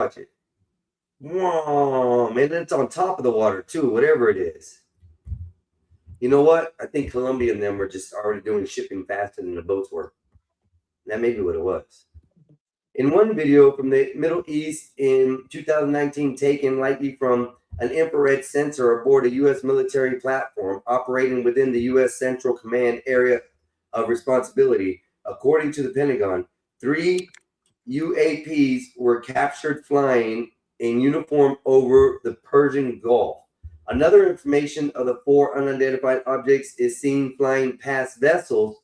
Watch it. Whoa, and it's on top of the water too, whatever it is. You know what? I think Colombia and them were just already doing shipping faster than the boats were. That may be what it was. In one video from the Middle East in 2019, taken likely from an infrared sensor aboard a U.S. military platform operating within the U.S. Central Command area of responsibility, according to the Pentagon, 3 UAPs were captured flying in uniform over the Persian Gulf. Another information of the 4 unidentified objects is seen flying past vessels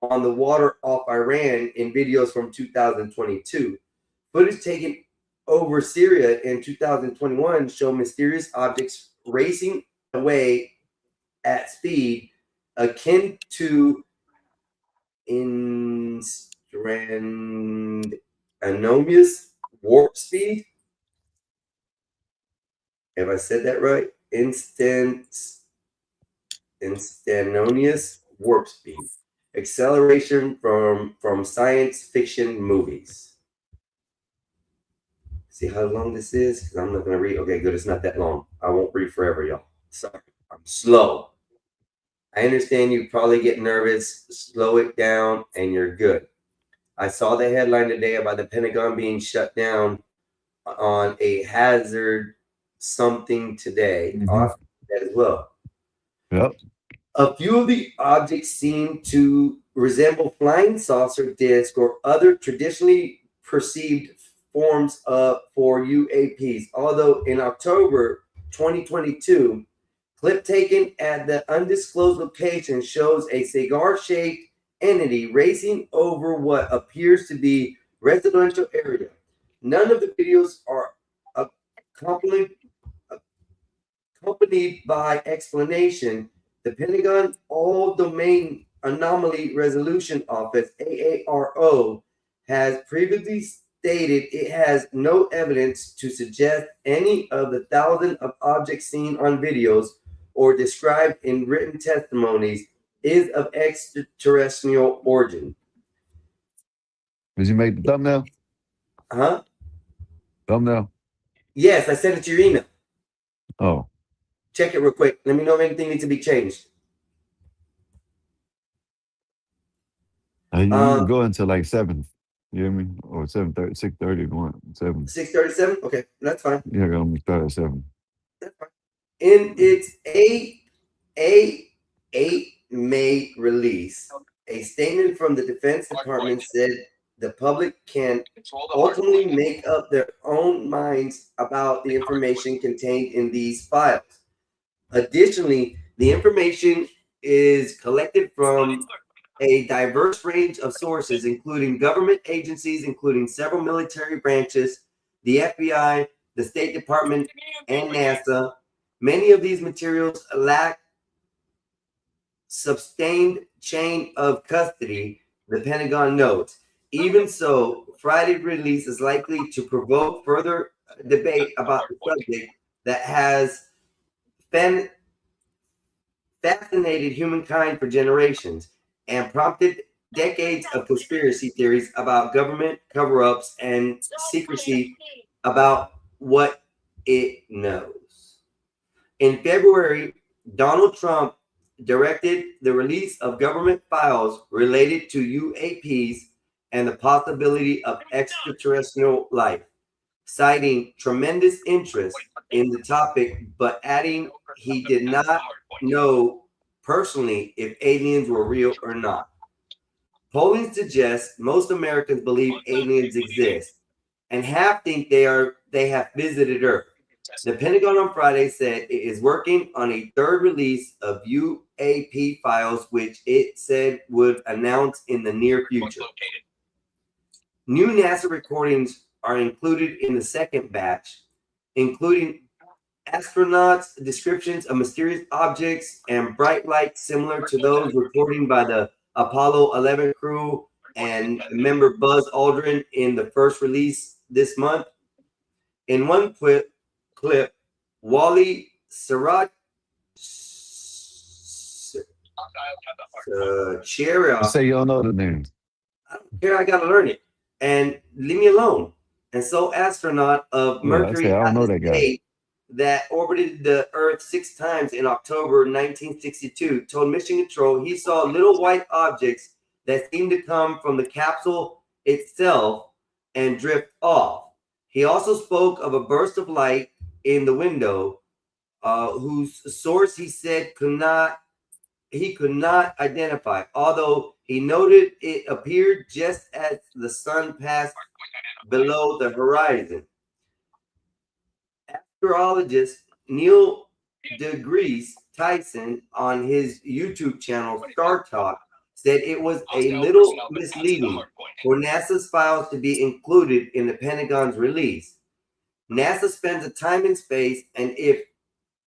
on the water off Iran in videos from 2022. Footage taken over Syria in 2021 show mysterious objects racing away at speed akin to instantaneous warp speed. Have I said that right? Instantaneous warp speed. Acceleration from science fiction movies. See how long this is? Because I'm not going to read. Okay, good. It's not that long. I won't read forever, y'all. Sorry. I'm slow. I understand you probably get nervous. Slow it down and you're good. I saw the headline today about the Pentagon being shut down on a hazard something today. Awesome. That as well. Yep. A few of the objects seem to resemble flying saucer disc or other traditionally perceived forms for UAPs. Although in October 2022, clip taken at the undisclosed location shows a cigar-shaped entity racing over what appears to be residential area. None of the videos are accompanied by explanation. The Pentagon All Domain Anomaly Resolution Office, AARO, has previously stated it has no evidence to suggest any of the thousands of objects seen on videos or described in written testimonies is of extraterrestrial origin. Did you make the thumbnail? Huh? Thumbnail? Yes, I sent it to your email. Oh. Check it real quick. Let me know if anything needs to be changed. You can go until like 7. You hear me? Or 7:30, 6:30, 7. 6:37? Okay, that's fine. Yeah, I'm gonna start at 7. That's fine. In its 8 May release, a statement from the Defense Department said the public can ultimately make up their own minds about the information contained in these files. Additionally, the information is collected from a diverse range of sources, including government agencies, including several military branches, the FBI, the State Department, and NASA. Many of these materials lack sustained chain of custody, the Pentagon notes. Even so, Friday's release is likely to provoke further debate about the subject that has fascinated humankind for generations and prompted decades of conspiracy theories about government cover-ups and secrecy about what it knows. In February, Donald Trump directed the release of government files related to UAPs and the possibility of extraterrestrial life, citing tremendous interest in the topic, but adding he did not know personally if aliens were real or not. Polling suggests most Americans believe aliens exist, and half think they have visited Earth. The Pentagon on Friday said it is working on a third release of UAP files, which it said would announce in the near future. New NASA recordings are included in the second batch, including astronauts' descriptions of mysterious objects and bright lights similar to those reported by the Apollo 11 crew and member Buzz Aldrin in the first release this month. In one clip, Wally Sriracha Say you don't know the name. I don't care, I gotta learn it. And leave me alone. and sole astronaut of Yeah, I say Mercury I don't know that guy. Odyssey that orbited the Earth 6 times in October 1962, told Mission Control he saw little white objects that seemed to come from the capsule itself and drift off. He also spoke of a burst of light in the window, whose source he could not identify, although he noted it appeared just as the sun passed below the horizon. Astrologist Neil deGrasse Tyson on his YouTube channel Star Talk said it was a little misleading for NASA's files to be included in the Pentagon's release. NASA spends a time in space, and if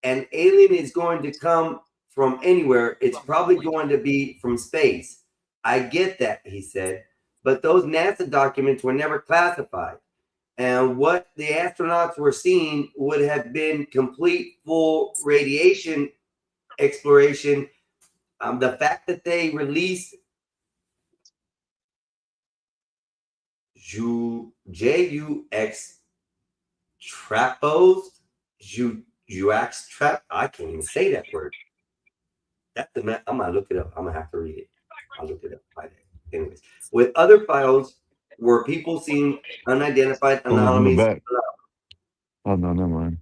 an alien is going to come from anywhere, it's probably going to be from space. I get that, he said, but those NASA documents were never classified. And what the astronauts were seeing would have been complete full radiation exploration. The fact that they released JUX Trapos, JUX Trap, I can't even say that word. I'm gonna look it up. I'm gonna have to read it. I'll look it up by that. Anyways, with other files where people seeing unidentified Oh, it's in the anomalies back. Oh no, never mind.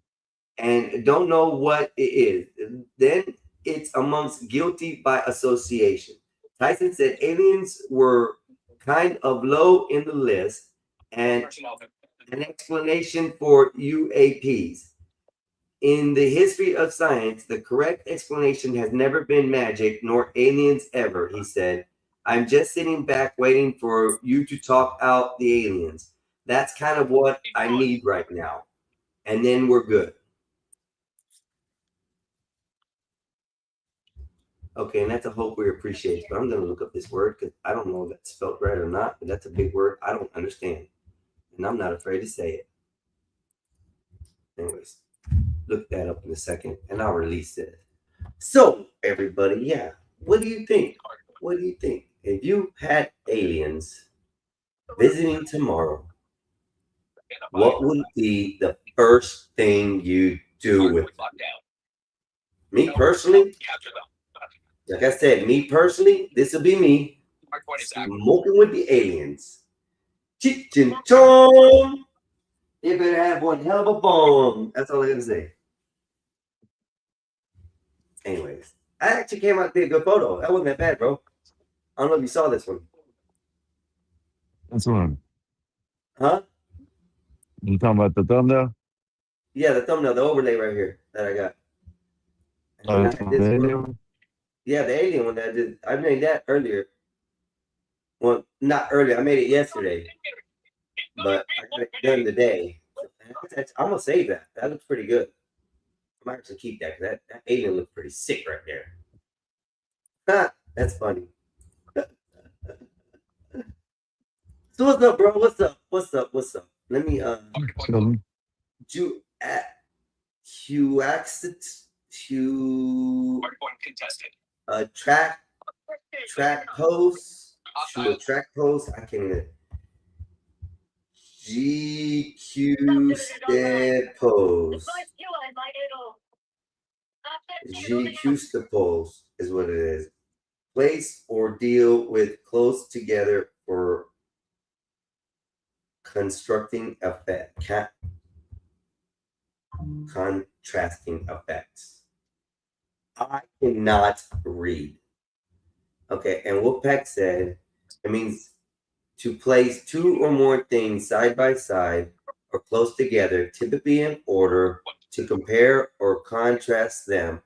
and don't know what it is, then it's amongst guilty by association. Tyson said aliens were kind of low in the list and an explanation for UAPs. In the history of science, the correct explanation has never been magic nor aliens ever, he said. I'm just sitting back waiting for you to talk out the aliens. That's kind of what I need right now. And then we're good. Okay, and that's a hope we appreciate. But I'm going to look up this word because I don't know if that's spelled right or not, but that's a big word I don't understand. And I'm not afraid to say it. Anyways, look that up in a second and I'll release it. So, everybody, yeah, what do you think? What do you think? If you had aliens visiting tomorrow, what would be the first thing you do with them? Me personally, like I said, me personally, this will be me smoking with the aliens. Cheech and Chong. They better have one hell of a bomb. That's all I gotta say. Anyways, I actually came out to be a good photo. That wasn't that bad, bro. I don't know if you saw this one. That's one. Huh? You talking about the thumbnail? Yeah, the thumbnail, the overlay right here that I got. And then Oh, I it's had from the this one. alien? Yeah, the alien one that I did. I made that earlier. Well, not earlier. I made it yesterday, but I got it done today. I'm gonna save that. That looks pretty good. I might actually keep that because that alien looks pretty sick right there. That's funny. So what's up, bro? What's up? What's up? What's up? Let me Chillin. Ju at Huaxit to track post to a track post. I can't even GQ step pose. GQ step pose is what it is. Place or deal with close together for constructing effect, contrasting effects. I cannot read. Okay, and what Peck said, it means to place two or more things side by side or close together, typically in order, to compare or contrast them,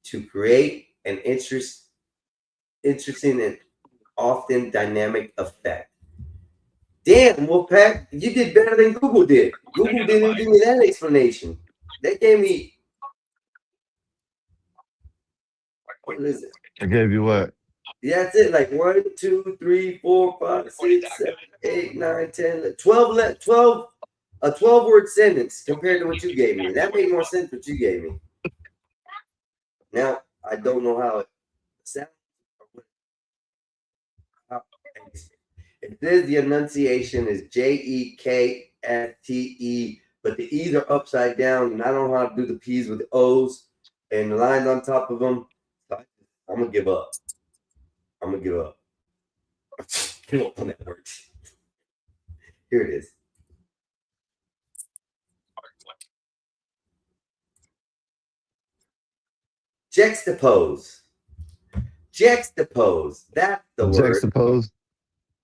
to create an interesting and often dynamic effect. Damn, Wolfpack, you did better than Google did. Google didn't give me that explanation. They gave me, what is it? I gave you what? Yeah, that's it. Like 1, 2, 3, 4, 5, 6, 7, 8, 9, 10, 12, 12, a 12-word sentence compared to what you gave me. That made more sense what you gave me. Now, I don't know how it sounds. How, It says the enunciation is Jekste, but the E's are upside down, and I don't know how to do the P's with the O's and the lines on top of them. So I'm gonna give up. I'm gonna give up. Come on, that works. Here it is. Juxtapose. Juxtapose. That's the word. Juxtapose.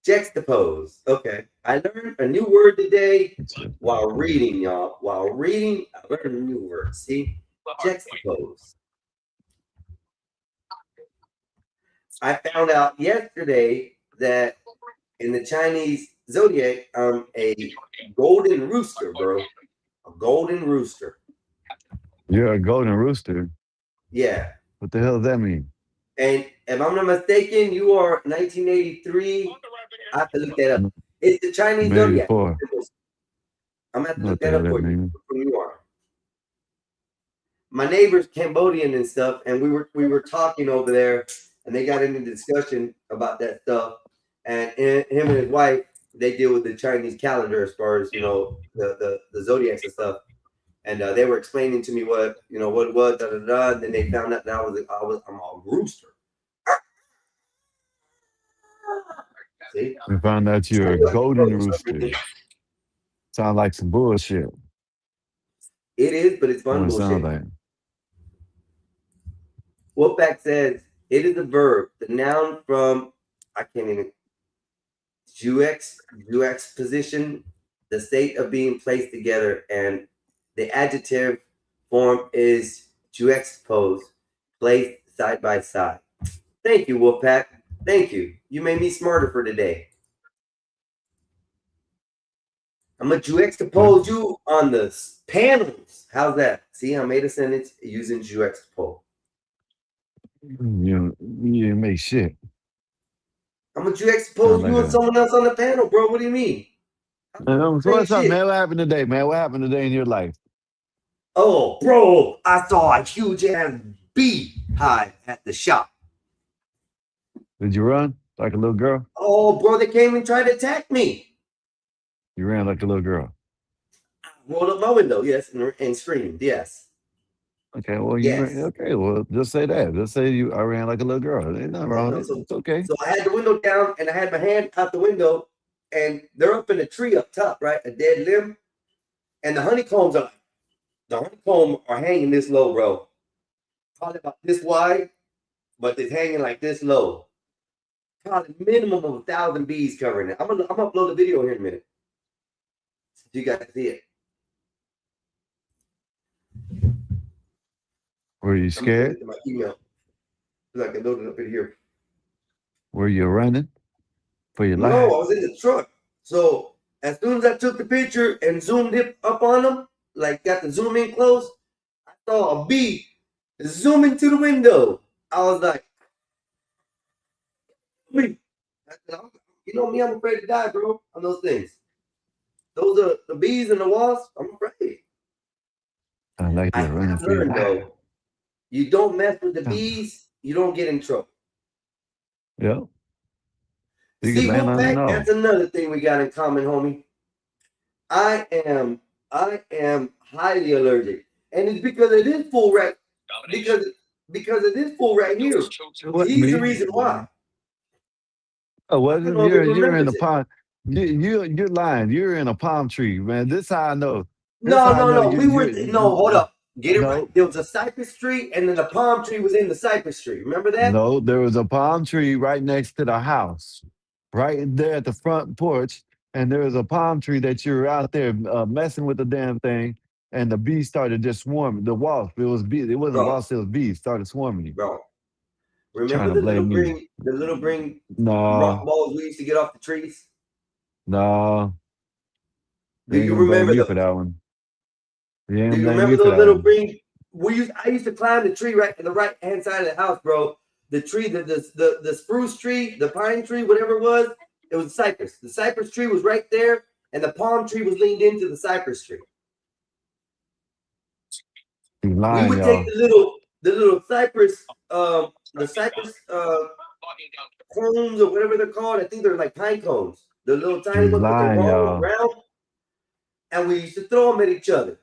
Juxtapose. Okay. I learned a new word today while Juxtapose. reading, y'all. While reading, I learned a new word. See? Juxtapose. I found out yesterday that in the Chinese zodiac, I'm a golden rooster, bro. A golden rooster. You're a golden rooster. Yeah. What the hell does that mean? And if I'm not mistaken, you are 1983. I have to look that up. It's the Chinese I'm zodiac. 84. I'm gonna have to look What the that hell up that for you. mean? From you are. My neighbor's Cambodian and stuff, and we were talking over there, and they got into discussion about that stuff. And him and his wife, they deal with the Chinese calendar as far as the zodiacs and stuff. And they were explaining to me what it was, da da da. And then they found out that I'm a rooster. See, We found out I you're a knew I could grow golden for some rooster. reason. Sound like some bullshit. It is, but it's fun What it sounds bullshit. like. Wolfpack says it is a verb. The noun from I can't even Juex position, the state of being placed together, and the adjective form is juxtapose, placed side by side. Thank you, Wolfpack. Thank you. You made me smarter for today. I'm gonna Yeah. juxtapose you on the panels. How's that? See, I made a sentence using juxtapose. You didn't make shit. I'm gonna Sound juxtapose like you and a. someone else on the panel, bro. What do you mean? So Same what's up, shit. man? What happened today, man? What happened today in your life? Oh, bro, I saw a huge ass beehive at the shop. Did you run like a little girl? Oh, bro, they came and tried to attack me. You ran like a little girl. I rolled up my window, yes, and screamed, yes, Okay, well you ran. yes. Okay, well just say that. Just say you. I ran like a little girl. Ain't nothing No, wrong no. with it. So, It's okay. so I had the window down, and I had my hand out the window, and they're up in a tree up top, right, a dead limb, and the honeycomb are hanging this low, bro, probably about this wide, but it's hanging like this low. Probably minimum of 1,000 bees covering it. I'm gonna upload the video here in a minute, so you guys see it. Were you I'm gonna send scared? it to my email so I can load it up in here. Were you running for your No, life? I was in the truck. So as soon as I took the picture and zoomed it up on them, like got the zoom in close, I saw a bee zooming to the window. I was like, "Bee." You know me, I'm afraid to die, bro, on those things. Those are the bees and the wasps. I'm afraid. Sound like I you're running have for your learned life. though, you don't mess with the Sound- bees, you don't get in trouble. Yeah, you could See, land on the Wolfpack, that's nose. another thing we got in common, homie. I am I am highly allergic, and it's because of this fool right because because of this fool right here. What He's the me? reason why. Oh, I well, don't know if he you're in a remembers it. palm. You're lying. You're in a palm tree, man. This how I know. This No, how I no, know no. you We were no. Hold you up. Get it right. no There was a cypress tree, and then the palm tree was in the cypress tree. Remember that? no. There was a palm tree right next to the house, right there at the front porch, and there was a palm tree that you were out there messing with the damn thing, and the bees started just swarming. The wasp. It was bees. It wasn't Bro, wasps. It was bees. Started swarming you. bro. Trying Remember to blame me. the little green rock No, balls we used to get off the trees? no. Do You ain't you gonna blame remember me for those? that one. You ain't Do gonna you blame remember me for those that little one. green? I used to climb the tree right on the right hand side of the house, bro. The tree, the spruce tree, the pine tree, whatever it was, it was cypress. The cypress tree was right there, and the palm tree was leaned into the cypress tree. He's We lying, would take y'all. the little cypress, the cypress cones or whatever they're called. I think they're like pine cones. the little tiny He's ones, but they're lying, long, y'all. round, and we used to throw them at each other.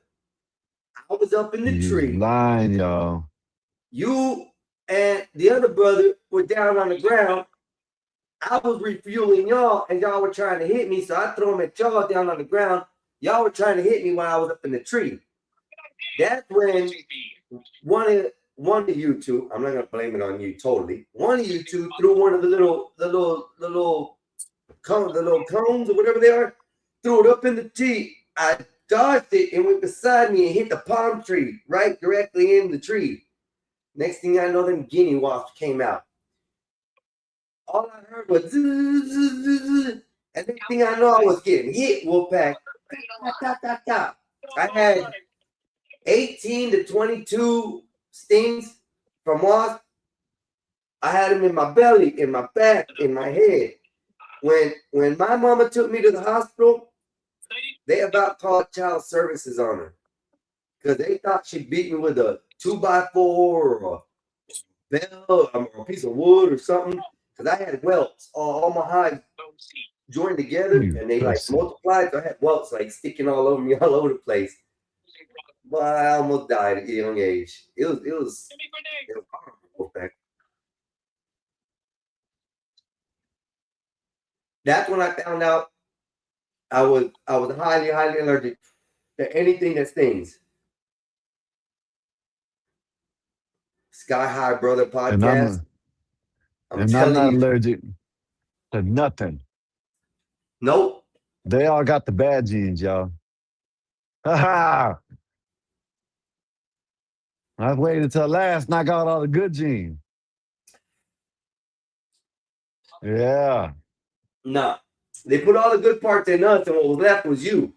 I was up in the He's tree. lying, y'all. You and the other brother were down on the ground. I was refueling y'all, and y'all were trying to hit me, so I throw them at y'all down on the ground. Y'all were trying to hit me when I was up in the tree. That's when one of you two, I'm not gonna blame it on you totally. One of you two threw one of the little cones or whatever they are, threw it up in the tree. I dodged it and went beside me and hit the palm tree right directly in the tree. Next thing I know, them guinea wasps came out. All I heard was zzz, zzz, zzz, zzz. And next thing I know, I was getting hit, Wolfpack. Ta, ta, ta, ta. I had 18 to 22 stings from wasps. I had them in my belly, in my back, in my head. When my mama took me to the hospital, they about called child services on her because they thought she beat me with a 2x4 or a bell or a piece of wood or something. Because I had welts, all my hides joined together, You and they like pussy. multiplied. So I had welts like sticking all over me, all over the place. But I almost died at a young age. It was horrible. That's when I found out I was highly allergic to anything that stings. Sky High Brother And podcast. I'm I'm and I'm telling not you, allergic to nothing. nope. They all got the bad genes, y'all. Ha ha! I waited until last and I got all the good genes. Yeah. Nah. They put all the good parts in us, and what was left was you.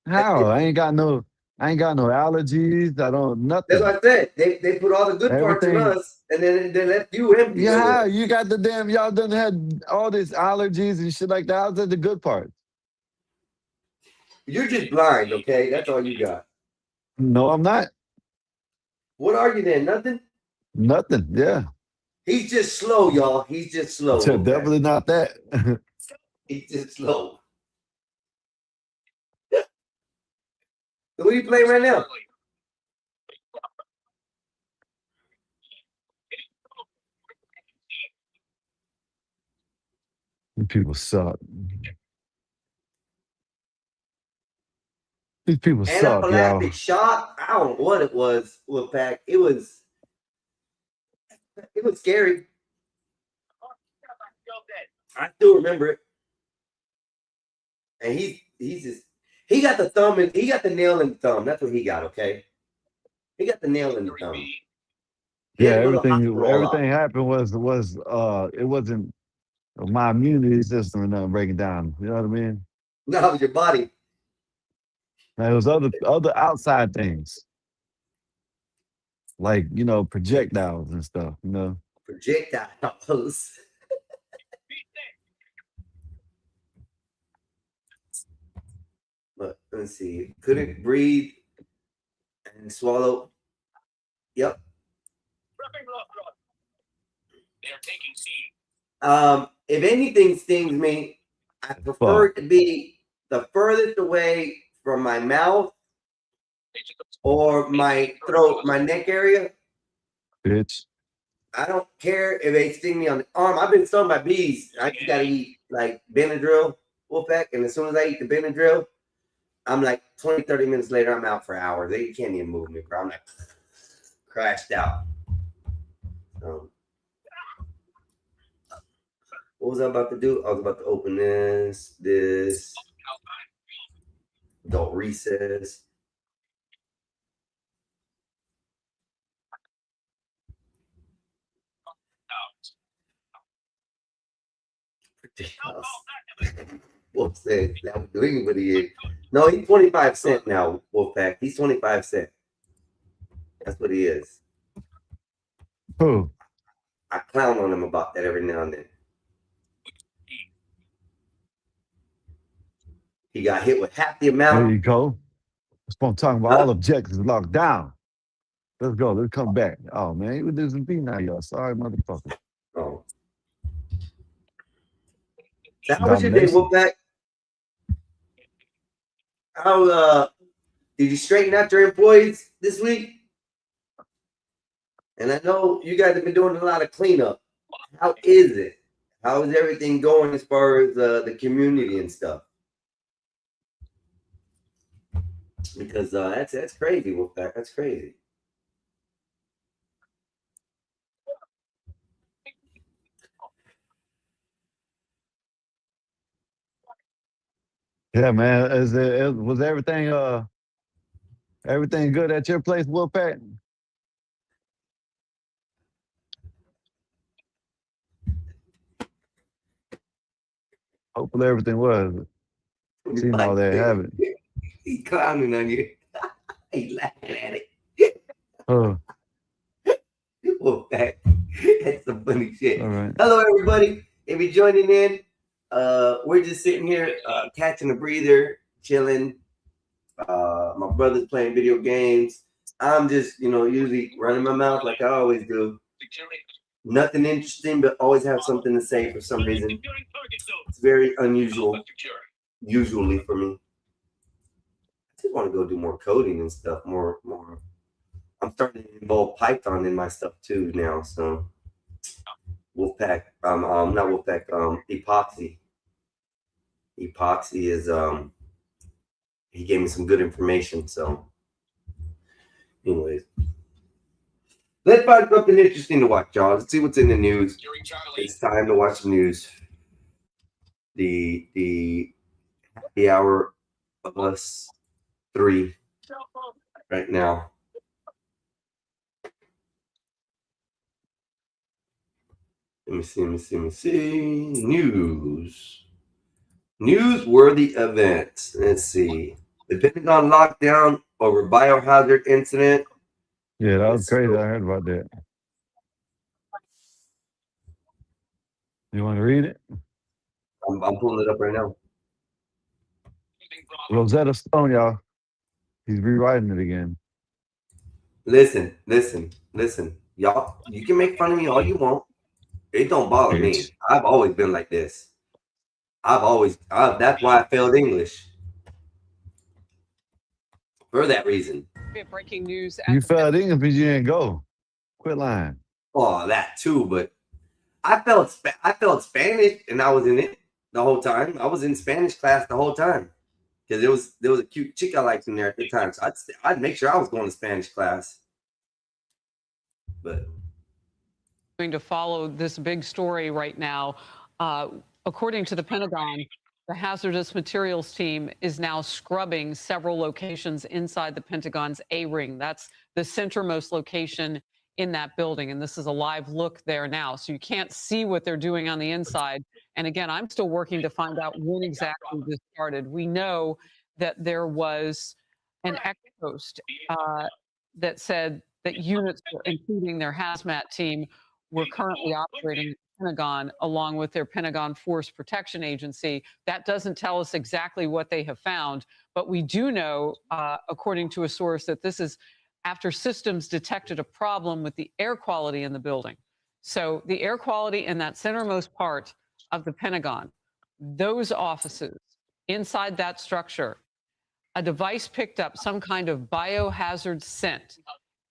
That's How? I ain't got no allergies. I don't nothing. what I said. They put all the good parts in Everything. us, and then they left you empty Yeah, over how? there. You got the damn y'all done had all these allergies and shit like that. How's that the good part? You're just blind, okay? That's all you got. No, I'm not. What are you then? Nothing? Nothing. Yeah. He's just slow, y'all. He's just slow, Wolfpack. Definitely not that. He's just slow. So what are you playing right now? People suck. These people suck, y'all. Anaphylactic shock. I don't know what it was, Wolfpack. It was scary. I still remember it. And he's just he got the thumb and he got the nail in the thumb. That's what he got, okay? He got the nail in the thumb. He Yeah, had to go to the everything hospital a lot. everything happened was it wasn't my immunity system or nothing breaking down. You know what I mean? That was your body. Now, it was other outside things like projectiles and stuff. Projectiles. But let's see. Couldn't breathe and swallow. Yep. If anything stings me, I prefer Fuck, it to be the furthest away from my mouth or my throat, my neck area. bitch. I don't care if they sting me on the arm. I've been stung by bees. I just gotta eat like Benadryl, Wolfpack, and as soon as I eat the Benadryl, I'm like 20, 30 minutes later, I'm out for hours. They can't even move me, bro. I'm like crashed out. Um, what was I about to do? I was about to open this adult recess. Wolf said that would do anybody in. No, he's 25 cents now, Wolfpack. He's 25 cents. That's what he is. Who? I clown on him about that every now and then. He got hit with half the There amount. you go. That's what I'm talking about. Huh? All objectives locked down. Let's go. Let's come back. Oh man, you do some beat now, y'all. Sorry, motherfucker. Oh. So how was your day, Domination. Wolfpack? How did you straighten out your employees this week? And I know you guys have been doing a lot of cleanup. How is it? How is everything going as far as the community and stuff? Because that's crazy. Wolfpack. That's crazy. Yeah, man. Was everything good at your place, Wolfpack? Hopefully everything was. Seen all Like that habit. he clowning on you. He laughing at it. Oh, Wolfpack. That's some funny shit. all right. Hello, everybody. If you're joining in, we're just sitting here catching a breather, chilling. My brother's playing video games. I'm just, usually running my mouth like I always do. Nothing interesting, but always have something to say for some reason. It's very unusual, usually for me. I just want to go do more coding and stuff. More. I'm starting to involve Python in my stuff too now. So Wolfpack, not Wolfpack, Epoxy. Epoxy is he gave me some good information. So, anyways, let's find something interesting to watch, y'all. Let's see what's in the news. It's time to watch the news. The happy hour of us three right now. Let me see. News. Newsworthy events. Let's see. The Pentagon lockdown over biohazard incident. Yeah, that was Let's crazy. go. I heard about that. You want to read it? I'm pulling it up right now. Rosetta Stone, y'all. He's rewriting it again. Listen. Y'all, you can make fun of me all you want. It don't bother me. Bitch. I've always been like this. That's why I failed English. For that reason. Breaking news. You failed English because you didn't go. Quit lying. Oh, that too, but I felt Spanish and I was in it the whole time. I was in Spanish class the whole time. Because there was a cute chick I liked in there at the time. So I'd make sure I was going to Spanish class. But Going to follow this big story right now. According to the Pentagon, the hazardous materials team is now scrubbing several locations inside the Pentagon's A ring. That's the centermost location in that building. And this is a live look there now. So you can't see what they're doing on the inside. And again, I'm still working to find out when exactly this started. We know that there was an ex post that said that units, including their hazmat team, were currently operating at the Pentagon along with their Pentagon Force Protection Agency. That doesn't tell us exactly what they have found, but we do know, according to a source, that this is after systems detected a problem with the air quality in the building. So the air quality in that centermost part of the Pentagon, those offices inside that structure, a device picked up some kind of biohazard scent.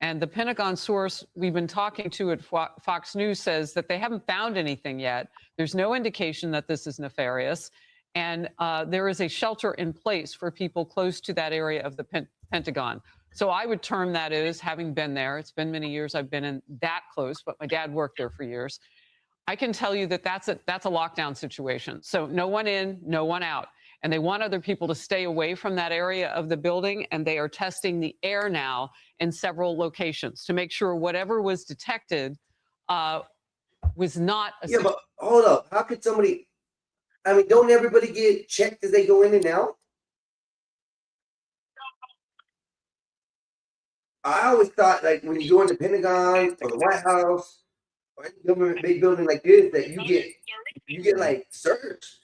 And the Pentagon source we've been talking to at Fox News says that they haven't found anything yet. There's no indication that this is nefarious. And there is a shelter in place for people close to that area of the Pentagon. So I would term that as, having been there, it's been many years I've been in that close, but my dad worked there for years. I can tell you that that's a lockdown situation. So no one in, no one out. And they want other people to stay away from that area of the building. And they are testing the air now in several locations to make sure whatever was detected was not a yeah, but hold up. How could somebody? I mean, don't everybody get checked as they go in and out? I always thought like when you go in the Pentagon or the White House or any government big building like this that you get like searched.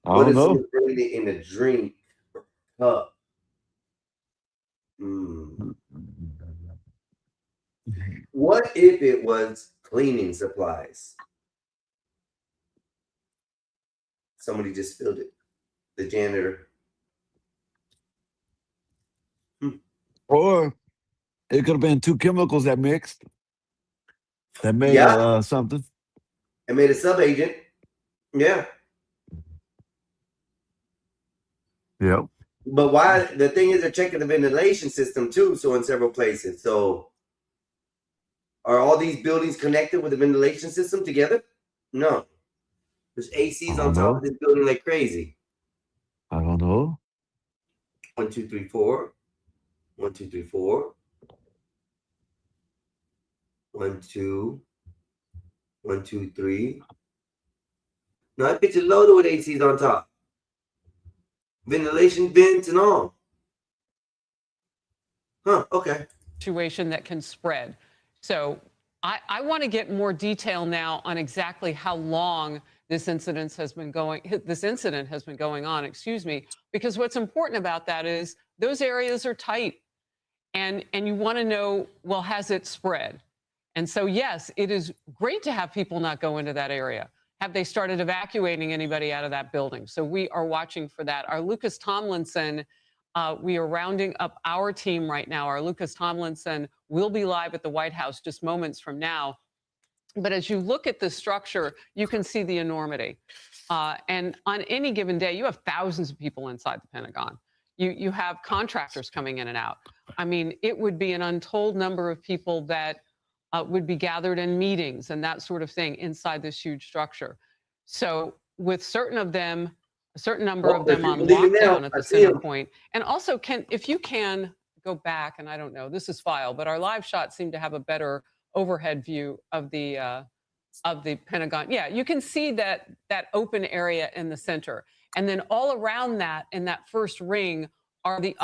I What don't if know. someone's bringing it in a drink or cup? Mm. What if it was cleaning supplies? Somebody just spilled it. The janitor. Or it could have been two chemicals that mixed that made Yeah, something. it made a subagent. Yeah. Yep. But why? The thing is, they're checking the ventilation system too. So in several places. So are all these buildings connected with the ventilation system together? No. There's I ACs on don't top of know. this building like crazy. I don't know. 1, 2, 3, 4. 1, 2, 3, 4. 1, 2. 1, 2, 3. No, that picture loaded with ACs on top. Ventilation vents and all. Huh, okay. Situation that can spread. So I want to get more detail now on exactly how long this incident has been going on, excuse me, because what's important about that is those areas are tight and you want to know, well, has it spread? And so, yes, it is great to have people not go into that area. Have they started evacuating anybody out of that building? So we are watching for that. Our Lucas Tomlinson, we are rounding up our team right now. Our Lucas Tomlinson will be live at the White House just moments from now. But as you look at the structure, you can see the enormity. And on any given day, you have thousands of people inside the Pentagon. You have contractors coming in and out. I mean, it would be an untold number of people that would be gathered in meetings and that sort of thing inside this huge structure. So with certain of them, a certain number Oh, of there's them on people leaving now. lockdown at I the see center them. point, and also if you can go back, and I don't know, this is file, but our live shots seem to have a better overhead view of the Pentagon. Yeah, you can see that open area in the center, and then all around that, in that first ring, are the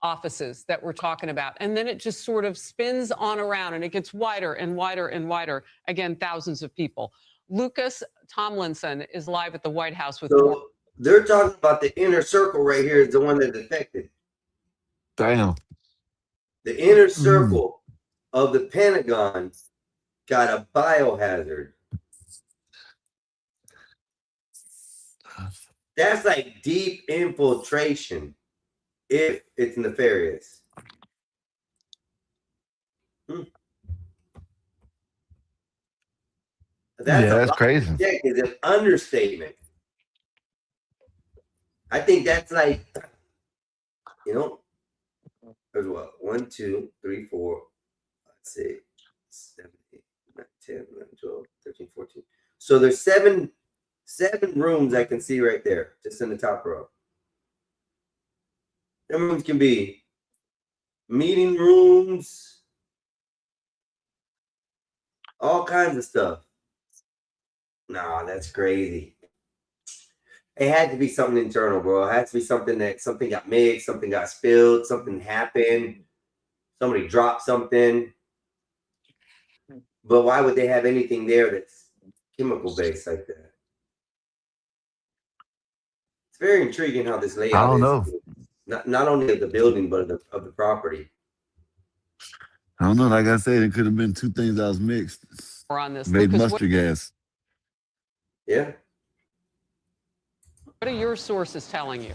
offices that we're talking about, and then it just sort of spins on around, and it gets wider and wider and wider. Again, thousands of people. Lucas Tomlinson is live at the White House with more. So they're talking about the inner circle right here is the one that's affected. Damn. The inner Mm. circle of the Pentagon got a biohazard. That's like deep infiltration if it's nefarious. That's Yeah, a that's lot to crazy. check. Is an understatement. I think that's like, there's what? 1, 2, 3, 4, 5, 6, 7, 8, 9, 10, 11, 12, 13, 14. So there's seven rooms I can see right there, just in the top row. Them rooms can be meeting rooms, all kinds of stuff. Nah, that's crazy. It had to be something internal, bro. It had to be something got mixed, something got spilled, something happened, somebody dropped something. But why would they have anything there that's chemical based like that? It's very intriguing how this I layout don't is. know. Not only of the building, but of the property. I don't know. Like I said, it could have been two things that was mixed. More on this. Made Lucas, what mustard gas. Yeah. are your sources telling you?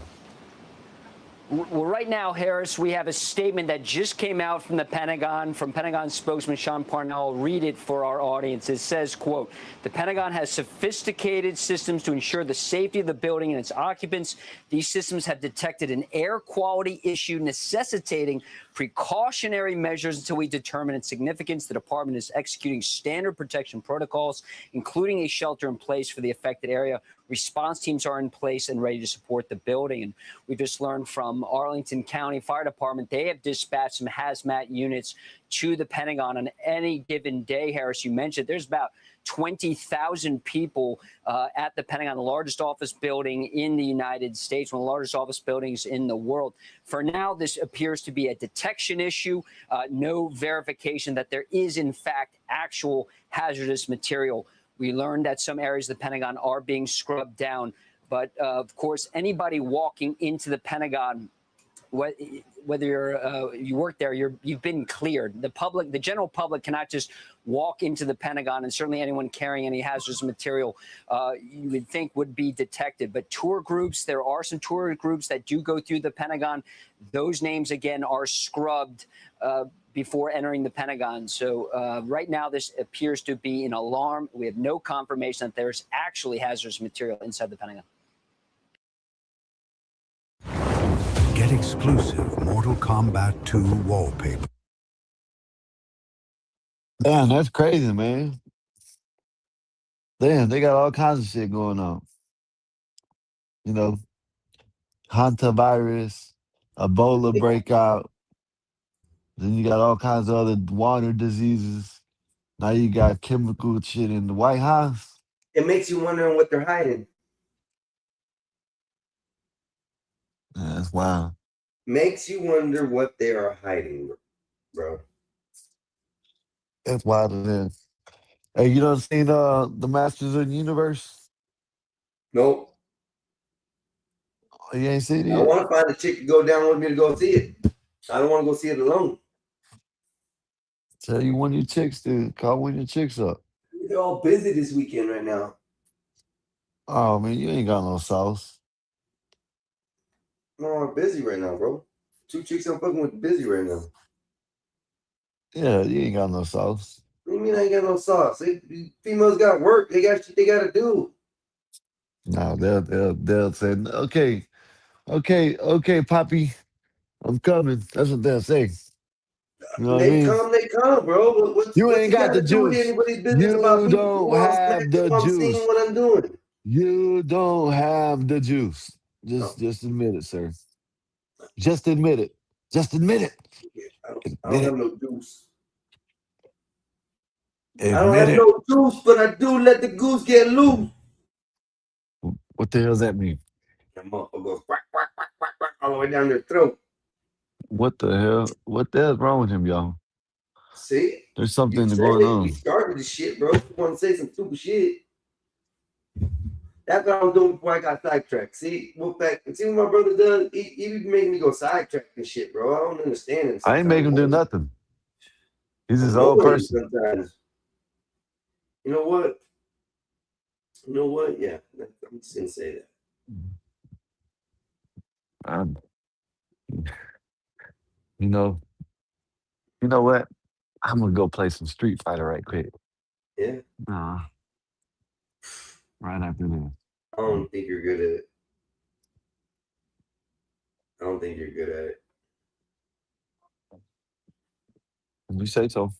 Well, right now, Harris, we have a statement that just came out from the Pentagon, from Pentagon spokesman Sean Parnell. I'll read it for our audience. It says, quote, the Pentagon has sophisticated systems to ensure the safety of the building and its occupants. These systems have detected an air quality issue necessitating precautionary measures until we determine its significance. The department is executing standard protection protocols, including a shelter in place for the affected area. Response teams are in place and ready to support the building. And we just learned from Arlington County Fire Department, they have dispatched some hazmat units to the Pentagon on any given day. Harris, you mentioned there's about 20,000 people at the Pentagon, the largest office building in the United States, one of the largest office buildings in the world. For now, this appears to be a detection issue, no verification that there is, in fact, actual hazardous material. We learned that some areas of the Pentagon are being scrubbed down. But, of course, anybody walking into the Pentagon whether you work there, you've been cleared. The general public cannot just walk into the Pentagon, and certainly anyone carrying any hazardous material, you would think would be detected. But tour groups, there are some tour groups that do go through the Pentagon. Those names again are scrubbed before entering the Pentagon. So right now, this appears to be an alarm. We have no confirmation that there's actually hazardous material inside the Pentagon. Get exclusive Mortal Kombat 2 wallpaper. Damn, that's crazy, man. Damn, they got all kinds of shit going on. You know, hantavirus, Ebola breakout. Then you got all kinds of other water diseases. Now you got chemical shit in the White House. It makes you wondering what they're hiding. Yeah, that's wild. Makes you wonder what they are hiding, bro. That's wild as hell. Hey, you done seen the Masters of the Universe? Nope. Oh, you ain't seen it I yet? want to find a chick to go down with me to go see it. I don't want to go see it alone. Tell you one of your chicks to call one of your chicks up. They're all busy this weekend right now. Oh man, you ain't got no sauce. No, I'm busy right now, bro. 2 chicks I'm fucking with busy right now. Yeah, you ain't got no sauce. What do you mean I ain't got no sauce? Females got work. They got shit they got to do. No, they'll say, okay, Poppy, I'm coming. That's what they'll say. You know what I They mean? come, bro. You What's ain't it got got the to do with juice. anybody's business about You me? don't Well, I'm have the smacking, I'm seeing juice. what I'm doing. You don't have the juice. No, Just admit it, sir. Just admit it. Just admit it. I don't Admit have it. no juice. I don't Admit have it. no juice, but I do let the goose get loose. What the hell does that mean? That motherfucker goes quack, quack, quack, quack, quack, all the way down their throat. What the hell? What the hell's wrong with him, y'all? See? There's You something said going it. You on. started the shit, bro. You want to say some stupid shit. That's what I was doing before I got sidetracked. See, see what my brother does? He be making me go sidetrack and shit, bro. I don't understand him I ain't make sometimes. him do nothing. He's his own Annoying person. sometimes. You know what? You know what? Yeah, I'm just gonna say that. Um, you know, you know what? I'm gonna go play some Street Fighter right quick. Yeah, Right after this. I don't think you're good at it. I don't think you're good at it. You say so.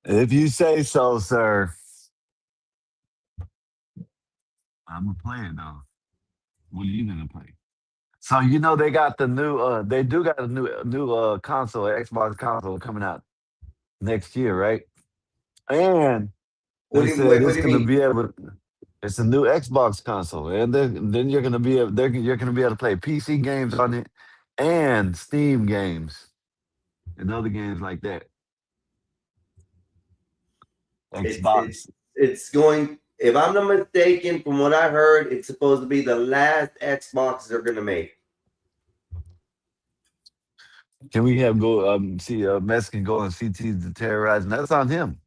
If you say so, sir. I'm gonna play it though. What are you gonna play? So you know they got the new they do got a new console, Xbox console coming out next year, right? And What they do you said wait? What it's do you gonna mean? be able it's a new Xbox console. And then you're gonna be able you're gonna be able to play PC games on it and Steam games and other games like that. It's Xbox. it's going. If I'm not mistaken, from what I heard, it's supposed to be the last Xbox they're gonna make. Can we have go see Mexican go on CTs to terrorize? And that's on him.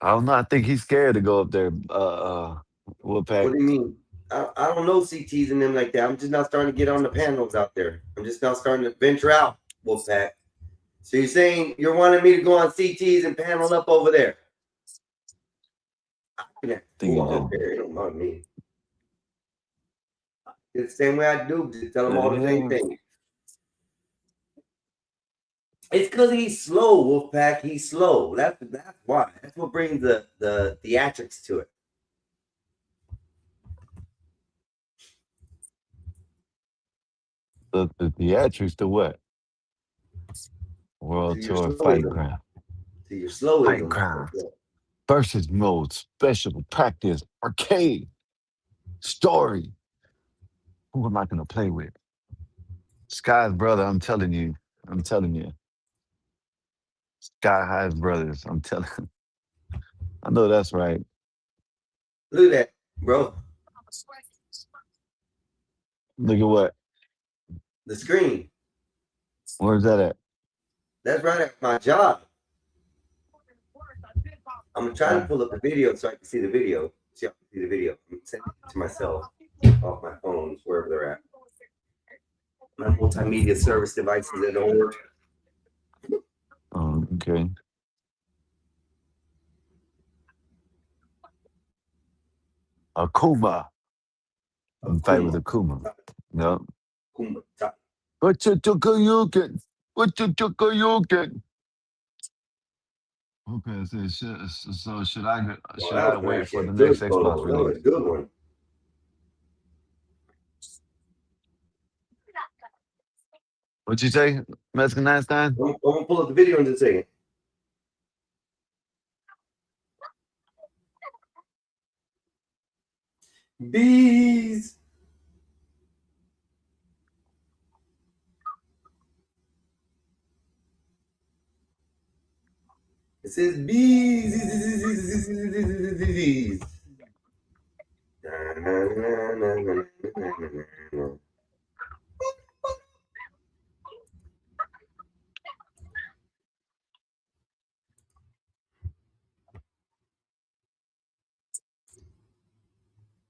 I don't know. I think he's scared to go up there, What Wolfpack. do you mean? I don't know CTs and them like that. I'm just now starting to get on the panels out there. I'm just now starting to venture out, Wolfpack. So you're saying you're wanting me to go on CTs and panel up over there? I can have Think fool he out just there. It don't bother me. It's the same way I do. Just tell them all the same yeah. thing. It's because he's slow, Wolfpack. He's slow. That's why. That's what brings the theatrics to it. The theatrics to what? So World you're Tour slow with Fight them. Crime. So you're slow with Fight them. Crime. Versus mode, special practice, arcade, story. Who am I gonna play with? Sky's brother, I'm telling you. I'm telling you. Sky High Brothers. I'm telling you. I know that's right. Look at that, bro. Look at what? The screen. Where's that at? That's right at my job. I'm trying to pull up the video so I can see the video. See, I can see the video. I'm sending it to myself off my phones, wherever they're at. My multimedia service devices that don't work. Oh, okay. Akuma. I'm fight with Akuma. Akuma. No. Akuma. Top. What you took you get? What you took you get? Okay, so should I Well, should that I was wait for actually a the next good Xbox photo. That was release? a good one. What'd you say, Mexican Einstein? I'm gonna pull up the video in just a second. Bees. It says bees.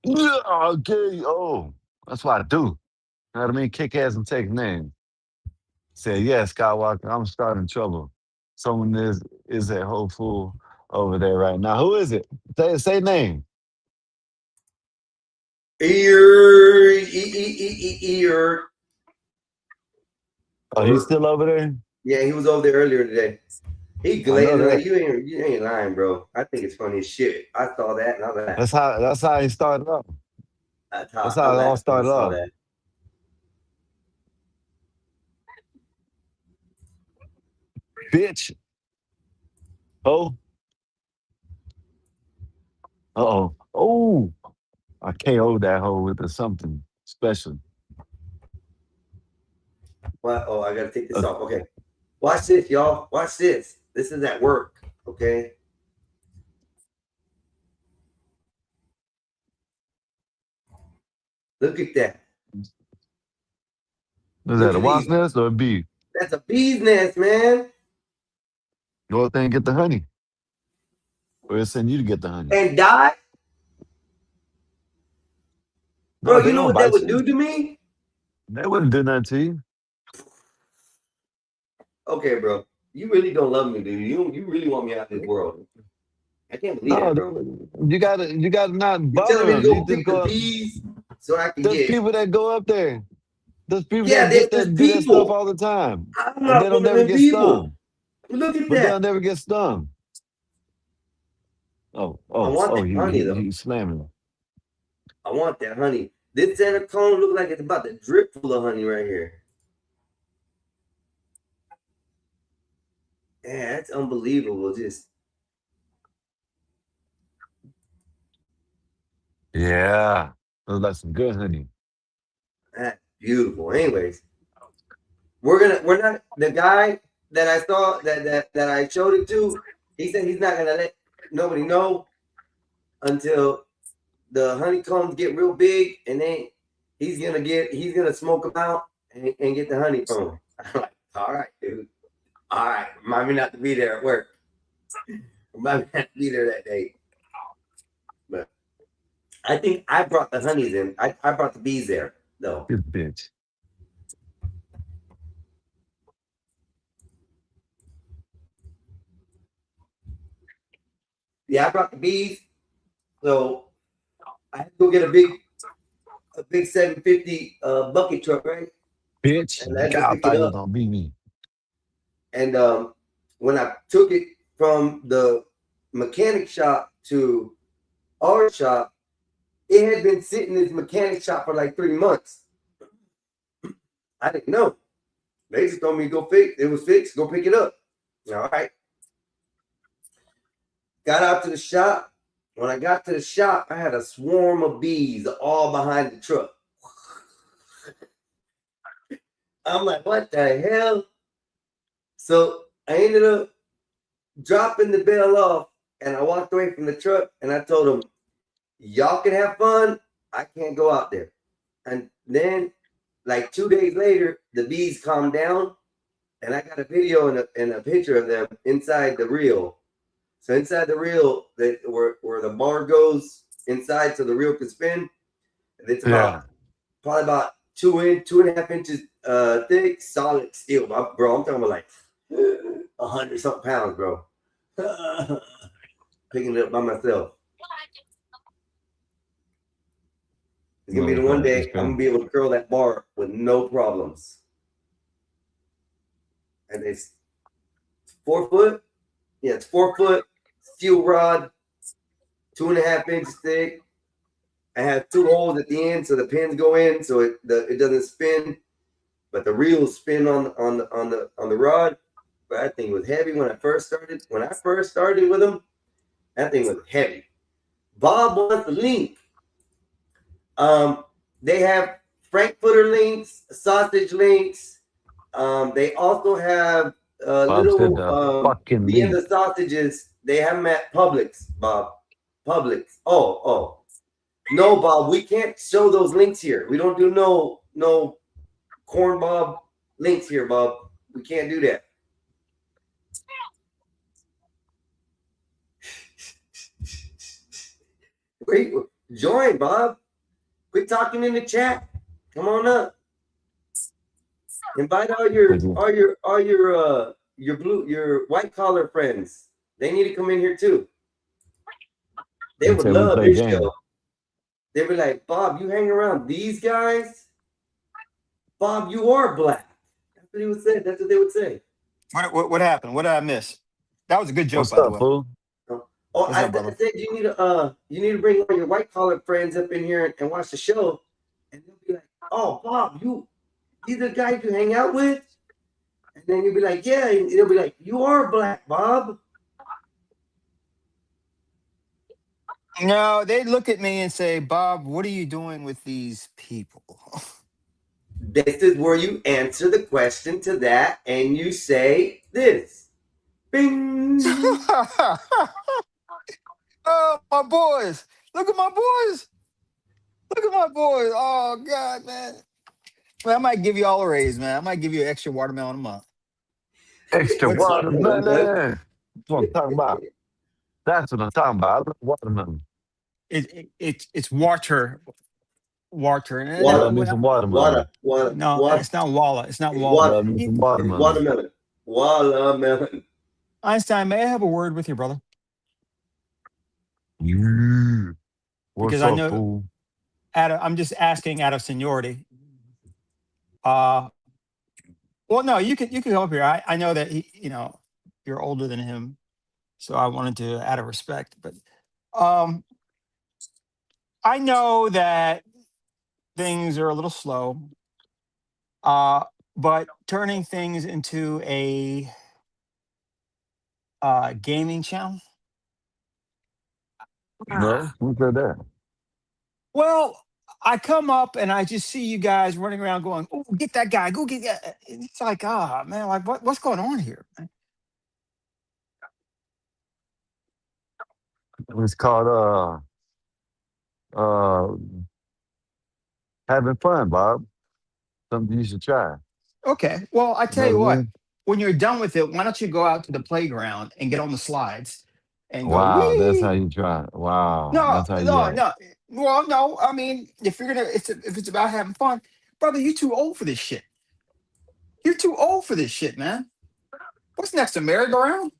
Yeah, okay. Oh, that's what I do. You know what I mean? Kick ass and take names. Say, yeah, Skywalker, I'm starting trouble. Someone is a hopeful over there right now. Who is it? Say name. Ear. Oh, he's still over there? Yeah, he was over there earlier today. He I know glazing like that. you ain't lying, bro. I think it's funny as shit. I saw that and I laughed. That's how he started off. That's I how it all laughed when I started saw off. that. Bitch. Oh. Uh-oh. Oh. I KO'd that hoe with something special. What? Oh, I gotta take this Uh, off. Okay. Watch this, y'all. Watch this. This is at work. Okay. Look at that. is Look that a at wasp these. nest or a bee? That's a bee's nest, man. Go out there and get the honey. Or it's send you to get the honey. And die? No, Bro, they you know don't what that bite would you. do to me? They wouldn't do nothing to you. Okay, bro. You really don't love me, dude. You really want me out of this world. I can't believe No, that, bro. you gotta not You're telling bother me to them. You go just pick the go up. bees so I can There's get. people that go up there. There's people Yeah, that get there's that do that stuff people. all the time. I'm And not they don't one of never them get people. stung. Look at But they'll that. never get stung. I want that honey though. He's slamming. I want that honey. This Santa cone look like it's about to drip full of honey right here. Yeah, that's unbelievable. Just Yeah. Those like some good honey. that's beautiful. Anyways, we're not the guy that I saw that I showed it to. He said he's not gonna let nobody know until the honeycombs get real big, and then he's gonna smoke them out and get the honey from them. I'm like, all right, dude. All right, remind me not to be there at work. Remind me not to be there that day. But I think I brought the honeys in. I brought the bees there, though. This bitch. Yeah, I brought the bees. So I had to go get a big 750 bucket truck, right? Bitch. And I had to go God, I pick it thought you was up. gonna beat me. And when I took it from the mechanic shop to our shop, it had been sitting in this mechanic shop for like 3 months. I didn't know. They just told me to go fix. It was fixed. Go pick it up. All right. Got out to the shop. When I got to the shop, I had a swarm of bees all behind the truck. I'm like, what the hell? So I ended up dropping the bell off, and I walked away from the truck, and I told them, "Y'all can have fun. I can't go out there." And then, like 2 days later, the bees calmed down, and I got a video and a picture of them inside the reel. So inside the reel, where the bar goes inside, so the reel can spin. And it's probably about 2.5 inches thick, solid steel, bro. I'm talking about like 100 something pounds, bro. Picking it up by myself. It's gonna be the one day I'm gonna be able to curl that bar with no problems. And it's 4 foot. Yeah, it's 4 foot steel rod, 2.5 inches thick. I have 2 holes at the end so the pins go in, so it doesn't spin, but the reels spin on the rod. But that thing was heavy when I first started. When I first started with them, that thing was heavy. Bob wants the link. They have Frankfurter links, sausage links. They also have little being the sausages. They have them at Publix, Bob. Publix. Oh. No, Bob, we can't show those links here. We don't do no corn Bob links here, Bob. We can't do that. Wait, join, Bob. Quit talking in the chat. Come on up. Invite all your white collar friends. They need to come in here too. They would love this show. They'd be like, Bob, you hang around these guys? Bob, you are black. That's what he would say. That's what they would say. What happened? What did I miss? That was a good joke, What's by up, the way. fool? I said you need to bring all your white collar friends up in here and watch the show, and they'll be like, "Oh, Bob, these are the guys you hang out with," and then you'll be like, "Yeah," and they'll be like, "You are black, Bob." No, they look at me and say, Bob, what are you doing with these people? This is where you answer the question to that, and you say this. Bing. Oh, my boys. Look at my boys. Look at my boys. Oh, God, man. Well, I might give you all a raise, man. I might give you an extra watermelon a month. Extra What's watermelon. watermelon? That's what I'm talking about. That's what I'm talking about. I love watermelon. It's water. I love me some watermelon. No, it's not Walla. It's not Walla. Love me some watermelon. Watermelon. Watermelon. Einstein, may I have a word with your brother? What's Because up, I know fool? I'm just asking out of seniority. Well, no, you can come up here. I know that you're older than him, so I wanted to out of respect. But I know that things are a little slow, but turning things into a gaming channel. No, who said that? Well, I come up and I just see you guys running around going, "Oh, get that guy! Go get that!" It's like, man, like what's going on here? Man? It's called having fun, Bob. Something you should try. Okay, well, I You tell know you what I what. mean? When you're done with it, why don't you go out to the playground and get on the slides and go, Wow, that's how wee? you try it. Wow, No, that's how you no, act. no. Well, no. I mean, if it's about having fun, brother, you're too old for this shit. You're too old for this shit, man. What's next, a merry-go-round?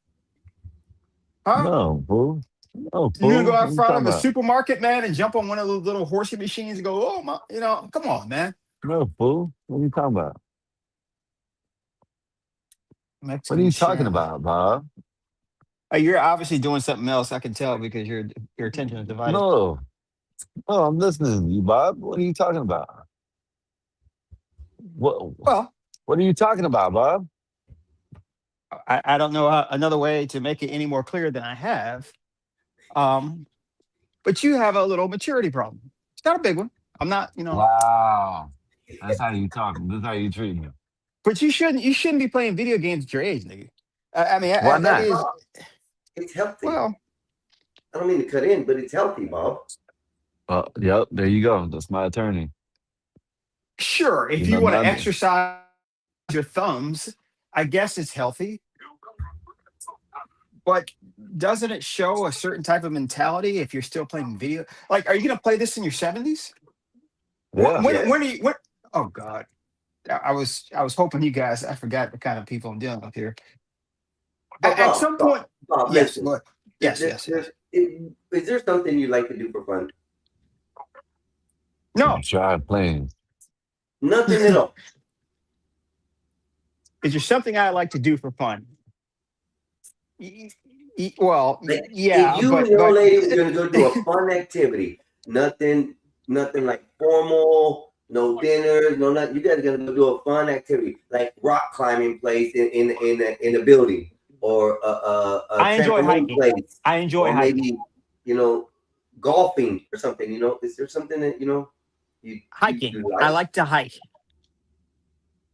Huh? No, fool. No, You're gonna go fool. out What you front talking of a about? supermarket, man, and jump on one of those little horsey machines and go, oh my, come on, man. No, fool. What are you talking about? What are Mexican you talking channel. about, Bob? You're obviously doing something else. I can tell because your attention is divided. No, I'm listening to you, Bob. What are you talking about? What Well, What are you talking about, Bob? I don't know another way to make it any more clear than I have. But you have a little maturity problem. It's not a big one. I'm not, Wow, that's how you talking. That's how you treat me. but you shouldn't be playing video games at your age, nigga. I mean, Why that not? is It's healthy. Well, I don't mean to cut in, but it's healthy, Bob. Yep, there you go. That's my attorney. sure. You If know, you want to not exercise your thumbs, I guess it's healthy. But doesn't it show a certain type of mentality if you're still playing video? Like, are you going to play this in your 70s? yeah. When are you? When, oh God, I was hoping you guys. I forgot the kind of people I'm dealing with here. But At some point, Bob, yes, listen. look, yes, yes, yes. Is there something you like to do for fun? No, Try playing. Nothing at all. is there something I like to do for fun? Well, Like, yeah, if you and your but old lady were gonna go do a fun activity, nothing like formal, no dinners, no nothing. You guys are gonna go do a fun activity like rock climbing place in a building, or a I enjoy trampoline hiking. place, I enjoy or hiking. maybe golfing or something. Is there something that you Hiking. you I like? like to hike.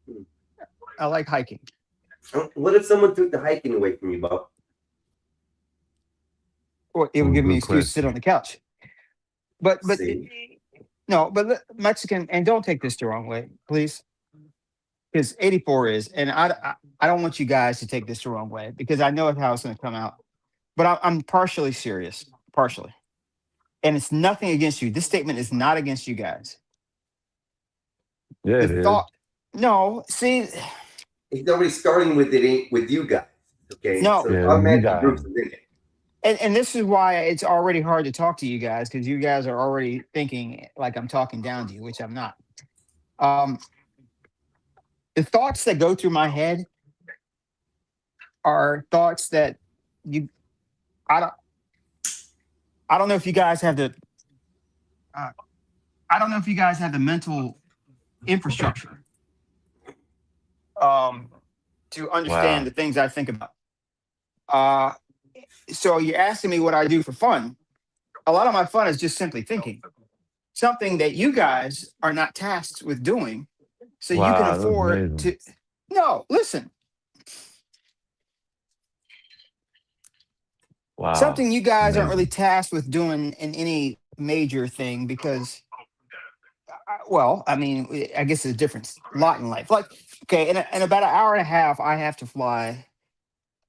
Hmm. I like hiking. What if someone took the hiking away from you, Bob? Well, it would give me an Good excuse to sit question. on the couch. But See, no, but Mexican, and don't take this the wrong way, please, because 84 is, and I don't want you guys to take this the wrong way because I know how it's going to come out. But I'm partially serious, partially, and it's nothing against you. This statement is not against you guys. Yeah, The it is. thought, no, see, he's already starting with with you guys. Okay, no, so Yeah, you automatically got Bruce it. is in it. and this is why it's already hard to talk to you guys because you guys are already thinking like I'm talking down to you, which I'm not. Um, the thoughts that go through my head are thoughts that you I don't I don't know if you guys have the uh, I don't know if you guys have the mental infrastructure um to understand Wow. the things I think about. Uh so you're asking me what I do for fun. A lot of my fun is just simply thinking. Something that you guys are not tasked with doing. So you can Wow, that's afford amazing. to no, listen. Wow. Something you guys aren't really Amazing. tasked with doing in any major thing because well, I mean, I guess it's a different lot in life. Like, okay, in about an hour and a half, I have to fly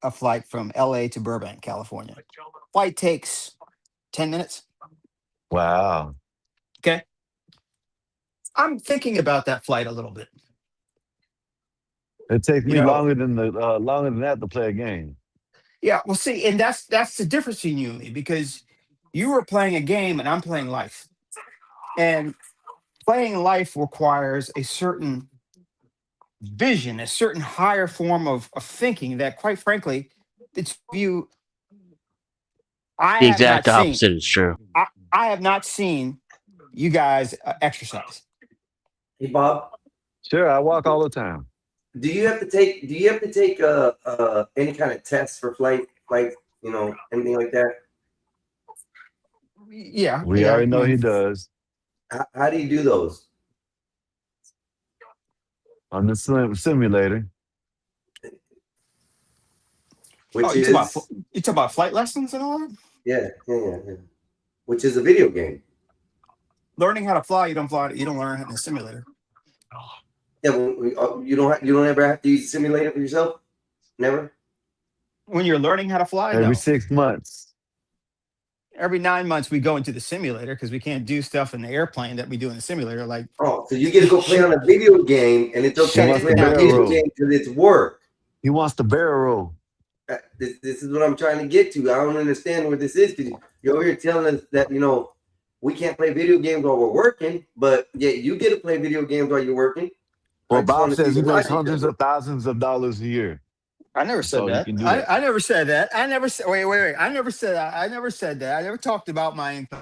a flight from LA to Burbank, California. Flight takes 10 minutes. Wow. Okay. I'm thinking about that flight a little bit. It takes You me know, longer than that to play a game. yeah, well, see, and that's the difference between you and me because you were playing a game and I'm playing life. And playing life requires a certain vision, a certain higher form of thinking that, quite frankly, it's you I The have not exact seen. opposite is true. I have not seen you guys exercise. Hey, Bob, Sure, I walk all the time. do you have to take any kind of test for flight, anything like that? Yeah, We yeah. already I know he mean, does How do you do those? on the simulator. oh, Which is you talk about flight lessons and all that. yeah. Which is a video game. Learning how to fly, you don't fly. You don't learn in a simulator. Yeah, well, you don't ever have to use a simulator for yourself. Never. When you're learning how to fly, Every no. 6 months. Every 9 months, we go into the simulator because we can't do stuff in the airplane that we do in the simulator. Like, Oh, so you get to go play on a video game, and it's He okay to wants play the on a barrel video sh- game roll. because it's work. He wants the barrel roll. This is what I'm trying to get to. I don't understand where this is because you're over here telling us that we can't play video games while we're working, but yet you get to play video games while you're working. I Well, just want Bob to see says he the makes logic hundreds of it. of thousands of dollars a year. I never said So he that. can do that. I never said that. I never said. Wait. I never said that. I never said that. I never talked about my income.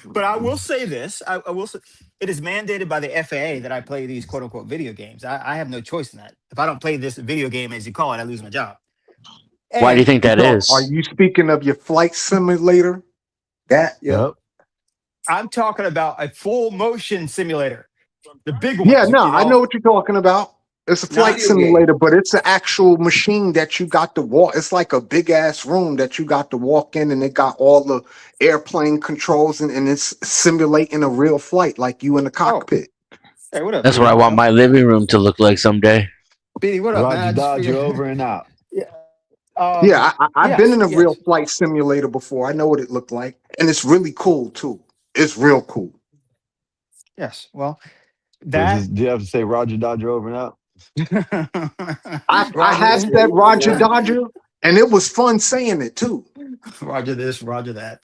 But I will say this. I will say it is mandated by the FAA that I play these quote unquote video games. I have no choice in that. If I don't play this video game, as you call it, I lose my job. Why do you And think that So, are is? you speaking of your flight simulator? Yeah. Yep. I'm talking about a full motion simulator, the big Yeah, ones, no, you I know know. what you're talking about. It's a No, flight Video game. simulator, but it's an actual machine that you got to walk. It's like a big ass room that you got to walk in, and it got all the airplane controls, and it's simulating a real flight, like you in the oh, cockpit. hey, what up, That's what I BD? want my living room to look like someday. BD, what up, man? Roger I just Dodger figured. over and out. Yeah. Yeah, I've been Yes, in a real yes, flight simulator before. I know what it looked like, and it's really cool too. It's real cool. yes. Well, Do you have to say Roger Dodger over and out? I have Roger, said Roger Dodger, and it was fun saying it too. Roger this, Roger that.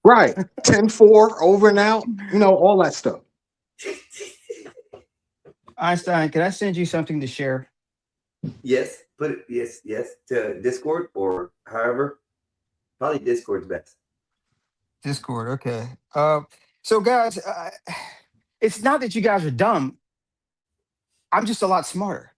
Right. 10-4, over and out, all that stuff. Einstein, can I send you something to share? Yes, put it. Yes to Discord or however. Probably Discord's best. Discord, okay. So guys, it's not that you guys are dumb. I'm just a lot smarter.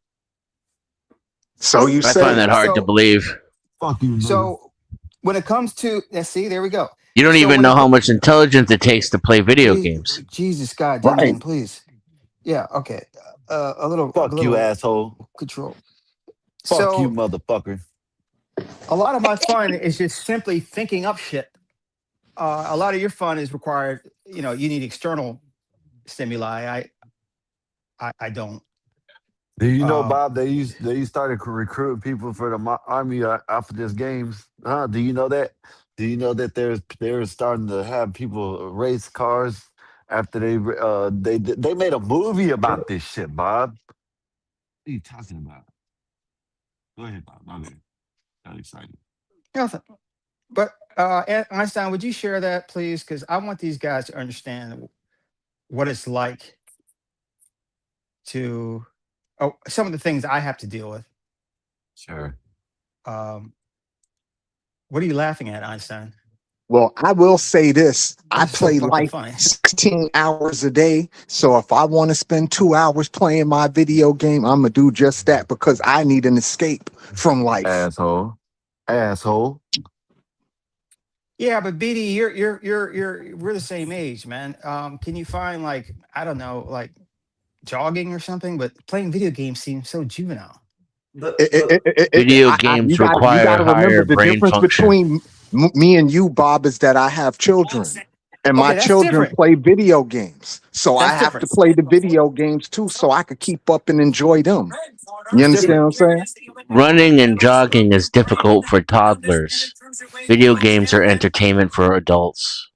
So you I say. find that hard to So- believe. Fuck you, nigga. So when it comes to, let's see, there we go. You don't So even when know it how co- much intelligence it takes to play video games. Jesus God, Right. Ding, please. Yeah, okay. A little asshole. control. Fuck you, So motherfucker. a lot of my fun is just simply thinking up shit. A lot of your fun is required. You need external stimuli. I don't. Do you know, Um, Bob? They started recruiting people for the army after this games. Huh? Do you know that? Do you know that they're starting to have people race cars after they made a movie about this shit, Bob? What are you talking about? Go ahead, Bob. My bad. Got excited. Nothing. But Einstein, would you share that, please? Because I want these guys to understand what it's like to some of the things I have to deal with. Sure. What are you laughing at, Einstein? Well, I will say this. I This is so play fucking like funny. 16 hours a day. So if I want to spend 2 hours playing my video game, I'm going to do just that because I need an escape from life. Asshole. Yeah, but BD, we're the same age, man. Can you find I don't know, like jogging or something? But playing video games seems so juvenile. But Video You games got require to remember higher the brain difference function. between me and you, Bob, is that I have children. And my Okay, that's children different. play video games. So I That's have to different. play the video games too so I could keep up and enjoy them. You understand what I'm saying? Running and jogging is difficult for toddlers. Video games are entertainment for adults.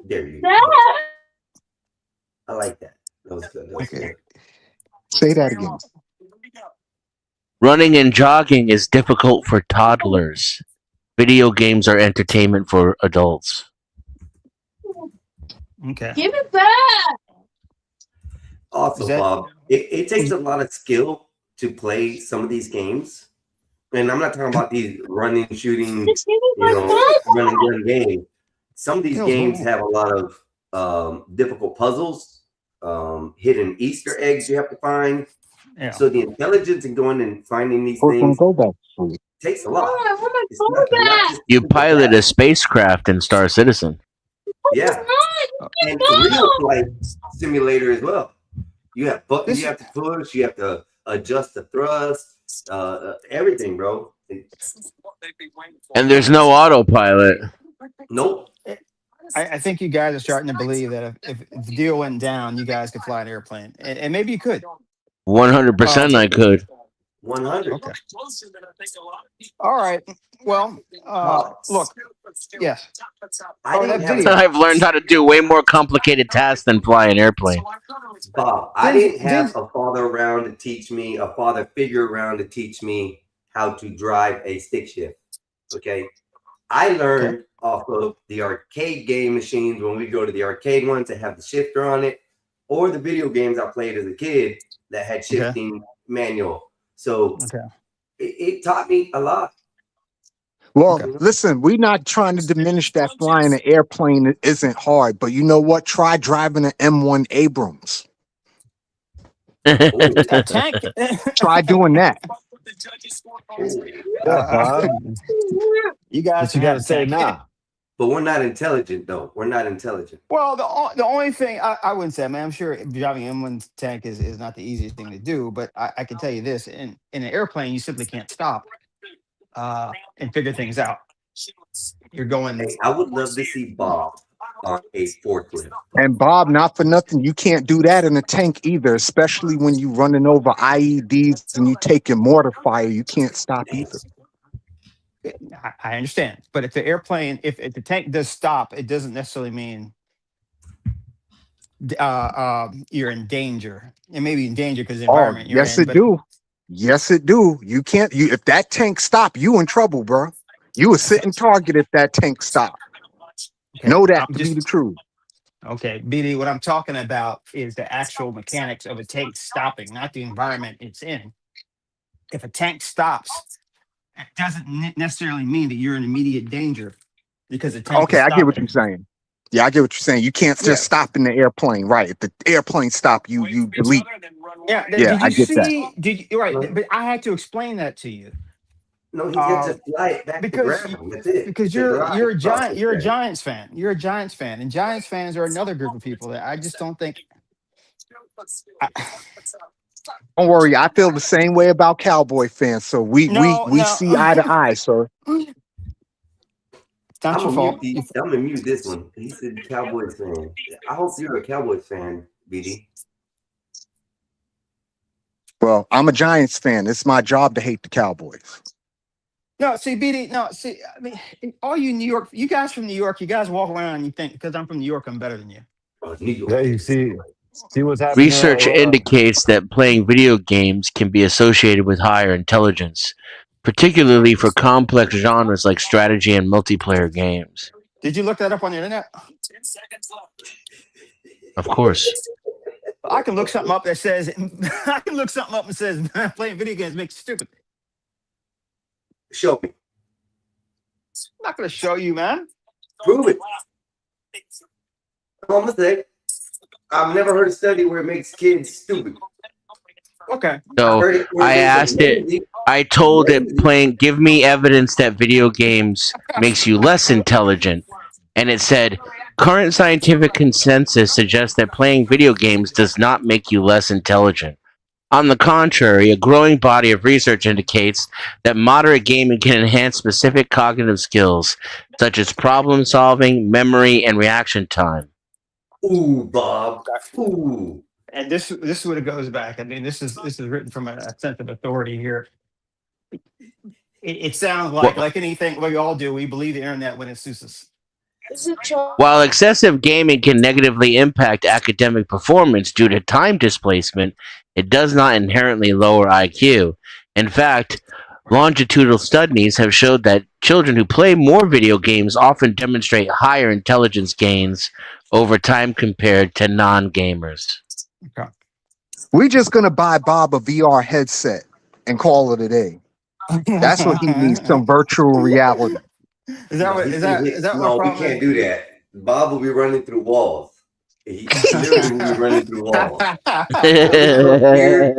there you go. I like that. That was good. That was Okay. good. Say that again. Running and jogging is difficult for toddlers. Video games are entertainment for adults. Okay. Give it back. Also, Is that- Bob, it takes a lot of skill to play some of these games. And I'm not talking about these running, shooting, Just give me my run and gun games. Some of these Hell's games going on? have a lot of difficult puzzles, hidden Easter eggs you have to find. Yeah. So the intelligence in going and finding these We're gonna things go back to sleep. takes a Oh, lot. I want my It's phone not back. just You pilot a spacecraft in Star Citizen. yeah, and real flight simulator as well. You have buttons This- you have to push. You have to adjust the thrust. Everything, bro. And there's no autopilot. Nope. I think you guys are starting to believe that if the deal went down, you guys could fly an airplane, and maybe you could. 100% I could. 100. Okay. All right. Well, look. Yes. I Oh, didn't that have video. I've learned how to do way more complicated tasks than fly an airplane. Bob, I Didn't- didn't have didn't- a father around to teach me, a father figure around to teach me how to drive a stick shift. Okay. I learned off of the arcade game machines when we go to the arcade ones that have the shifter on it, or the video games I played as a kid that had shifting manual. So Okay. it taught me a lot. Well, Okay. listen, we're not trying to diminish that flying an airplane isn't hard, but you know what? Try driving an M1 Abrams. A tank. Try doing that. Yeah, Bob. You guys What you can have gotta say tank. now? But we're not intelligent, though. We're not intelligent. Well, the only thing I wouldn't say, man, I'm sure driving in one tank is not the easiest thing to do, but I can tell you this: in an airplane, you simply can't stop and figure things out. You're going. Hey, I would love to see Bob on a forklift. And Bob, not for nothing, you can't do that in a tank either, especially when you running over IEDs and you taking mortar fire. You can't stop either. I understand, but if the airplane, if the tank does stop, it doesn't necessarily mean you're in danger. It may be in danger because the Oh, environment you're yes, in, it but do. Yes, it do. You can't. You if that tank stop, you in trouble, bro. You a sitting target if that tank stop. okay, Know that I'm to be the just truth. okay. BD, what I'm talking about is the actual mechanics of a tank stopping, not the environment it's in. If a tank stops, it doesn't necessarily mean that you're in immediate danger because the tank Okay, is I get what stopping. you're saying. Yeah, I get what you're saying. You can't Yeah. just stop in the airplane, right? If the airplane stop, you delete. Yeah. Yeah, Did I you get that. see? Did you? You're right. No, But I had to explain that to you. no, he's got to Um, fly it back to because ground. That's it. because The glide you're a giant process you're a there. Giants fan. You're a Giants fan, and Giants fans are another group of people that I just don't think. I, Don't worry, I feel the same way about Cowboy fans. So we we no, we no, see eye to eye, sir. it's not I'm your gonna mute fault. the. I'm gonna mute this one. He said Cowboys fan. I hope you're a Cowboys fan, BD. Well, I'm a Giants fan. It's my job to hate the Cowboys. No, see, BD. No, see. I mean, all you New York, you guys from New York, you guys walk around and you think because I'm from New York, I'm better than you. New Yeah, York. you see what's happening. Research indicates that playing video games can be associated with higher intelligence, particularly for complex genres like strategy and multiplayer games. Did you look that up on the internet? Of course. I can look something up that says I can look something up and says playing video games makes you stupid. Show me. I'm not going to show you, man. Prove it. I'm gonna say. I've never heard a study where it makes kids stupid. Okay. I So heard it where I it asked it, makes I told it lazy. give me evidence that video games makes you less intelligent. And it said, current scientific consensus suggests that playing video games does not make you less intelligent. On the contrary, a growing body of research indicates that moderate gaming can enhance specific cognitive skills, such as problem solving, memory, and reaction time. Ooh, Bob. Ooh. And this is what it goes back. I mean, this is written from a sense of authority here. It sounds Well, like anything we all do. We believe the internet when it suits us. while excessive gaming can negatively impact academic performance due to time displacement, it does not inherently lower IQ. In fact, longitudinal studies have showed that children who play more video games often demonstrate higher intelligence gains over time compared to non gamers. Okay. We just gonna buy Bob a VR headset and call it a day. That's what he needs, some virtual reality. Is that No, what he's is gonna that hit. is that what No, we problem can't do that. Bob will be running through walls. He literally will be running through walls. He'll come scared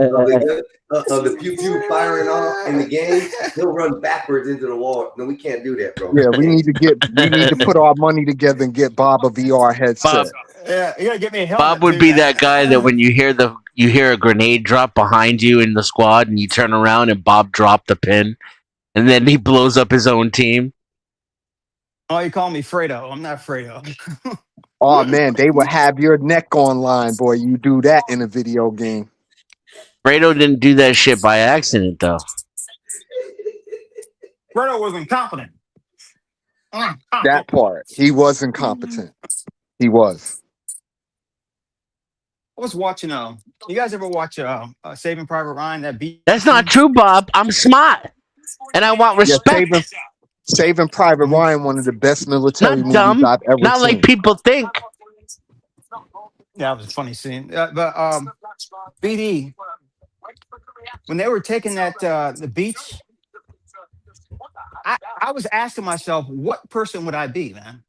of the pew pew firing off in the game. He'll run backwards into the wall. No, we can't do that, bro. Yeah, we need to put our money together and get Bob a VR headset. Bob Yeah, you gotta get me a Bob helmet would too, be man. that guy that when you hear a grenade drop behind you in the squad and you turn around and Bob dropped the pin and then he blows up his own team. Oh, you call me Fredo. I'm not Fredo. Oh man, they will have your neck online, boy. You do that in a video game. Fredo didn't do that shit by accident though. Fredo was incompetent. That part. He was incompetent. He was. I was watching. You guys ever watch Saving Private Ryan? That beat. That's not true, Bob. I'm smart. And I want Yeah, respect. Saving Private Ryan, one of the best military Not movies dumb. I've ever Not like seen. people think. Yeah, it was a funny scene. But BD, when they were taking that the beach, I was asking myself, what person would I be, man?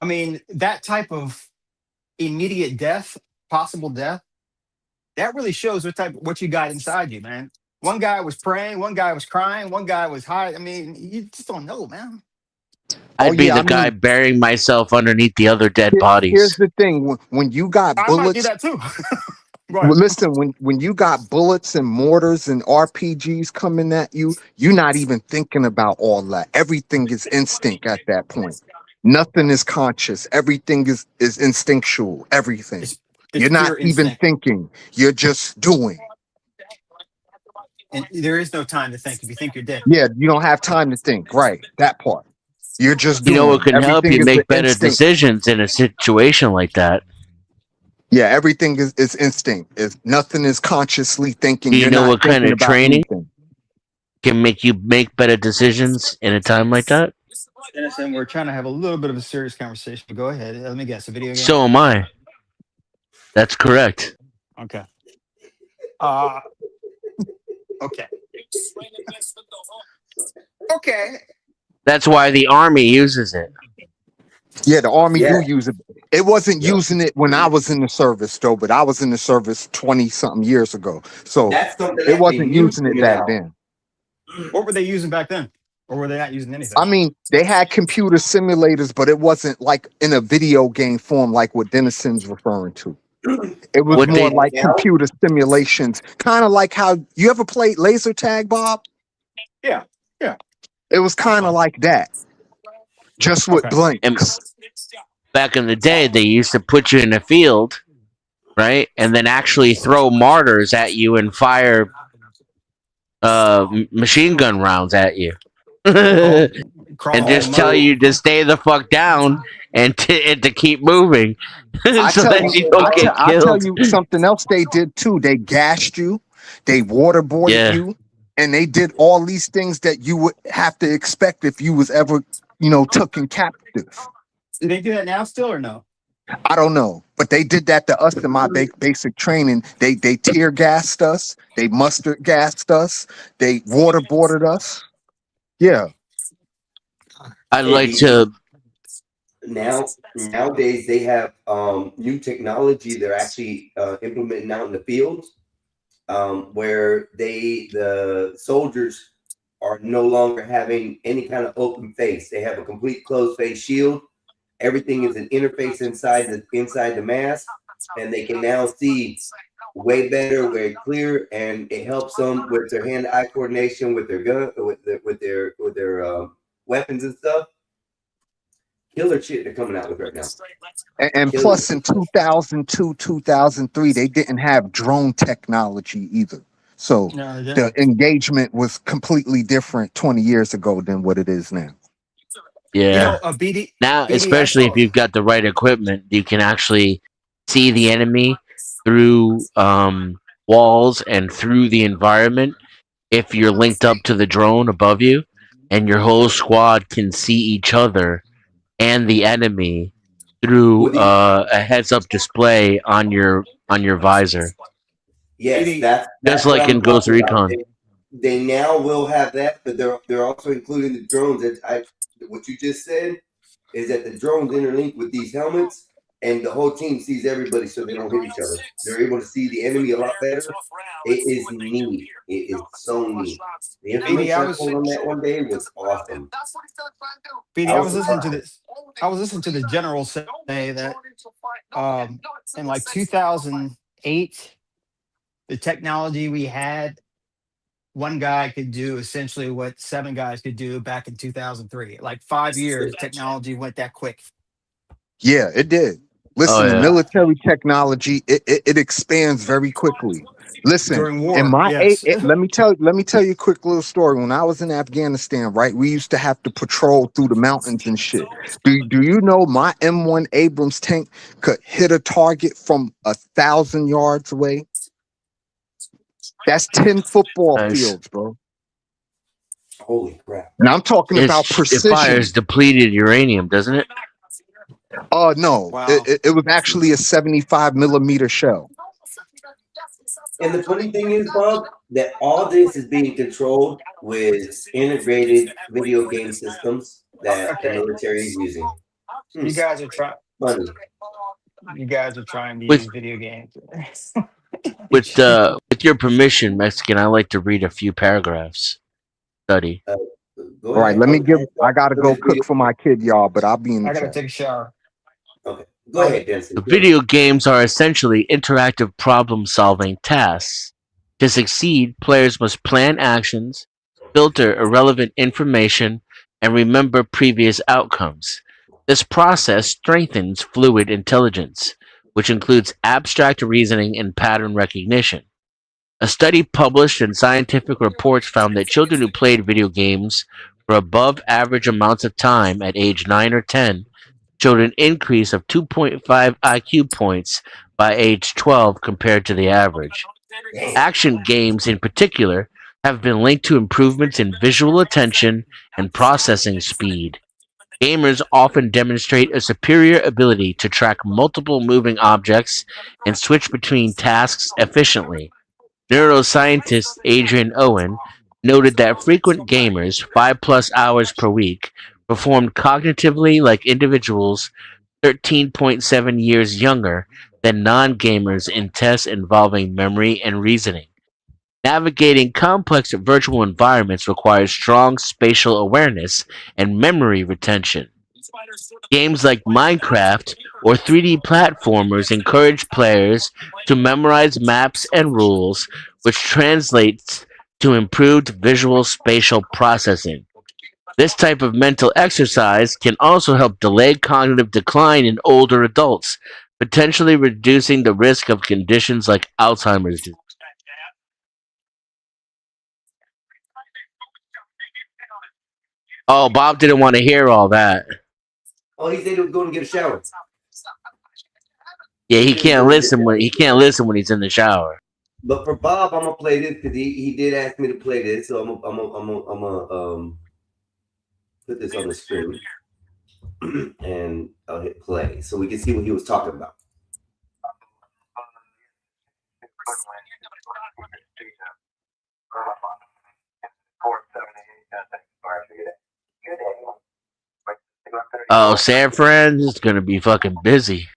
I mean, that type of immediate death, possible death, that really shows what you got inside you, man. One guy was praying, one guy was crying, one guy was high. I mean, you just don't know, man. I'd be yeah, the I guy mean, burying myself underneath the other dead here's bodies. the thing: when you got I might do bullets, that too. Go ahead. well, listen, when you got bullets and mortars and RPGs coming at you, you're not even thinking about all that. Everything is instinct at that point. Nothing is conscious. Everything is instinctual. Everything. It's You're not pure even instinct, thinking. You're just doing. and there is no time to think. If you think, you're dead. Yeah, you don't have time to think. Right. That part. You're just You know what doing. can help Everything you is an make better instinct. decisions in a situation like that? Yeah, everything is instinct. Is nothing is consciously thinking. Do you You're know not what kind thinking of about training anything. can make you make better decisions in a time like that? And we're trying to have a little bit of a serious conversation. Go ahead. Let me guess. A video game. So am I. That's correct. Okay. Uh okay. Okay. That's why the army uses it. Yeah, the army Yeah. do use it. It wasn't Yep. using it when I was in the service though, but I was in the service 20 something years ago. So That's something it actually wasn't new using it coming back out. then. What were they using back then? Or were they not using anything? I mean, they had computer simulators, but it wasn't like in a video game form like what Denison's referring to. It was What more they like Now, computer simulations, kind of like how you ever played laser tag, Bob? Yeah. Yeah. It was kind of like that, just with Okay. and blanks. back in the day they used to put you in a field, right? And then actually throw mortars at you and fire machine gun rounds at you. Crawl, And crawl, walk, just tell run. you to stay the fuck down and to keep moving I so tell that you, you don't get I tell killed. you something else they did too. They gassed you, they waterboarded Yeah. you, and they did all these things that you would have to expect if you was ever, taken captive. Do they do that now still or no? I don't know, but they did that to us in my basic training. They tear gassed us, they mustard gassed us, they waterboarded us. Yeah, I'd hey, like BD, to nowadays they have new technology they're actually implementing out in the fields, where the soldiers are no longer having any kind of open face. They have a complete closed face shield. Everything is an interface inside the mask, and they can now see way better, way clear, and it helps them with their hand-eye coordination, with their gun, with their weapons and stuff. Killer shit they're coming out with right now. and Killer plus in shit. 2002, 2003, they didn't have drone technology either. So No, they the didn't. engagement was completely different 20 years ago than what it is now. yeah. BD, Now, BD, I especially if saw. you've got the right equipment, you can actually see the enemy through walls and through the environment if you're linked up to the drone above you, and your whole squad can see each other and the enemy through Well, a heads-up display on your visor, yes, BD, that's just what like I'm in Ghost talking about. Recon. They now will have that, but they're also including the drones. What you just said is that the drones interlink with these helmets, and the whole team sees everybody, so they don't hit each other. They're able to see the enemy a lot better. It is neat. It is so neat. The BD, information I I was pulled on that one day was awesome. BD, I I was was listening to surprised. this. I was listening to the general say that in like 2008, the technology we had, one guy could do essentially what seven guys could do back in 2003. Like 5 years, technology went that quick. Yeah, it did. Oh Listen, the yeah. military technology it expands very quickly. Listen, During in war, my yes. let me tell you a quick little story. When I was in Afghanistan, right, we used to have to patrol through the mountains and shit. Do you know my M1 Abrams tank could hit a target from 1,000 yards away? That's 10 football Nice. fields, bro. Holy crap! Now I'm talking about It fires precision. depleted uranium, doesn't it? No, Wow. it was actually a 75 millimeter shell. And the funny thing is, Bob, that all this is being controlled with integrated video game systems that the Okay. military is using. You guys are trying. Funny. You guys are trying to With use video games. with your permission, Mexican, I like to read a few paragraphs. Study. Uh, Go All right, ahead. let me Oh, give. I gotta go go ahead. cook for my kid, y'all, but I'll be in the I gotta chat. take a shower. Okay. Go ahead, Denson. Go ahead. Video games are essentially interactive problem solving tasks. To succeed, players must plan actions, filter irrelevant information, and remember previous outcomes. This process strengthens fluid intelligence, which includes abstract reasoning and pattern recognition. A study published in scientific reports found that children who played video games for above average amounts of time at age 9 or 10 showed an increase of 2.5 IQ points by age 12 compared to the average. Damn. Action games, in particular, have been linked to improvements in visual attention and processing speed. Gamers often demonstrate a superior ability to track multiple moving objects and switch between tasks efficiently. Neuroscientist Adrian Owen noted that frequent gamers, 5+ hours per week, performed cognitively like individuals 13.7 years younger than non gamers in tests involving memory and reasoning. Navigating complex virtual environments requires strong spatial awareness and memory retention. Games like Minecraft or 3D platformers encourage players to memorize maps and rules, which translates to improved visual spatial processing. This type of mental exercise can also help delay cognitive decline in older adults, potentially reducing the risk of conditions like Alzheimer's disease. Oh, Bob didn't want to hear all that. Oh, he said he was going to get a shower. Yeah, he He said he was can't going to get a listen when shower. he can't listen when he's in the shower. But for Bob, I'm gonna play this because he did ask me to play this, so I'm gonna put this on the screen and I'll hit play so we can see what he was talking about. Oh, San Fran is gonna be fucking busy.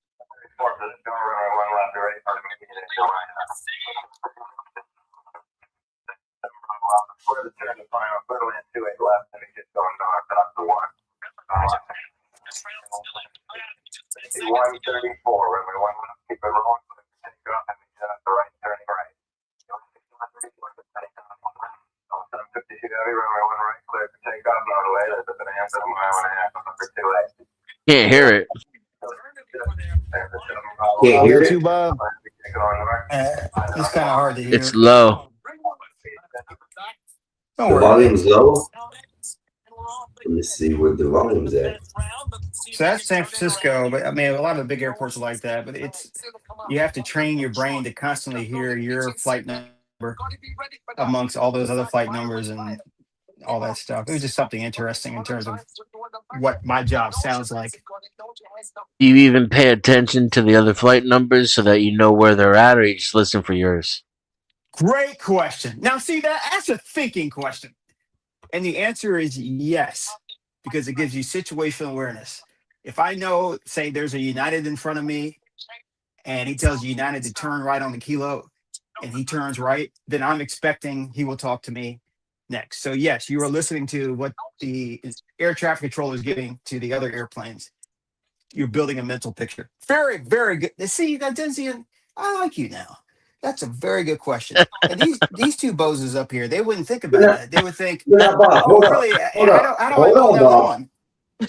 Can't hear it. Can't You hear got it. two, Bob? It's kind of hard to It's hear. low. Don't The worry about volume's it. low. Let me see where the volume's at. So that's San Francisco, but I mean, a lot of the big airports are like that. But you have to train your brain to constantly hear your flight number amongst all those other flight numbers and all that stuff. It was just something interesting in terms of what my job sounds like. Do you even pay attention to the other flight numbers so that you know where they're at, or you just listen for yours? Great question. Now, see, that's a thinking question. And the answer is yes, because it gives you situational awareness. If I know, say, there's a United in front of me and he tells United to turn right on the kilo and he turns right, then I'm expecting he will talk to me next. So, yes, you are listening to what the air traffic controller is giving to the other airplanes. You're building a mental picture. Very, very good. See, that Denzian, I like you now. That's a very good question. And these two bozos up here, they wouldn't think about that. They would think, Now, Bob, oh, really? How do I hold know on, that Bob. one?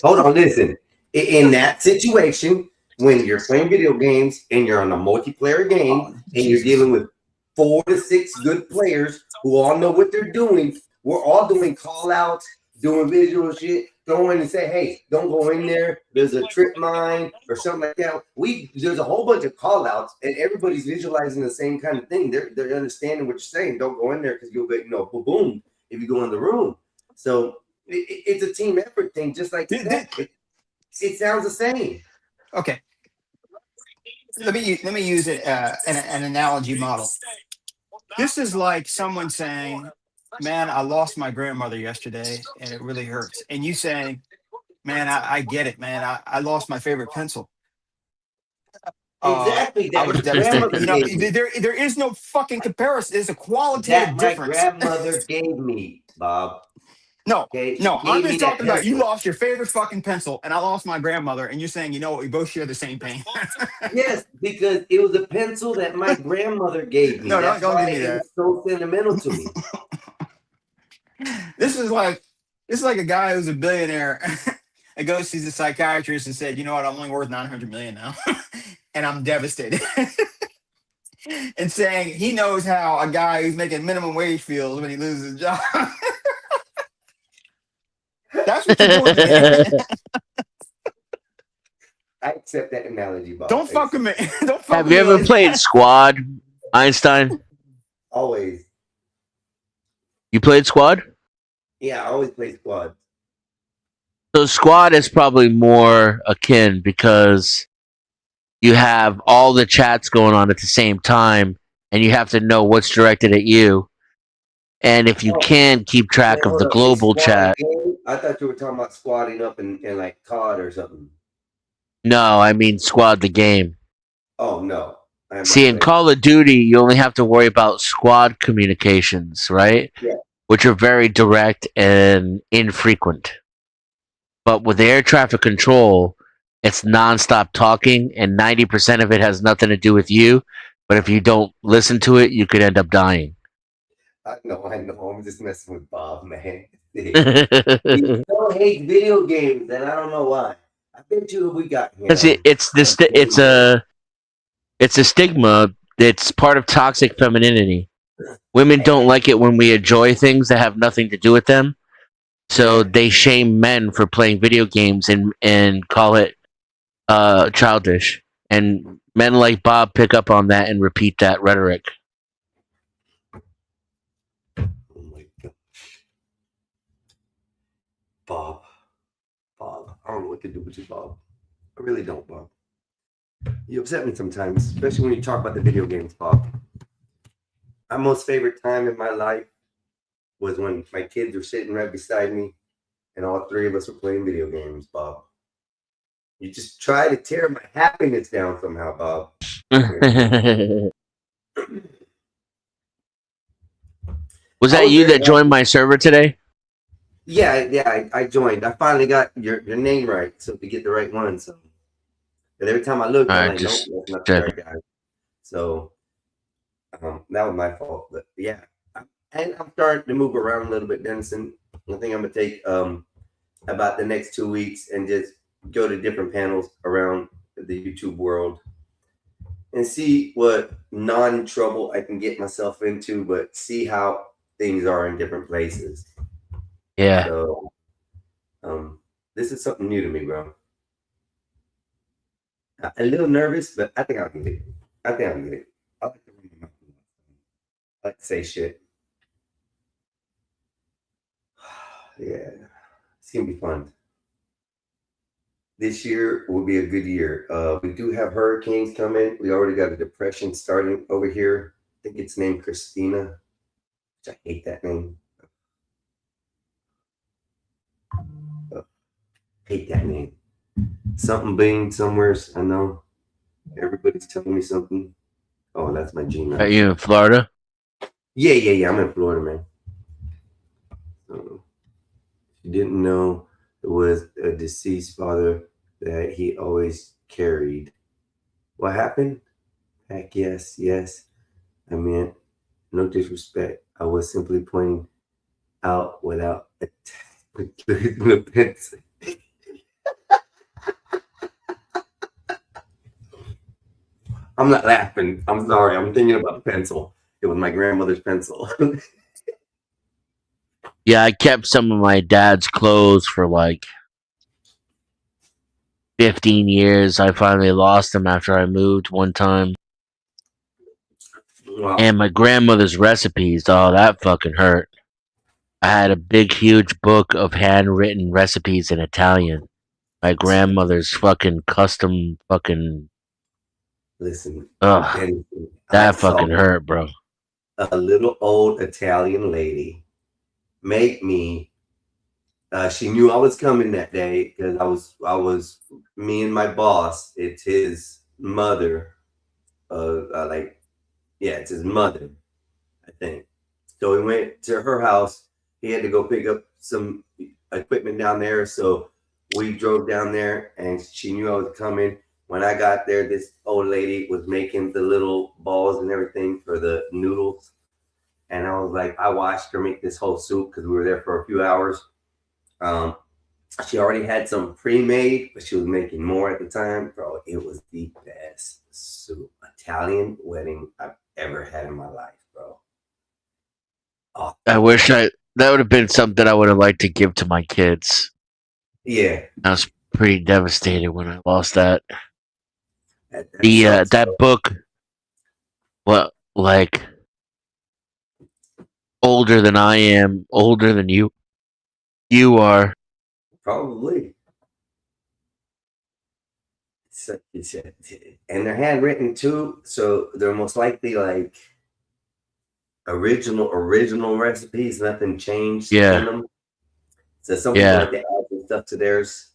Hold on, listen. In that situation, when you're playing video games and you're on a multiplayer game Oh, and you're Jesus. dealing with 4 to 6 good players who all know what they're doing, we're all doing call outs, doing visual shit, going and say, hey, don't go in there. There's a trip mine or something like that. There's a whole bunch of call outs and everybody's visualizing the same kind of thing. They're understanding what you're saying. Don't go in there because you'll get, boom, if you go in the room. So it's a team effort thing, just like that. It sounds the same. Okay. Let me use it an analogy model. This is like someone saying, man, I lost my grandmother yesterday and it really hurts. And you saying, man, I get it, man. I lost my favorite pencil. Exactly. I That was my devastated. grandmother gave me. There is no fucking comparison. There's a That qualitative my difference. grandmother gave me, Bob. No, Okay, no, she I'm gave me just that talking about you pencil. lost your favorite fucking pencil, and I lost my grandmother, and you're saying, you know what, we both share the same pain. Yes, because it was a pencil that my grandmother gave me. No, That's don't why give me it that. was so sentimental to me. This is like a guy who's a billionaire and goes sees a psychiatrist and said, you know what, I'm only worth 900 million now, and I'm devastated. And saying he knows how a guy who's making minimum wage feels when he loses his job. That's what you're doing to me. I accept that analogy, Bob. Don't fuck with me. Don't fuck Have with you me ever like played that. Squad, Einstein? Always. You played Squad? Yeah, I always play squad. So Squad is probably more akin because you have all the chats going on at the same time, and you have to know what's directed at you. And if you Oh, can keep man, track of hold the up. Is global squad a chat, game? I thought you were talking about squatting up and like COD or something. no, I mean Squad the game. Oh, no. I have See, not in played. Call of Duty, you only have to worry about squad communications, right? Yeah. Which are very direct and infrequent. But with air traffic control, it's nonstop talking, and 90% of it has nothing to do with you. But if you don't listen to it, you could end up dying. I know. I'm just messing with Bob, man. He Because so hates video games, and I don't know why. I bet you we got him. it's this, it's a stigma. It's part of toxic femininity. Women don't like it when we enjoy things that have nothing to do with them. So Yeah. they shame men for playing video games and call it childish. And men like Bob pick up on that and repeat that rhetoric. Oh my God. Bob. Bob. I don't know what to do with you, Bob. I really don't, Bob. You upset me sometimes, especially when you talk about the video games, Bob. My most favorite time in my life was when my kids were sitting right beside me and all three of us were playing video games, Bob. You just try to tear my happiness down somehow, Bob. Was I that was you very that joined happy. my server today? Yeah, I joined. I finally got your name right, so to get the right one. So, but every time I looked, All I'm right, like, nope, just that's not the checking. right guy. So that was my fault. But yeah, and I'm starting to move around a little bit, Denison. I think I'm gonna take about the next 2 weeks and just go to different panels around the YouTube world and see what non-trouble I can get myself into, but see how things are in different places. Yeah. So this is something new to me, bro. A little nervous, but I think I'll get it. I think I'll get it. I like to run my mouth a lot. I like to say shit. Yeah, it's gonna be fun. This year will be a good year. We do have hurricanes coming. We already got a depression starting over here. I think it's named Christina, which I hate that name. Hate that name. Something being somewhere. I know everybody's telling me something. Oh, that's my Are Gmail. you in Florida? Yeah. I'm in Florida, man. She didn't know it was a deceased father that he always carried. What happened? Heck yes. I mean, no disrespect. I was simply pointing out without including the pencil. I'm not laughing. I'm sorry. I'm thinking about the pencil. It was my grandmother's pencil. Yeah, I kept some of my dad's clothes for like 15 years. I finally lost them after I moved one time. Wow. And my grandmother's recipes, oh, that fucking hurt. I had a big, huge book of handwritten recipes in Italian. My grandmother's fucking custom fucking. Listen, Ugh, and I that saw fucking hurt, bro. a little old Italian lady make me. She knew I was coming that day because me and my boss. It's his mother. Like, yeah, it's his mother, I think. So we went to her house. He had to go pick up some equipment down there, so we drove down there, and she knew I was coming. When I got there, this old lady was making the little balls and everything for the noodles, and I was like, I watched her make this whole soup because we were there for a few hours. Um, she already had some pre-made, but she was making more at the time. Bro, it was the best soup. Italian wedding I've ever had in my life, bro. Oh, I wish that would have been something I would have liked to give to my kids. yeah. I was pretty devastated when I lost that. That The sucks, that bro. book, what, like, older than I am, older than you are. Probably. And they're handwritten too, so they're most likely like original recipes. Nothing changed in Yeah, them. So some people yeah. like to add some stuff to theirs.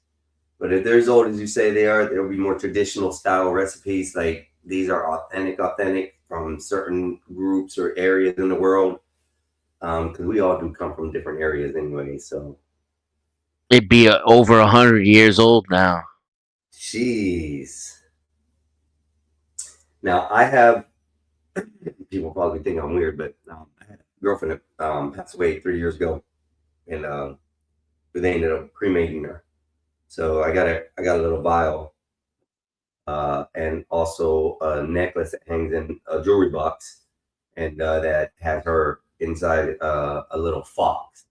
But if they're as old as you say they are, there'll be more traditional style recipes. Like these are authentic from certain groups or areas in the world. Because we all do come from different areas anyway. So, They'd be over 100 years old now. jeez. Now I have people probably think I'm weird, but I had a girlfriend that passed away 3 years ago, and they ended up cremating her. So I got a little vial, and also a necklace that hangs in a jewelry box, and that has her inside a little fox.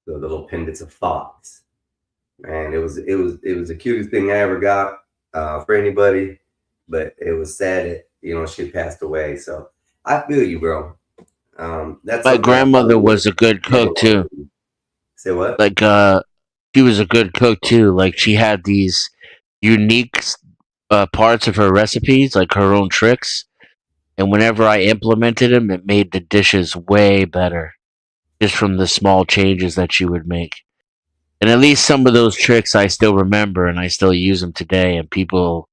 So the little pendants of fox. Man, it was the cutest thing I ever got for anybody, but it was sad that she passed away. So I feel you, bro. That's My something I probably grandmother would was a good never cook want too. to do. Say what? Like, she was a good cook too. Like, she had these unique parts of her recipes, like her own tricks. And whenever I implemented them, it made the dishes way better, just from the small changes that she would make. And at least some of those tricks I still remember, and I still use them today. And people,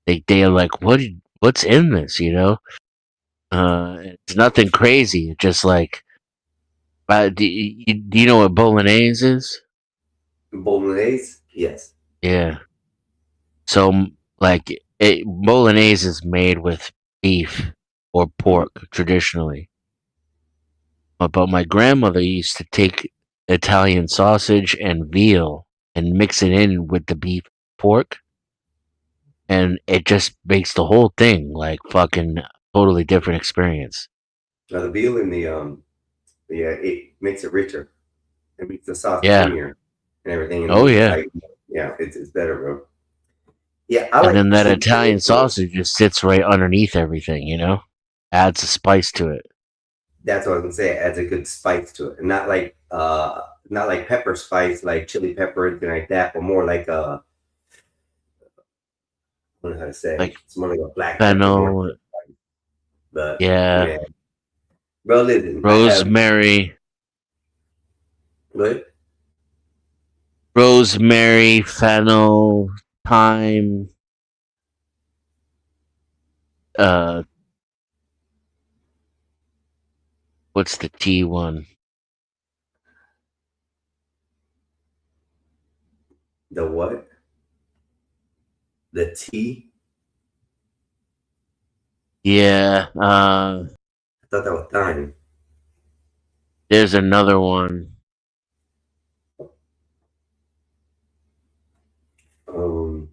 they're like, what's in this? It's nothing crazy. It's just like, do you know what bolognese is? Bolognese? Yes. Yeah. So, like, bolognese is made with beef or Mhm. pork traditionally. But my grandmother used to take Italian sausage and veal and mix it in with the beef pork, and it just makes the whole thing like fucking totally different experience. Now the veal and the yeah, it makes it richer. It makes the sauce Yeah. creamier and everything, and Oh makes it yeah. like yeah, it's better, bro. Yeah, I And like then that some veal Italian too. sausage just sits right underneath everything. Adds a spice to it. That's what I was gonna say. It adds a good spice to it, and not like pepper spice, like chili pepper or anything like that, but more like I don't know how to say. Like It's more like a black pepper, more. fennel, But yeah, yeah, bro, listen, I have rosemary, what fennel, thyme, uh what's the tea one? the what the tea. Yeah, I thought that was thyme. there's another one. Um,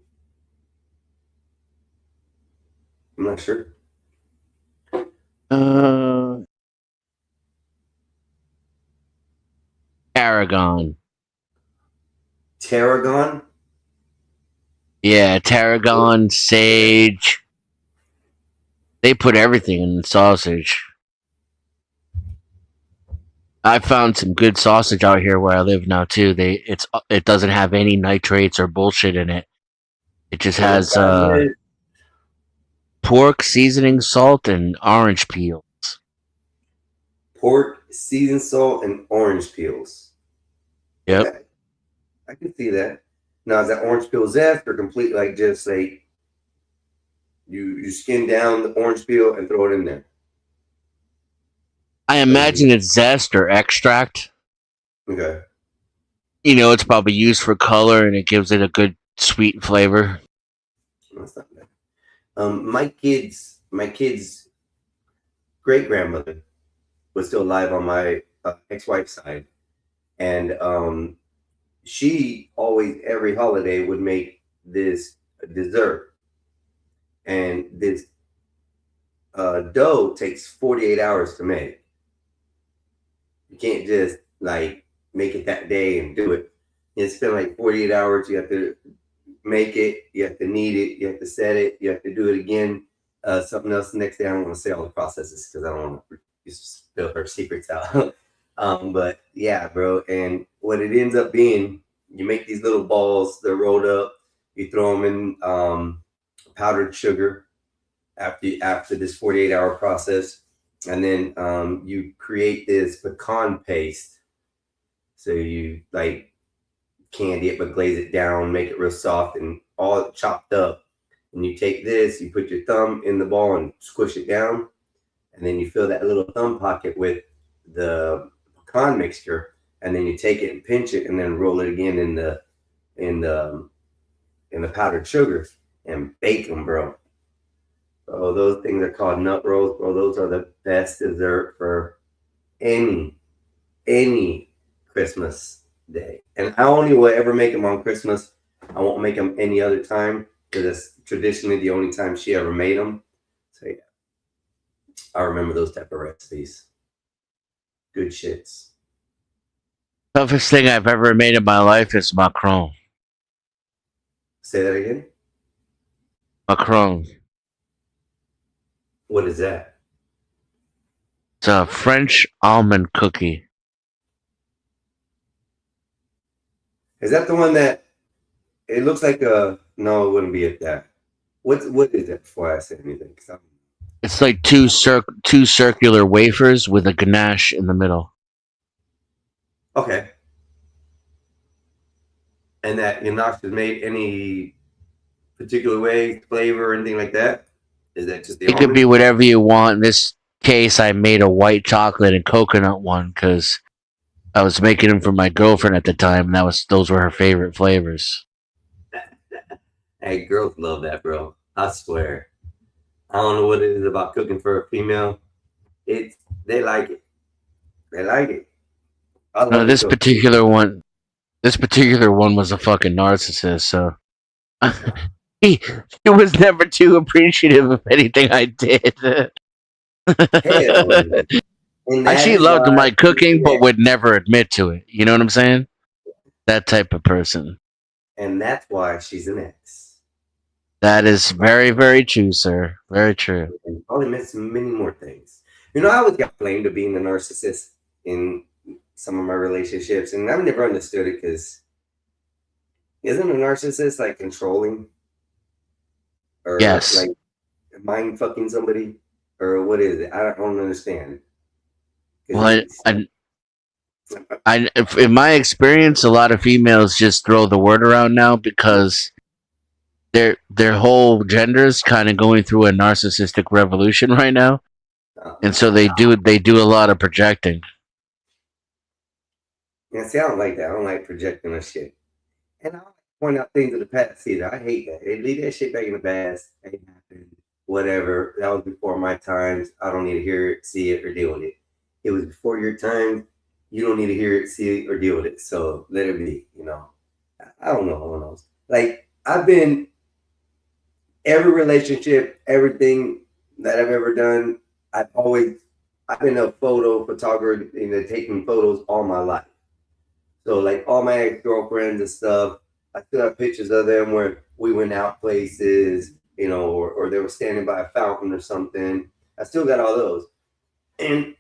I'm not sure. Uh Tarragon. Tarragon. Yeah, tarragon, sage. They put everything in the sausage. I found some good sausage out here where I live now too. It doesn't have any nitrates or bullshit in it. It just And what has kind is pork, seasoning, salt, and orange peel. pork, seasoned salt, and orange peels. Yep. Okay, I can see that. Now is that orange peel zest or complete like just like you skin down the orange peel and throw it in there? I Or you imagine it's zest or extract. Okay. You know, it's probably used for color and it gives it a good sweet flavor. That's not bad. My kid's great grandmother was still alive on my ex-wife's side, and she always every holiday would make this dessert, and this dough takes 48 hours to make. You can't just like make it that day and do it. You spend like 48 hours. You have to make it, you have to knead it, you have to set it, you have to do it again. Something else the next day. I don't want to say all the processes because I don't want to spill her secrets out. But yeah, bro. And what it ends up being, you make these little balls, they're rolled up, you throw them in powdered sugar after this 48-hour process. And then you create this pecan paste. So you like candy it, but glaze it down, make it real soft and all chopped up. And you take this, you put your thumb in the ball and squish it down, and then you fill that little thumb pocket with the pecan mixture, and then you take it and pinch it, and then roll it again in the powdered sugar and bake them, bro. Oh, those things are called nut rolls, bro. Those are the best dessert for any Christmas day. And I only will ever make them on Christmas. I won't make them any other time because it's traditionally the only time she ever made them. So yeah, I remember those type of recipes. Good shits. Toughest thing I've ever made in my life is macaron. Say that again. Macaron. What is that? It's a French almond cookie. Is that the one that it looks like a? No, it wouldn't be that. What is that? Before I say anything, It's like two circular wafers with a ganache in the middle. okay. And that ganache is made any particular way, flavor, or anything like that? Is that just the It could be almond? whatever you want. In this case, I made a white chocolate and coconut one because I was making them for my girlfriend at the time, and those were her favorite flavors. Hey, girls love that, bro. I swear. I don't know what it is about cooking for a female. They like it. They like it. I No, love to cook too. this particular one was a fucking narcissist. So he was never too appreciative of anything I did. Hell no. And that She is loved why my cooking, but yeah, would never admit to it. You know what I'm saying? That type of person. and that's why she's an ex. That is very, very true, sir. Very true. And probably missed many more things. You know, I always got blamed of being a narcissist in some of my relationships, and I've never understood it because isn't a narcissist like controlling or Yes. like mind fucking somebody or what is it? I don't understand. Well, Because in my experience, a lot of females just throw the word around now because their whole gender is kind of going through a narcissistic revolution right now, and so they do a lot of projecting. yeah, see, I don't like that. I don't like projecting or shit. And I don't like to point out things of the past either. I hate that. Hey, leave that shit back in the past. Ain't happened. Whatever. That was before my times. I don't need to hear it, see it, or deal with it. It was before your time. You don't need to hear it, see it, or deal with it. So let it be, you know. I don't know. Who knows? Like, I've been every relationship, everything that I've ever done, I've been a photo photographer, you know, taking photos all my life. So like all my ex-girlfriends and stuff, I still have pictures of them where we went out places, you know, or they were standing by a fountain or something. I still got all those. And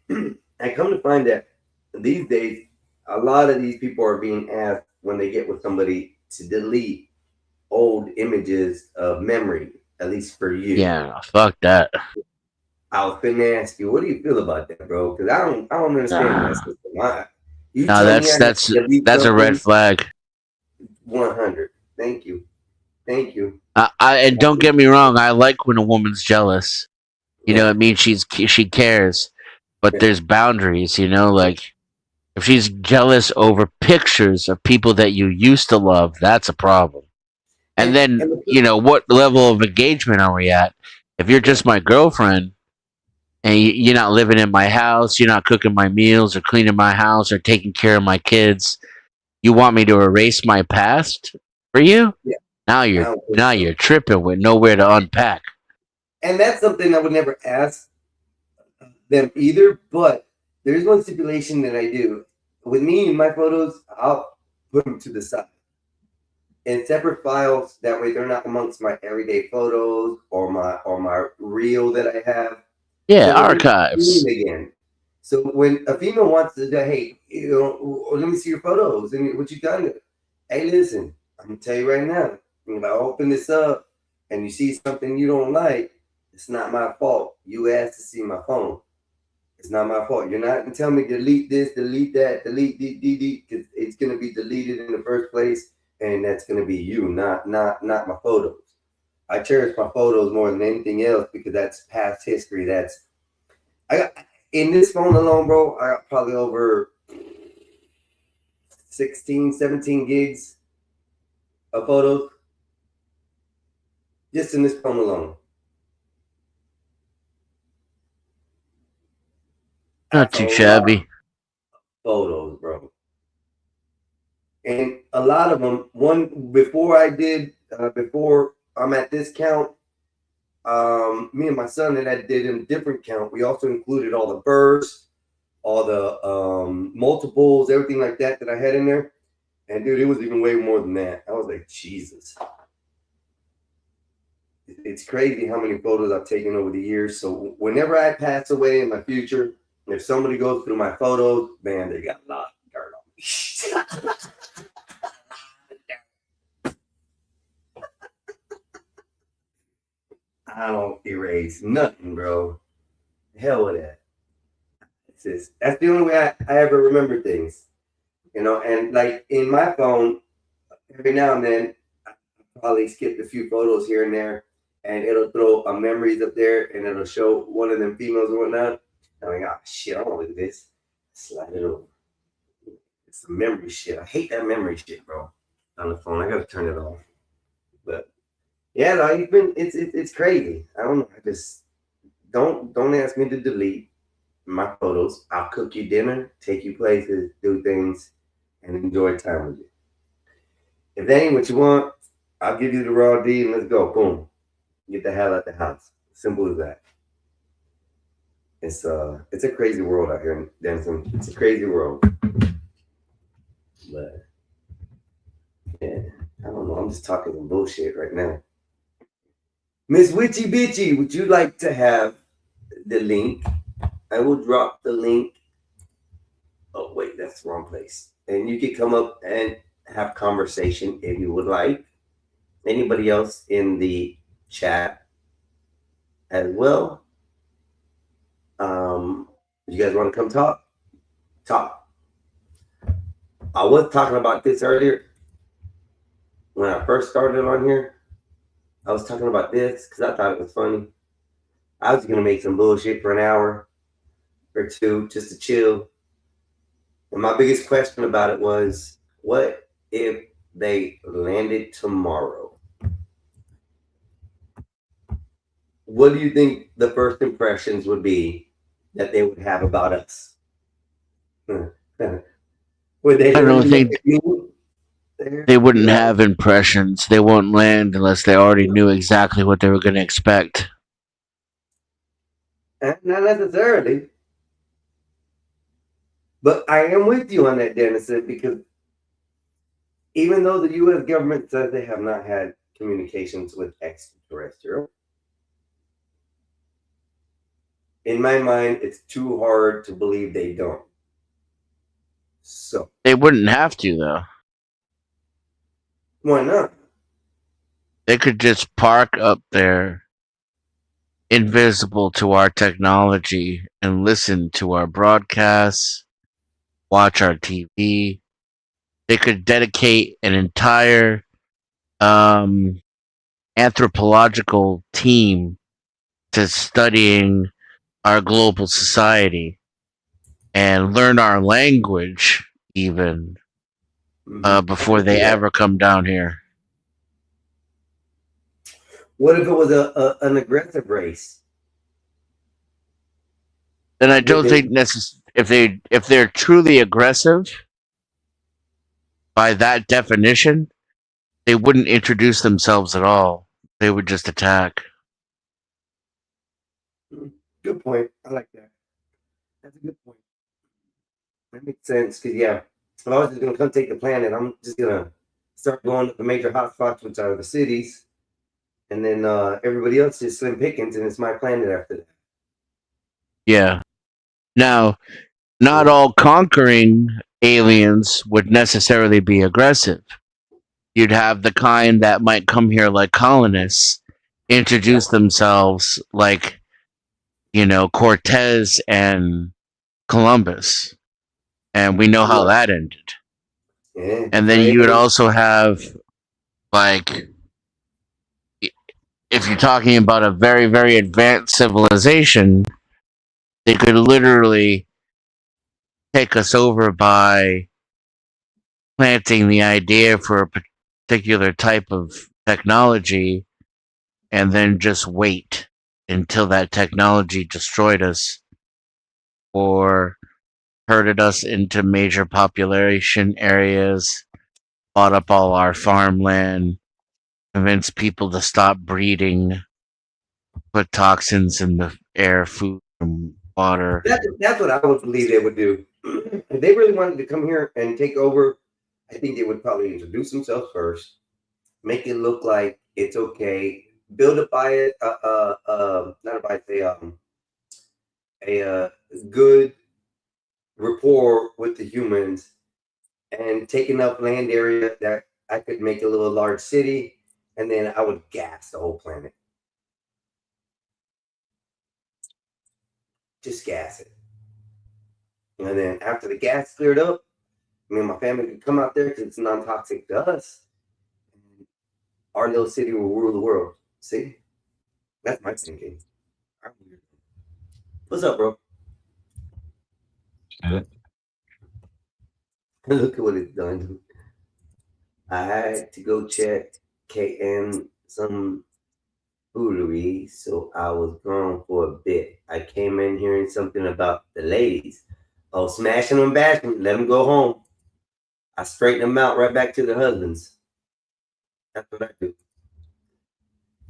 I come to find that these days, a lot of these people are being asked when they get with somebody to delete old images of memory, at least for you. Yeah, fuck that. I was finna ask you, what do you feel about that, bro? Because I don't understand Nah. that system. You No, tell me I have to delete that's a red something, flag. 100. Thank you. Thank you. And don't get me wrong, I like when a woman's jealous. You know, Yeah. it means she cares, but Yeah. there's boundaries. You know, like If she's jealous over pictures of people that you used to love, that's a problem. And then, and what level of engagement are we at? If you're just my girlfriend and you're not living in my house, you're not cooking my meals or cleaning my house or taking care of my kids, you want me to erase my past for you? yeah, Now I you're don't think now so. you're tripping with nowhere to unpack. And that's something I would never ask them either. But there's one stipulation that I do. With me and my photos, I'll put them to the side in separate files. That way, they're not amongst my everyday photos or my reel that I have. Yeah, So that they can see archives. me again. So when a female wants to say, hey, let me see your photos and what you done. Hey, listen, I'm gonna tell you right now. When I open this up and you see something you don't like, it's not my fault. You asked to see my phone. It's not my fault. You're not gonna tell me delete this, delete that, delete, because it's gonna be deleted in the first place, and that's gonna be you, not my photos. I cherish my photos more than anything else because that's past history. I got in this phone alone, bro. I got probably over 16, 17 gigs of photos just in this phone alone. Not That's a too lot of shabby. photos, bro. And a lot of them. One before I'm at this count. Me and my son and I did a different count. We also included all the bursts, all the multiples, everything like that I had in there. And dude, it was even way more than that. I was like, Jesus. It's crazy how many photos I've taken over the years. So whenever I pass away in my future, if somebody goes through my photos, man, they got a lot of dirt on me. I don't erase nothing, bro. Hell with that. That's the only way I ever remember things. And like in my phone, every now and then I probably skip a few photos here and there, and it'll throw a memories up there, and it'll show one of them females and whatnot. I'm like, oh shit, I don't look at this. Slide it over. It's the memory shit. I hate that memory shit, bro. On the phone, I gotta turn it off. But yeah, no, it's crazy. I don't know. I just don't ask me to delete my photos. I'll cook you dinner, take you places, do things, and enjoy time with you. If that ain't what you want, I'll give you the raw deed and let's go. Boom. Get the hell out the house. Simple as that. It's a crazy world out here in Denison. It's a crazy world. But yeah, I don't know. I'm just talking some bullshit right now. Miss Witchy Bitchy, would you like to have the link? I will drop the link. Oh wait, that's the wrong place. And you can come up and have conversation if you would like. Anybody else in the chat as well? You guys want to come talk? Talk. I was talking about this earlier when I first started on here. I was talking about this because I thought it was funny. I was gonna make some bullshit for an hour or two just to chill. And my biggest question about it was, what if they landed tomorrow? What do you think the first impressions would be that they would have about us? Would they I really don't look think at me there? they Be wouldn't like, have impressions. They won't land unless they already knew exactly what they were going to expect. Not necessarily. But I am with you on that, Dennison, because even though the U.S. government says they have not had communications with extraterrestrial, in my mind, it's too hard to believe they don't. So, They wouldn't have to, though. why not? They could just park up there, invisible to our technology, and listen to our broadcasts, watch our TV. They could dedicate an entire um, anthropological team to studying our global society and learn our language even before they ever come down here. What if it was an aggressive race? Then I Would don't they? think if they're truly aggressive by that definition, they wouldn't introduce themselves at all. They would just attack. Good point. I like that. That's a good point. That makes sense. Because yeah, if I was just gonna come take the planet, I'm just gonna start going to the major hotspots, which are the cities, and then everybody else is slim pickings, and it's my planet after that. Yeah. Now, not all conquering aliens would necessarily be aggressive. You'd have the kind that might come here like colonists, introduce themselves like, Cortez and Columbus. And we know how that ended. Yeah. And then you would also have, like, if you're talking about a very, very advanced civilization, they could literally take us over by planting the idea for a particular type of technology and then just wait until that technology destroyed us or herded us into major population areas, bought up all our farmland, convinced people to stop breeding, put toxins in the air, food, and water. That's what I would believe they would do. If they really wanted to come here and take over, I think they would probably introduce themselves first, make it look like it's okay, build a bias, not a bias, a good rapport with the humans, and take enough land area that I could make a little large city, and then I would gas the whole planet. Just gas it. And then after the gas cleared up, me and my family could come out there because it's non-toxic to us. Our little city will rule the world. See? That's my thinking. What's up, bro? Look at what it's done. I had to go check KN some foolery, so I was gone for a bit. I came in hearing something about the ladies. Oh, smashing them, bashing, let them go home. I straighten them out right back to their husbands. That's what I do.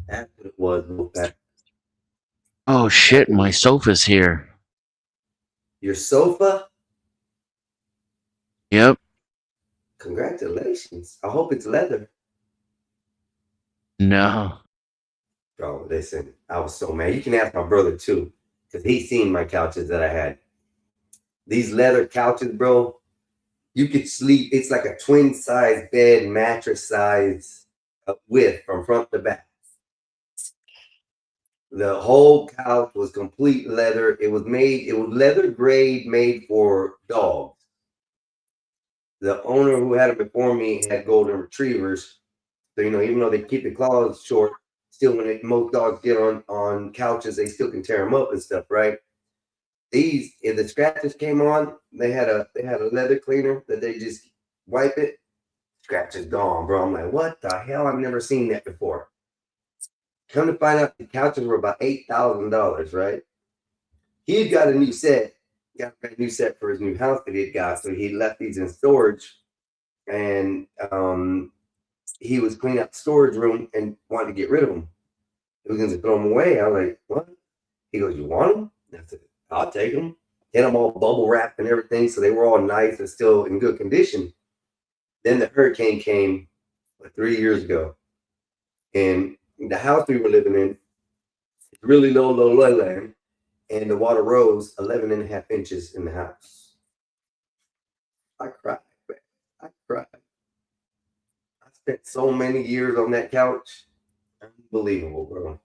That's what it was, Wolfpack. Oh shit, my sofa's here. Your sofa? Yep. Congratulations. I hope it's leather. No. Bro, listen, I was so mad. You can ask my brother too, because he's seen my couches that I had. These leather couches, bro, you could sleep. It's like a twin size bed, mattress size width from front to back. The whole couch was complete leather. It was leather grade made for dogs. The owner who had it before me had golden retrievers. So, even though they keep the claws short, still most dogs get on couches, they still can tear them up and stuff, right? These, if the scratches came on, they had a leather cleaner that they just wipe it, scratches gone, bro. I'm like, what the hell? I've never seen that before. Come to find out, the couches were about $8,000, right? He had got a new set, for his new house that he had got, so he left these in storage, and he was cleaning out the storage room and wanted to get rid of them. He was going to throw them away. I was like, what? He goes, you want them? I said, I'll take them. Had them all bubble wrapped and everything, so they were all nice and still in good condition. Then the hurricane came 3 years ago, and the house we were living in, really low land, and the water rose 11 and a half inches in the house. I cried, man. I cried. I spent so many years on that couch. Unbelievable, bro.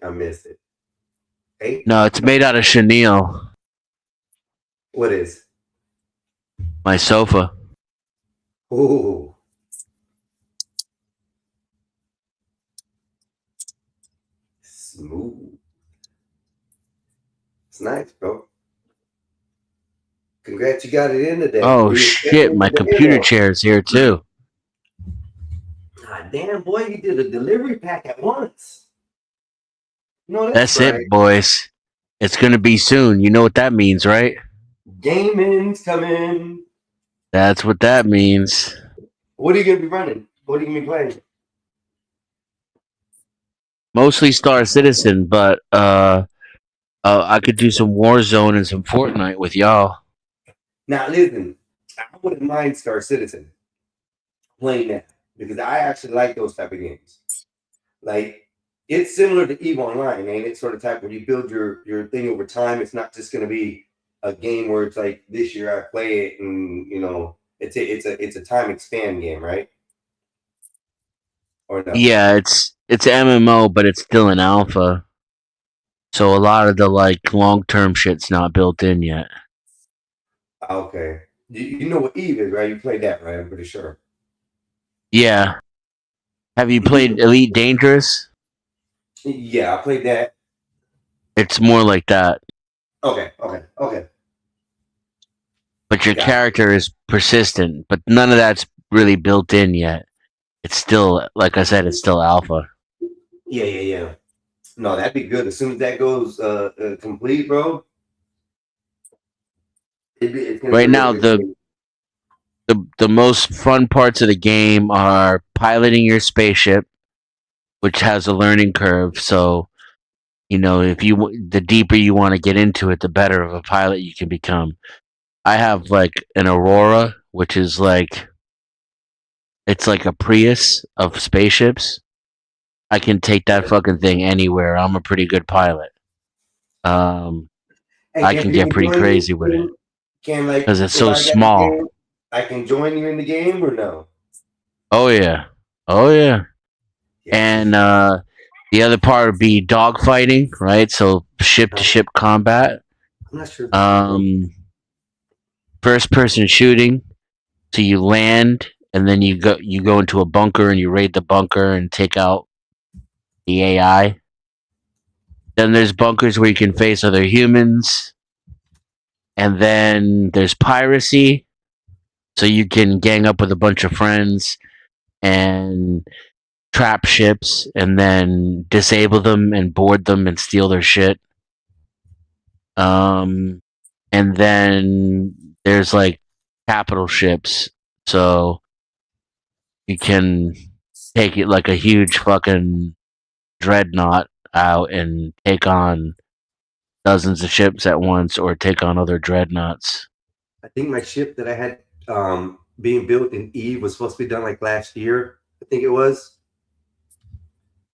I missed it. Hey, No, it's made out of chenille. what is? My sofa. Ooh. Smooth. It's nice, bro. Congrats, you got it in today. Oh We shit, expecting my it computer today, chair is here too. though. God damn, boy, you did a delivery pack at once. No, that's That's it, right. boys. It's gonna be soon. You know what that means, right? Gaming's coming. That's what that means. What are you gonna be running? What are you gonna be playing? Mostly Star Citizen, but I could do some Warzone and some Fortnite with y'all. Now, listen, I wouldn't mind Star Citizen playing that because I actually like those type of games. Like, it's similar to EVE Online, ain't it? Sort of type where you build your thing over time. It's not just gonna be a game where it's like this year I play it and it's a time expand game, right? Or no? Yeah, it's MMO, but it's still an alpha. So a lot of the like long term shit's not built in yet. Okay. You know what Eve is, right? You played that, right? I'm pretty sure. Yeah. Have you played Elite Dangerous? Yeah, I played that. It's more like that. Okay. But your Got it. character is persistent, but none of that's really built in yet. It's still, like I said, it's still alpha. Yeah. No, that'd be good. As soon as that goes complete, bro, it's gonna be a Right really now, good game. the most fun parts of the game are piloting your spaceship, which has a learning curve. So, you know, the deeper you want to get into it, the better of a pilot you can become. I have like an Aurora, which is like it's like a Prius of spaceships. I can take that fucking thing anywhere. I'm a pretty good pilot. Um, Hey, I can can get people pretty join you? crazy with it Can like because it's if so I got the small. game, I can join you in the game or no? Oh yeah, oh yeah. Yeah, And the other part would be dogfighting, right? So ship to ship combat. I'm not sure about that, bro. First person shooting. So you land and then you go into a bunker and you raid the bunker and take out the AI. Then there's bunkers where you can face other humans. And then there's piracy. So you can gang up with a bunch of friends and trap ships and then disable them and board them and steal their shit. And then there's like capital ships. So you can take it like a huge fucking dreadnought out and take on dozens of ships at once or take on other dreadnoughts. I think my ship that I had being built in Eve was supposed to be done like last year. I think it was.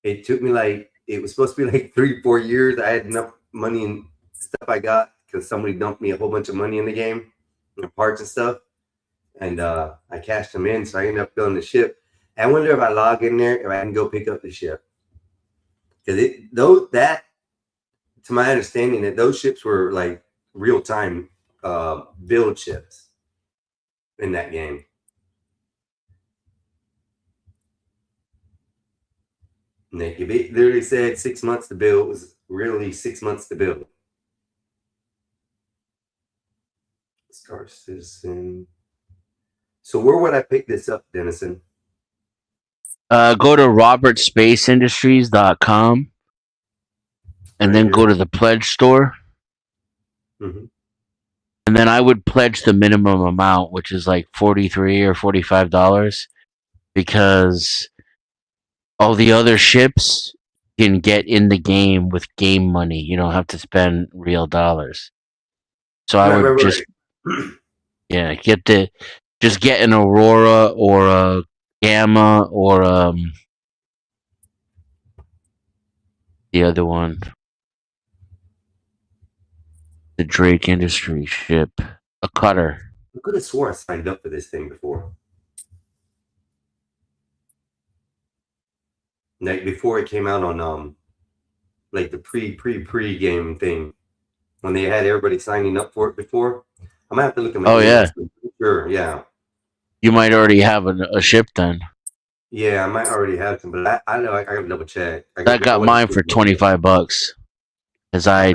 It took me like it was supposed to be like 3-4 years. I had enough money and stuff I got because somebody dumped me a whole bunch of money in the game, parts and stuff, and I cashed them in. So I ended up building the ship. I wonder if I log in there if I can go pick up the ship because that to my understanding that those ships were like real time build ships in that game. And they literally said 6 months to build. It was really 6 months to build. Star Citizen. So where would I pick this up, Dennison? Go to robertspaceindustries.com and Right then here. go to the pledge store. Mm-hmm. And then I would pledge the minimum amount, which is like $43 or $45, because all the other ships can get in the game with game money. You don't have to spend real dollars. So I would just yeah, just get an Aurora or a Gamma or the other one. The Drake Industries ship. A cutter. I could have swore I signed up for this thing before. Like before it came out on like the pre game thing when they had everybody signing up for it before. I'm gonna have to look at my emails. Sure, yeah. You might already have a ship then. Yeah, I might already have some, but I know I gotta double check. I got mine for $25 because I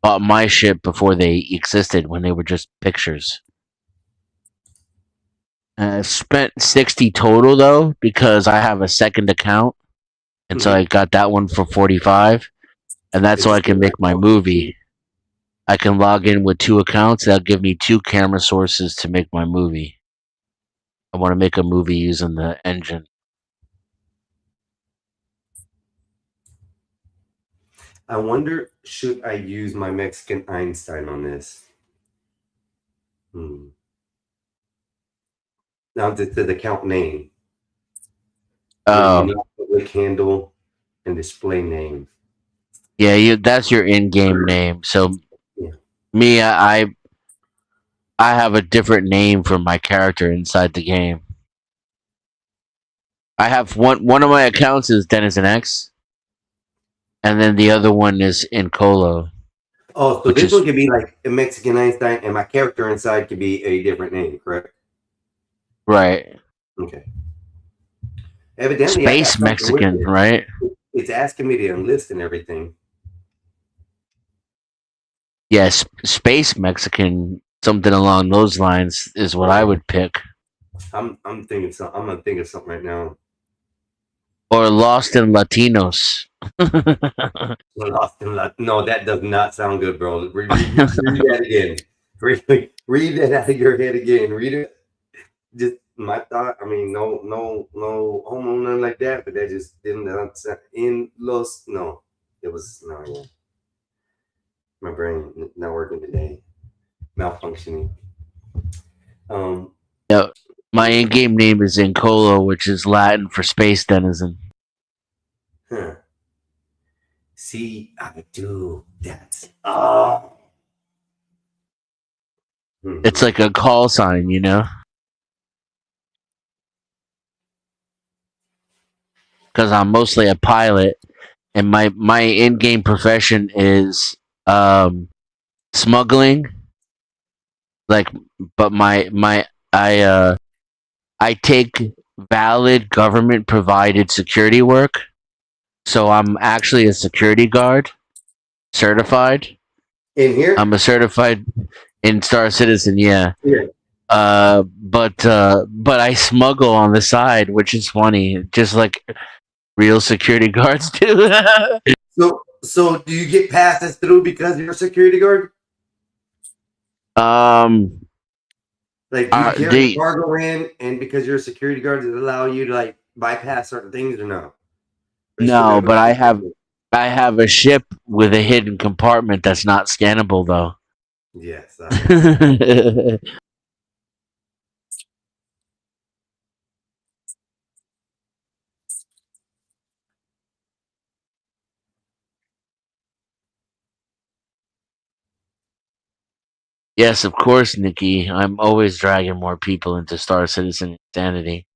bought my shit before they existed, when they were just pictures. I spent 60 total though, because I have a second account, and so Mhm. I got that one for 45, and that's Is so this I can the make my account? movie. I can log in with 2 accounts. That'll give me 2 camera sources to make my movie. I want to make a movie using the engine. I wonder, should I use my Mexican Einstein on this? Now to the account name. Your Oh, unique public handle and display name. yeah, that's your in-game name. So Yeah. me, I have a different name for my character inside the game. I have one of my accounts is Denizen X, and then the other one is Incolo, Oh, so which this one is could be like a Mexican Einstein, and my character inside could be a different name, correct? right. Okay. Evidently, I got Space something with Mexican, it. right? It's asking me to enlist and everything. Yes, Space Mexican, something along those lines is what I would pick. I'm thinking something. I'm gonna think of something right now. Or Lost in Latinos. Lost in Love. No, that does not sound good, bro. Read that again. Read that out of your head again. Read it. Just my thought. I mean, no homo, nothing like that. But that just didn't sound in los. No, it was no. Yeah. My brain not working today. Malfunctioning. Yeah, my in-game name is Incolo, which is Latin for space denizen. Huh. See, I do. That's oh. It's like a call sign, you know? Because I'm mostly a pilot, and my in-game profession is smuggling. Like, but I take valid government provided security work, so I'm actually a security guard, certified. In here? I'm a certified in Star Citizen, yeah. Yeah. But I smuggle on the side, which is funny, just like real security guards do. So do you get passes through because you're a security guard? Like, do you carry They cargo in, and because you're a security guard, does it allow you to like bypass certain things or no? Or you still no, gotta go but I through have I have a ship with a hidden compartment that's not scannable though. Yes. Yes, of course, Nikki. I'm always dragging more people into Star Citizen insanity.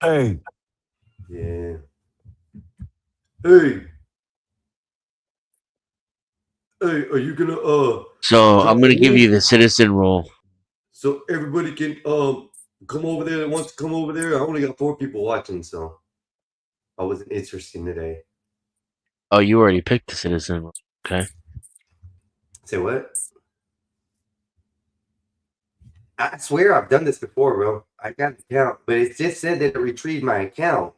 Hey, Yeah. Hey, are you gonna So drop I'm a gonna give you link the citizen role. so everybody can come over there that wants to come over there? I only got 4 people watching, so I wasn't interesting today. Oh, you already picked the citizen role. Okay. Say what? I swear I've done this before, bro. I got the account, but it just said that it retrieved my account.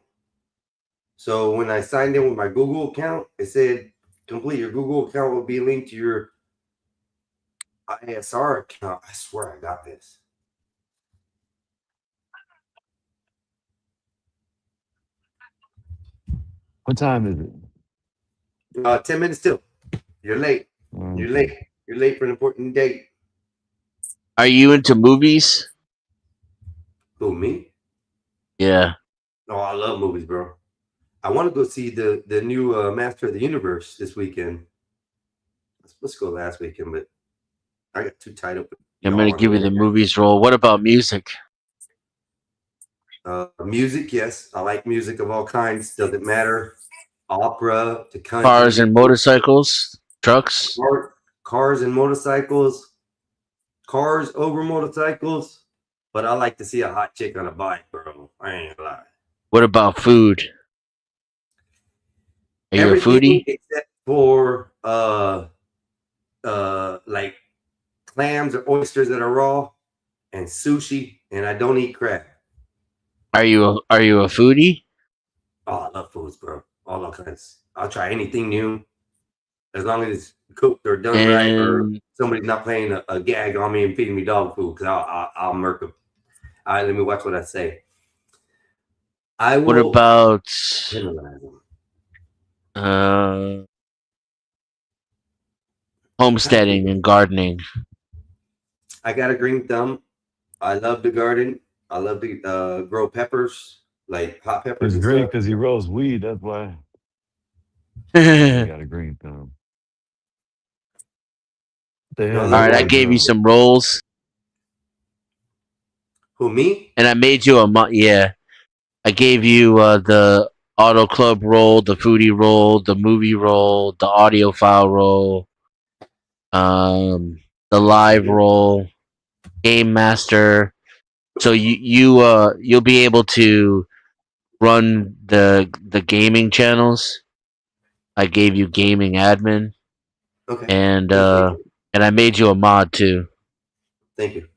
So when I signed in with my Google account, it said complete your Google account will be linked to your ISR account. I swear I got this. what time is it? 10 minutes till. You're late. You're Okay. late. You're late for an important date. Are you into movies? Who, me? Yeah. Oh, I love movies, bro. I want to go see the new Master of the Universe this weekend. Let's go last weekend, but I got too tied up with I'm y'all gonna on give you the here. movies role. What about music? Music, yes. I like music of all kinds. Doesn't matter. Opera to Cars country. and motorcycles, trucks. Cars and motorcycles. Cars over motorcycles. But I like to see a hot chick on a bike, bro. I ain't gonna lie. What about food? Are you a Everything foodie? except for like clams or oysters that are raw, and sushi, and I don't eat crab. Are you a foodie? Oh, I love foods, bro. All kinds. I'll try anything new as long as it's cooked or done right, or And somebody's not playing a gag on me and feeding me dog food, because I'll murk them. All right, let me watch what I say. I what will about penalize them. homesteading and gardening? I got a green thumb. I love the garden. I love to grow peppers, like hot peppers It's and green stuff. because he rolls weed. That's why he All got a green thumb. What the No, I hell love you right, I working gave you on? some rolls, Who, me? and I made you yeah. I gave you the auto club roll, the foodie roll, the movie roll, the audio file roll, the live roll, game master. So you'll be able to run the gaming channels. I gave you gaming admin, Okay. and Appreciate uh, it. and I made you a mod too. Thank you.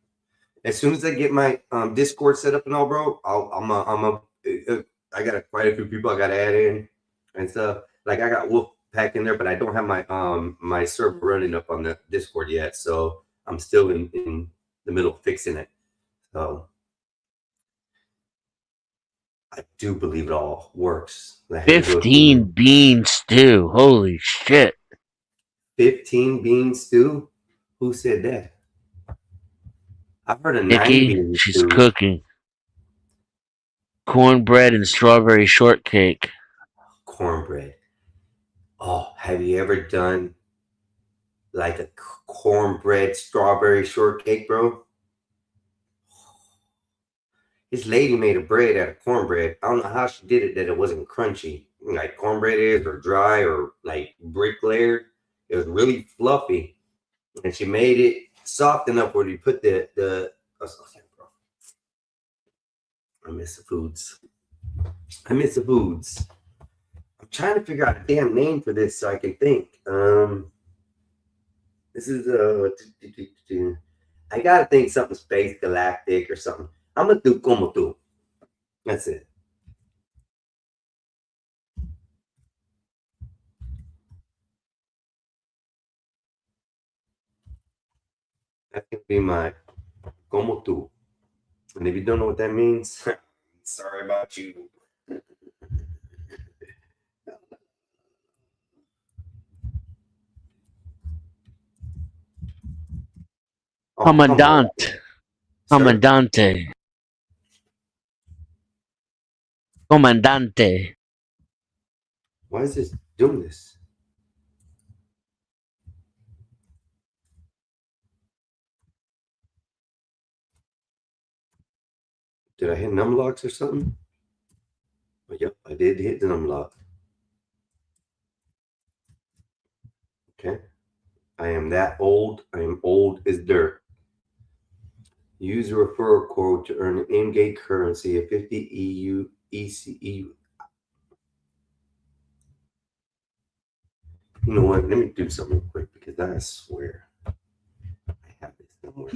As soon as I get my Discord set up and all, bro, I got quite a few people I got to add in and stuff. Like I got Wolfpack in there, but I don't have my server running up on the Discord yet, so I'm still in the middle of fixing it. So I do believe it all works. I had to go 15 through bean stew. Holy shit! 15 bean stew. Who said that? I've heard of 9 Nikki, bean she's stew. cooking cornbread and strawberry shortcake. Cornbread. Oh, have you ever done like a cornbread strawberry shortcake, bro? This lady made a bread out of cornbread. I don't know how she did it that it wasn't crunchy, like cornbread is, or dry, or like brick layered. It was really fluffy, and she made it soft enough where you put the. Oh, bro. I miss the foods. I miss the foods. I'm trying to figure out a damn name for this so I can think. This is I gotta think something space galactic or something. I'm gonna do como tu. That's it. That can be my como tu. And if you don't know what that means, sorry about you. Oh, come on, Commandant, sir. Commandante, Comandante. Why is this doing this? Did I hit numlocks or something? Oh, yep, I did hit the numlock. Okay. I am that old. I am old as dirt. Use a referral code to earn an in-game currency of 50 EU ECEU. You know what? Let me do something real quick because I swear I have this somewhere.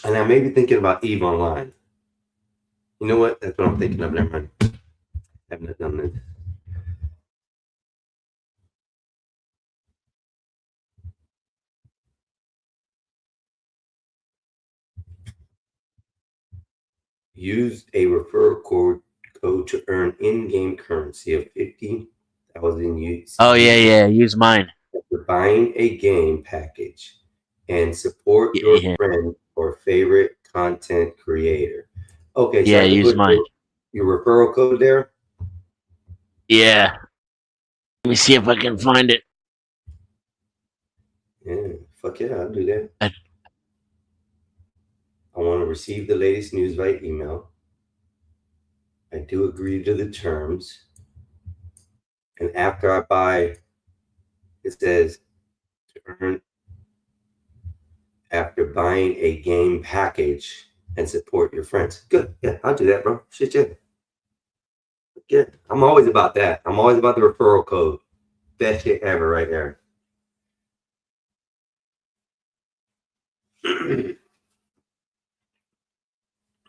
And I may be thinking about Eve Online. You know what? That's what I'm thinking of. Never mind. I haven't done this. Use a referral code to earn in-game currency of 50,000 Oh yeah, UC yeah. Use mine. after buying a game package, and support Yeah, your yeah, friend or favorite content creator. Okay, so yeah. I can Use put mine. your referral code there. Yeah. Let me see if I can find it. Yeah, fuck yeah, I'll do that. I, I want to receive the latest news via email. I do agree to the terms. And after I buy, it says to earn after buying a game package and support your friends. Good. Yeah, I'll do that, bro. Shit, yeah. Yeah, I'm always about that. I'm always about the referral code. Best shit ever right there.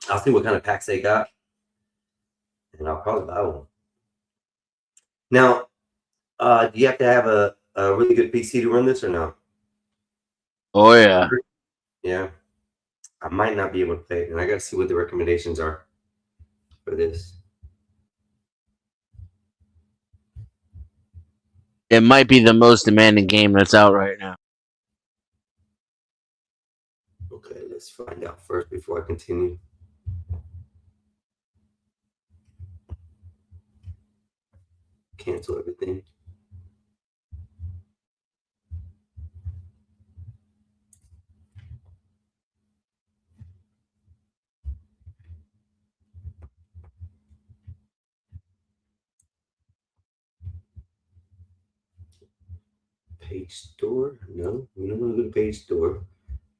I'll see what kind of packs they got, and I'll probably buy one. Now, do you have to have a really good PC to run this or no? Oh yeah. Yeah. I might not be able to play it, and I got to see what the recommendations are for this. It might be the most demanding game that's out right now. Okay, let's find out first before I continue. Cancel everything. Page store? No, we don't want to go to page store.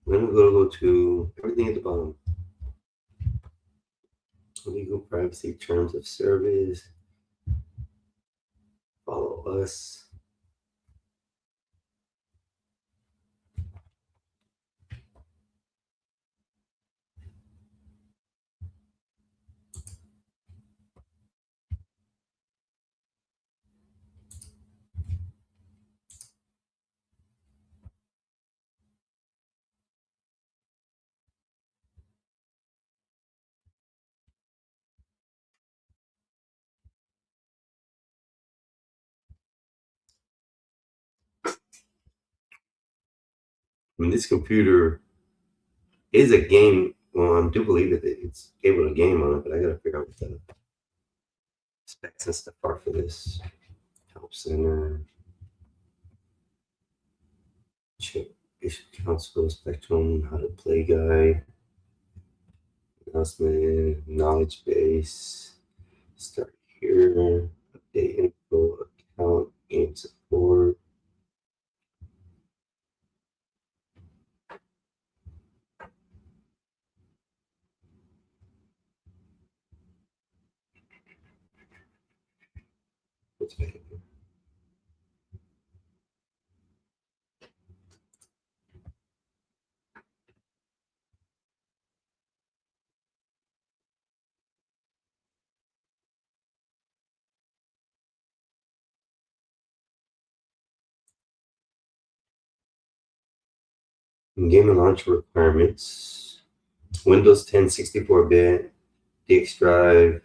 We're going to go to everything at the bottom. Legal privacy terms of service. Follow us. I mean, this computer is a game. Well, I do believe that it's able to game on it, but I got to figure out what the specs and stuff are for this. Help center. Chip issue console spectrum, how to play guide, announcement, knowledge base, start here, update info, account, game support. What's back here? Game and launch requirements. Windows 10 64-bit, DX drive,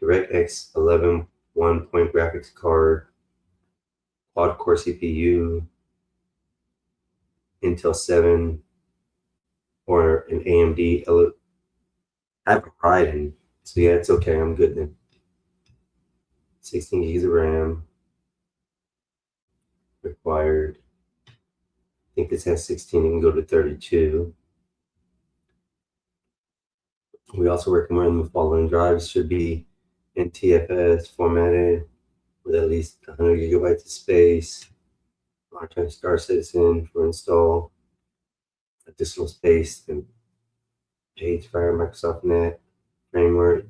DirectX 11 1-point graphics card, quad-core CPU, Intel 7, or an AMD. I have a Ryzen, so yeah, it's okay. I'm good then. 16 gigs of RAM required. I think this has 16. It can go to 32. We also recommend the following drives should be NTFS formatted with at least 100 gigabytes of space. Lifetime Star Citizen for install. Additional space and page fire Microsoft Net framework.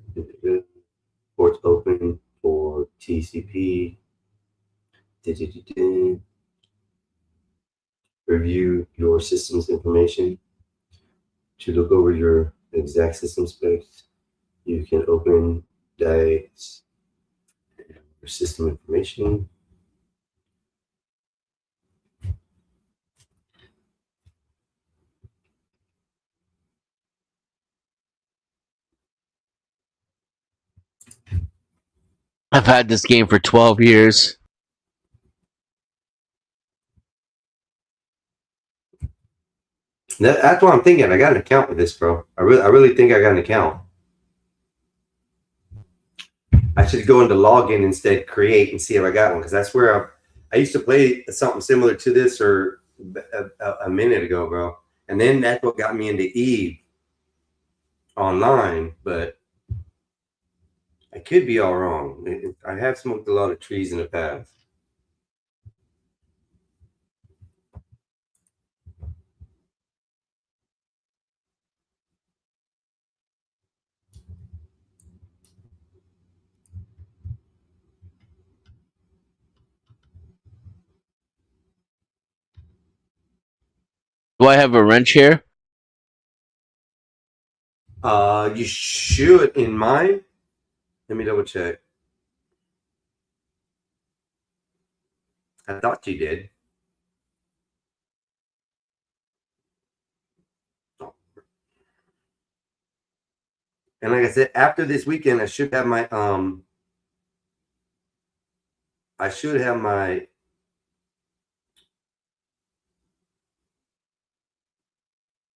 Ports open for TCP. Review your system's information. To look over your exact system specs, you can open DICE your system information. I've had this game for 12 years. That's what I'm thinking. I got an account with this, bro. I really think I got an account. I should go into login instead, create, and see if I got one, because that's where I used to play something similar to this or a minute ago, bro. And then that's what got me into Eve online, but I could be all wrong. I have smoked a lot of trees in the past. Do I have a wrench here? You should in mine. Let me double check. I thought you did. And like I said, after this weekend, I should have my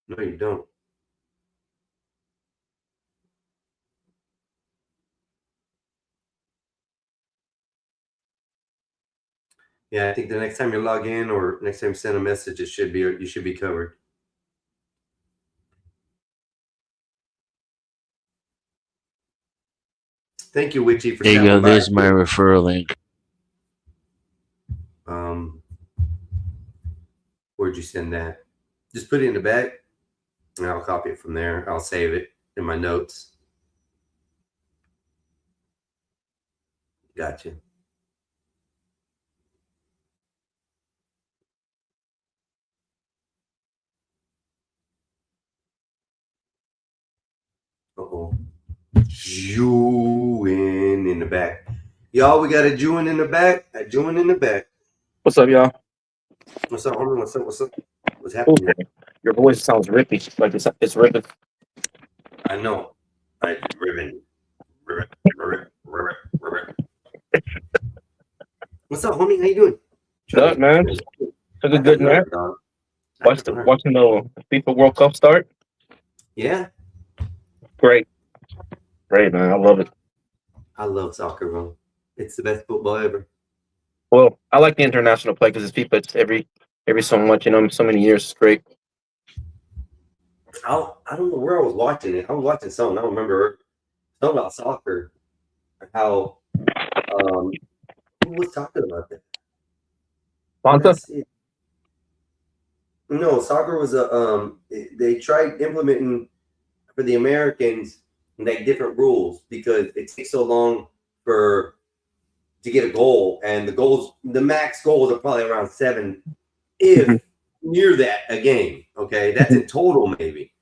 No, you don't. Yeah, I think the next time you log in or next time you send a message, you should be covered. Thank you, Witchy, for There you go. stopping by. There's my referral link. Where'd you send that? Just put it in the bag, and I'll copy it from there. I'll save it in my notes. Gotcha. Uh-oh. Jewin in the back. Y'all, we got a Jewin in the back. A Jewin in the back. What's up, y'all? What's up, homie? What's up? What's up? What's happening? Okay. Your voice sounds rippy, like it's ripping. I know. Ribbon. What's up, homie? How you doing? What's up, man? Took a good nap. Watching the FIFA World Cup start. Yeah. Great, man. I love it. I love soccer, bro. It's the best football ever. Well, I like the international play because it's FIFA. It's every so much, so many years. It's great. I don't know where I was watching it. I was watching something. I don't remember. Something about soccer. How who was talking about that? Bonta? No, soccer was they tried implementing for the Americans like different rules because it takes so long to get a goal, and the max goals are probably around 7, if near that a game. Okay, that's in total maybe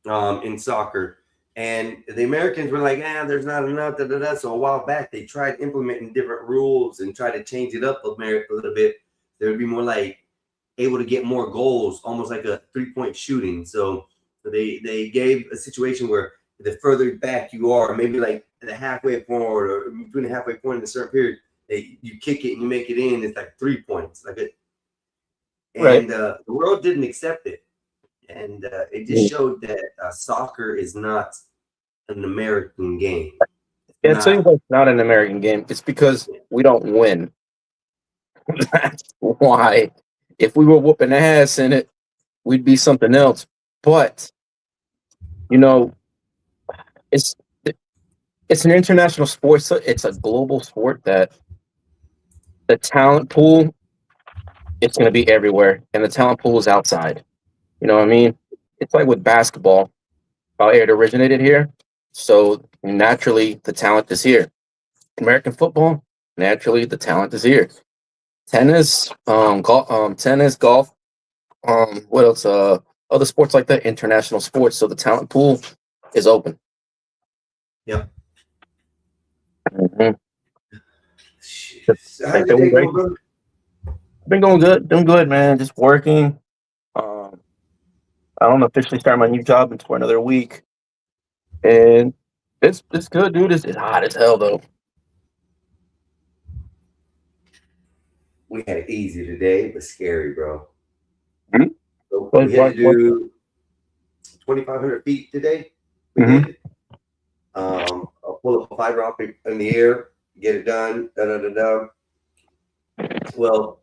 in soccer. And the Americans were like, there's not enough. So a while back, they tried implementing different rules and tried to change it up a little bit. There would be more like able to get more goals, almost like a 3-point shooting. So they gave a situation where the further back you are, maybe like the halfway point or between the halfway point in a certain period, you kick it and you make it in. It's like 3 points, Right. The world didn't accept it. And it just showed that soccer is not an American game. Yeah, it's not an American game. It's because we don't win. That's why. If we were whooping ass in it, we'd be something else. But it's an international sport. So it's a global sport that the talent pool, it's going to be everywhere, and the talent pool is outside. You know what I mean? It's like with basketball. It originated here, so naturally the talent is here. American football, naturally the talent is here. Tennis, golf, what else? Other sports like that, international sports. So the talent pool is open. Yeah. Mm-hmm. How's your day going, brother? Been going good, doing good, man. Just working. I don't officially start my new job for another week, and it's good, dude. It's hot as hell though. We had it easy today, but scary, bro. Mm-hmm. So we had to do 2,500 feet today. We did. I'll pull up a fiber optic in the air, get it done. Well,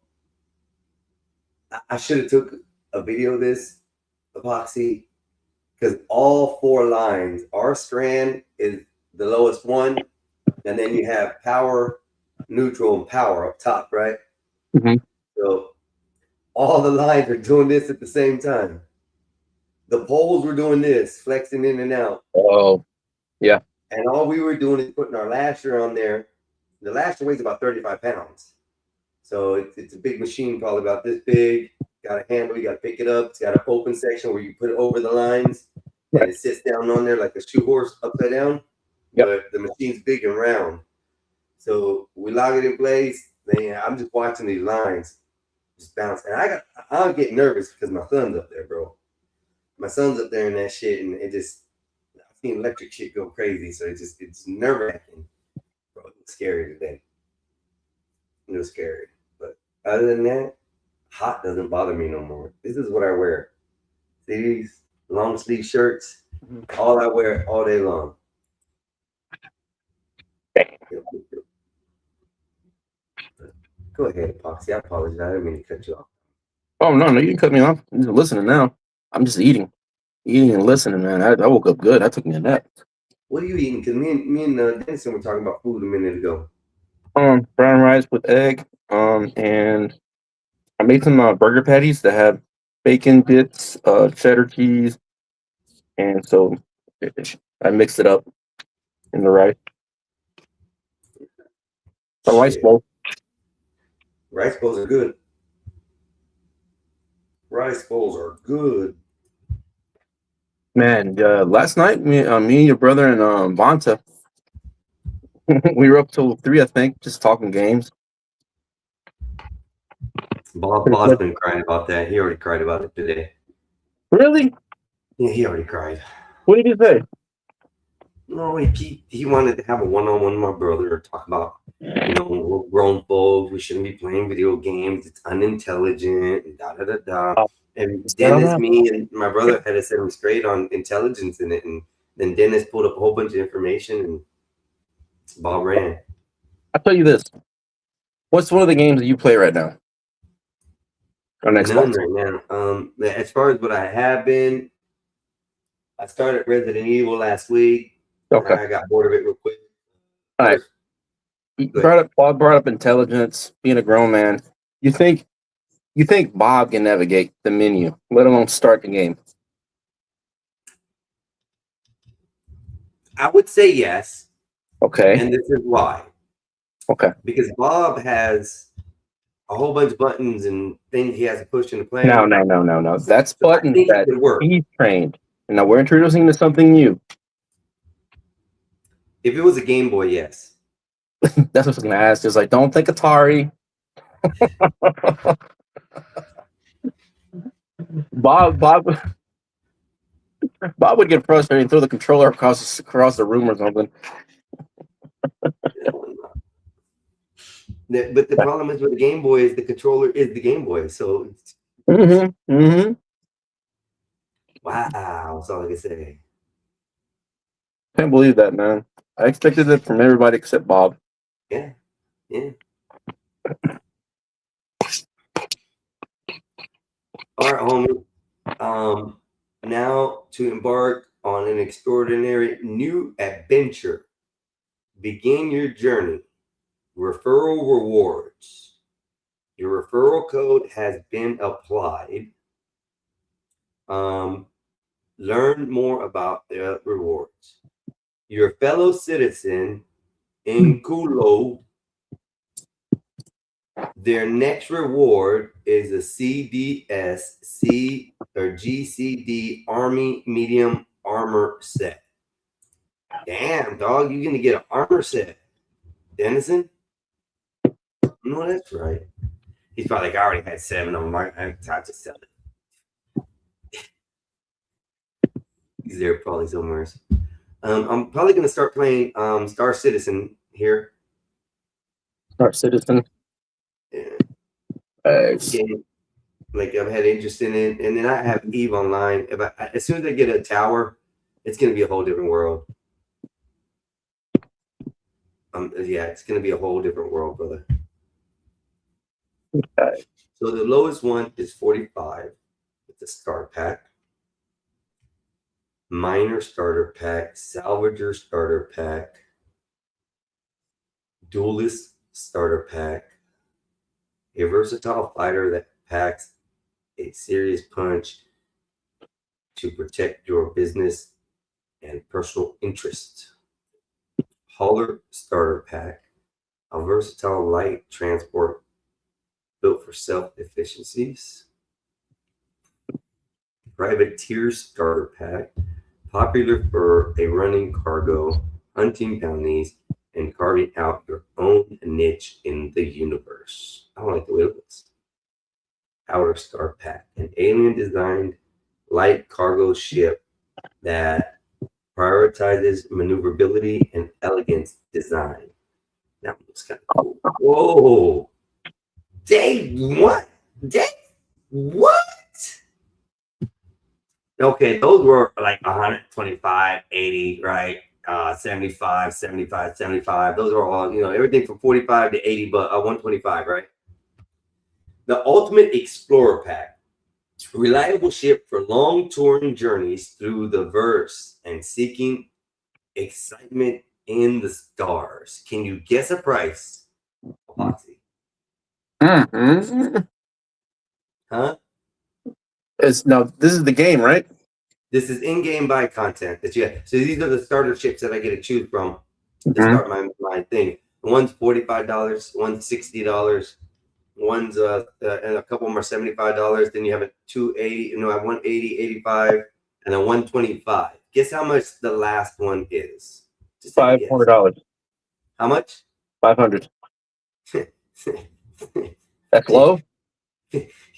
I should have took a video of this epoxy because all 4 lines, our strand is the lowest one, and then you have power, neutral, and power up top, right? Mm-hmm. So all the lines are doing this at the same time. The poles were doing this, flexing in and out. Oh, yeah. And all we were doing is putting our lasher on there. The lasher weighs about 35 pounds. So it's a big machine, probably about this big. got a handle. You got to pick it up. It's got an open section where you put it over the lines, and it sits down on there like a shoe horse upside down. Yep. But the machine's big and round. So we lock it in place. Man, I'm just watching these lines just bounce, and I'll get nervous because my son's up there, bro. My son's up there in that shit, and it just I've seen electric shit go crazy, so it's nerve wracking. Bro, it was scary today. It was scary, but other than that, hot doesn't bother me no more. This is what I wear. See these long sleeve shirts? All I wear all day long. Go ahead, Epoxy. I apologize. I didn't mean to cut you off. Oh no, you can cut me off. I'm just listening now. I'm just eating and listening, man. I woke up good. I took me a nap. What are you eating? Because me and Denison were talking about food a minute ago. Brown rice with egg. And I made some burger patties that have bacon bits, cheddar cheese, and so I mixed it up in the rice. A rice bowl. Rice bowls are good. Rice bowls are good. Man, last night me and your brother and Vonta, we were up till 3, I think, just talking games. Bob's been crying about that. He already cried about it today. Really? Yeah, he already cried. What did he say? No, he wanted to have a one-on-one with my brother, talk about, we're grown folks, we shouldn't be playing video games, it's unintelligent, and da da da da. Oh. And Dennis, me, and my brother had to set him straight on intelligence in it, and then Dennis pulled up a whole bunch of information, and Bob ran. I'll tell you this. What's one of the games that you play right now? On Xbox? None right now. As far as what I have been, I started Resident Evil last week. Okay. I got bored of it real quick. All right. Bob brought up intelligence, being a grown man. You think Bob can navigate the menu, let alone start the game? I would say yes. Okay. And this is why. Okay. Because Bob has a whole bunch of buttons and things he has to push into play. No. That's buttons that he's trained. And now we're introducing to something new. If it was a Game Boy, yes. That's what I was going to ask. Just like, don't think Atari. Bob would get frustrated and throw the controller across the room or something. But the problem is with the Game Boy is the controller is the Game Boy. So Wow, that's all I can say. Can't believe that, man. I expected it from everybody except Bob. Yeah. All right, homie. Now to embark on an extraordinary new adventure. Begin your journey. Referral rewards. Your referral code has been applied. Learn more about the rewards. Your fellow citizen in Kulo, their next reward is a CDS or GCD Army Medium Armor Set. Damn, dog, you're gonna get an armor set, Denison? No, that's right. He's probably like, I already had 7 of them. I just sell it. He's there probably somewhere. I'm probably gonna start playing Star Citizen here. Star Citizen. Yeah. Like I've had interest in it, and then I have Eve Online. As soon as I get a tower, it's gonna be a whole different world. Yeah, it's gonna be a whole different world, brother. Okay. So the lowest one is 45. It's a starter pack. Miner starter pack, Salvager starter pack, Duelist starter pack, a versatile fighter that packs a serious punch to protect your business and personal interests. Hauler starter pack, a versatile light transport built for self-efficiencies. privateer starter pack, popular for a running cargo, hunting bounties, and carving out your own niche in the universe. I don't like the way it looks. Outer Star Pack, an alien designed light cargo ship that prioritizes maneuverability and elegance design. That looks kind of cool. Whoa. Dave, what? Dave, what? Okay, those were like 125, 80, right? 75, 75, 75. Those are all, everything from 45 to 80, but 125, right? The Ultimate Explorer Pack. Reliable ship for long touring journeys through the verse and seeking excitement in the stars. Can you guess a price? Foxy. Mm-hmm. Huh? Now this is the game, right? This is in-game buy content that you have. So these are the starter ships that I get to choose from to Mhm. start my thing. One's $45, one's $60, one's and a couple more $75. Then you have a 280, I have 180, 85, and a 125. Guess how much the last one is? Just take a guess. $500. How much? 500. That's low.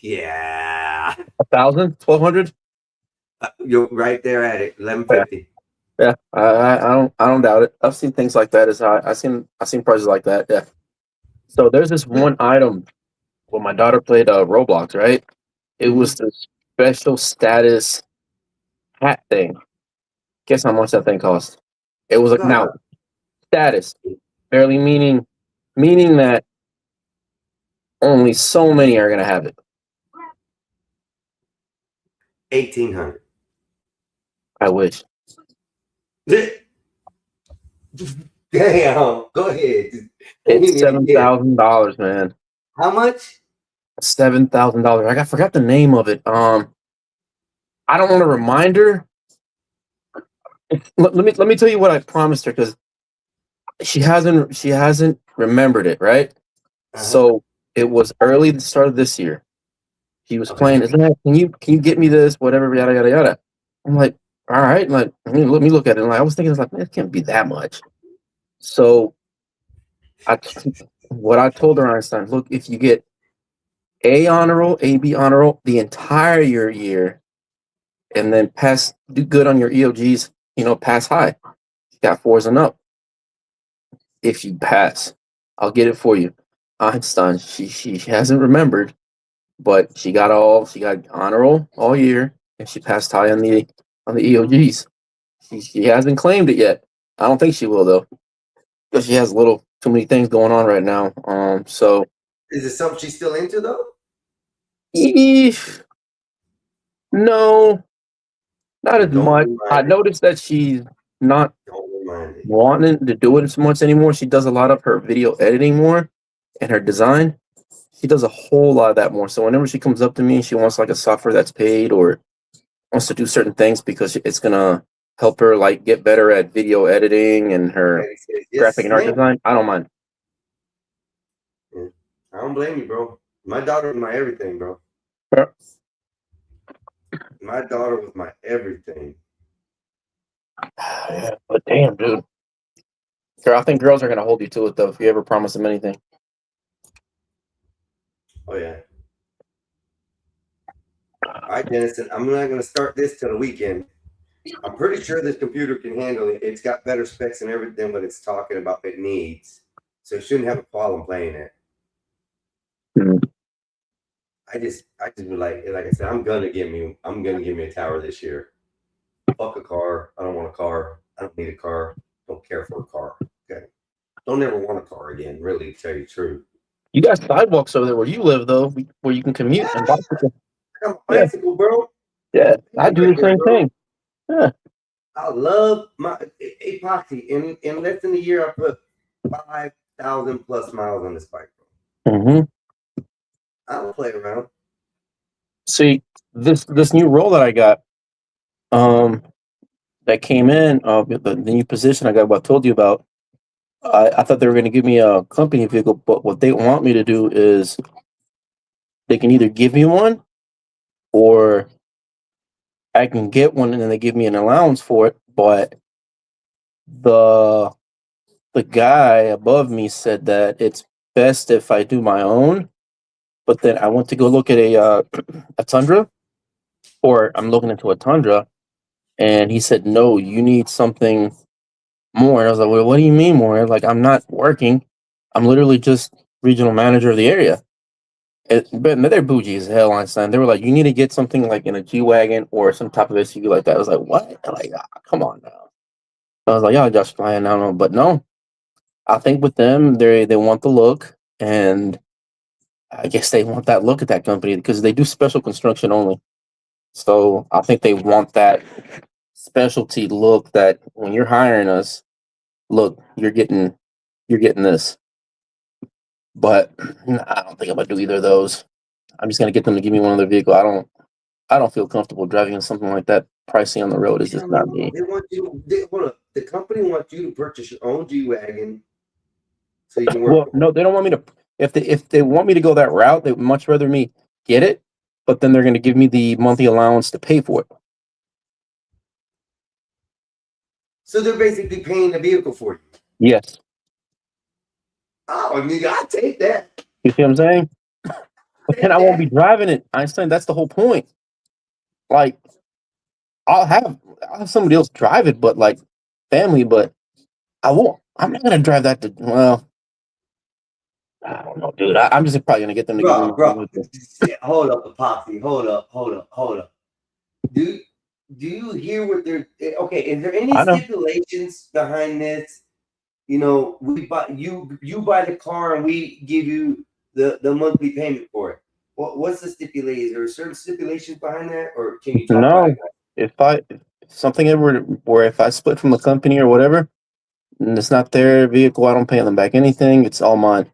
Yeah. 1,000. 1,200. You're right there at it. 1150. Yeah, I don't doubt it. I've seen things like that as high. I've seen prices like that. Yeah. So there's this one item when my daughter played Roblox, right? It was the special status hat thing. Guess how much that thing cost? It was like now status, barely meaning that only so many are gonna have it. 1800. I wish. Damn. Go ahead. It's $7,000, man. How much? $7,000. I forgot the name of it. I don't want to remind her. Let me tell you what I promised her because she hasn't remembered it, right? So it was early the start of this year. He was playing. Can you get me this? Whatever, yada yada yada. I'm like, all right. Like, let me look at it. And I was thinking, like, man, it can't be that much. So what I told her, Einstein, look, if you get A honor roll, A B honor roll the entire year, and then do good on your EOGs, pass high. You got 4s and up. If you pass, I'll get it for you. Einstein, she hasn't remembered, but she got honor roll all year, and she passed high on the EOGs. She hasn't claimed it yet. I don't think she will though, because she has too many things going on right now. So is it something she's still into though? No, not as much. I noticed that she's not wanting to do it as much anymore. She does a lot of her video editing more and her design. She does a whole lot of that more. So whenever she comes up to me and she wants like a software that's paid or wants to do certain things because it's gonna help her like get better at video editing and her graphic and art design, I don't mind. Yeah. I don't blame you, bro. My daughter was my everything, bro. Yeah. My daughter was my everything. Yeah, but damn, dude. Girl, I think girls are gonna hold you to it though if you ever promise them anything. Oh yeah. All right, Dennison. I'm not gonna start this till the weekend. I'm pretty sure this computer can handle it. It's got better specs and everything, but it's talking about it needs. So it shouldn't have a problem playing it. I just would like I said, I'm gonna give me a tower this year. Fuck a car. I don't want a car. I don't need a car. Don't care for a car. Okay. Don't ever want a car again, really, to tell you the truth. You got sidewalks over there where you live though, where you can commute and bicycle. I got a bicycle, bro. Yeah, I do the same thing. Yeah. I love my epoxy. In less than a year, I put 5,000 plus miles on this bike, bro. Mm-hmm. I don't play around. See, this new role that I got, that came in, the new position I got, what I told you about. I thought they were going to give me a company vehicle, but what they want me to do is they can either give me one or I can get one, and then they give me an allowance for it. But the guy above me said that it's best if I do my own. But then I went to go look at a Tundra, or I'm looking into a Tundra, and he said, no, you need something more. And I was like, well, what do you mean more? Like, I'm not working. I'm literally just regional manager of the area. But they're bougie as hell, Einstein. They were like, you need to get something like in a G-Wagon or some type of SUV like that. I was like, what? Like, come on now. I was like, y'all just flying. I don't know. But no, I think with them, they want the look. And I guess they want that look at that company because they do special construction only. So I think they want that specialty look that when you're hiring us, look, you're getting this. But I don't think I'm gonna do either of those. I'm just gonna get them to give me one other vehicle. I don't feel comfortable driving something like that. Pricing on the road is just not me. They want you. Hold up. The company wants you to purchase your own G-Wagon so you can work. Well, no, they don't want me to. If they want me to go that route, they would much rather me get it. But then they're going to give me the monthly allowance to pay for it. So they're basically paying the vehicle for you. Yes. Oh, nigga, I take that. You see what I'm saying? But then I won't be driving it, Einstein. That's the whole point. Like, I'll have somebody else drive it, but like family. But I won't. I'm not going to drive that to. Well, I don't know, dude. I'm just probably going to get them to give me. Bro. Hold up, Epoxy. Hold up. Do you hear what they're okay? Is there any stipulations behind this? You know, we buy you buy the car and we give you the monthly payment for it. What's the stipulation? Is there certain stipulations behind that, or can you talk about it? If something ever where if I split from the company or whatever, and it's not their vehicle, I don't pay them back anything. It's all mine.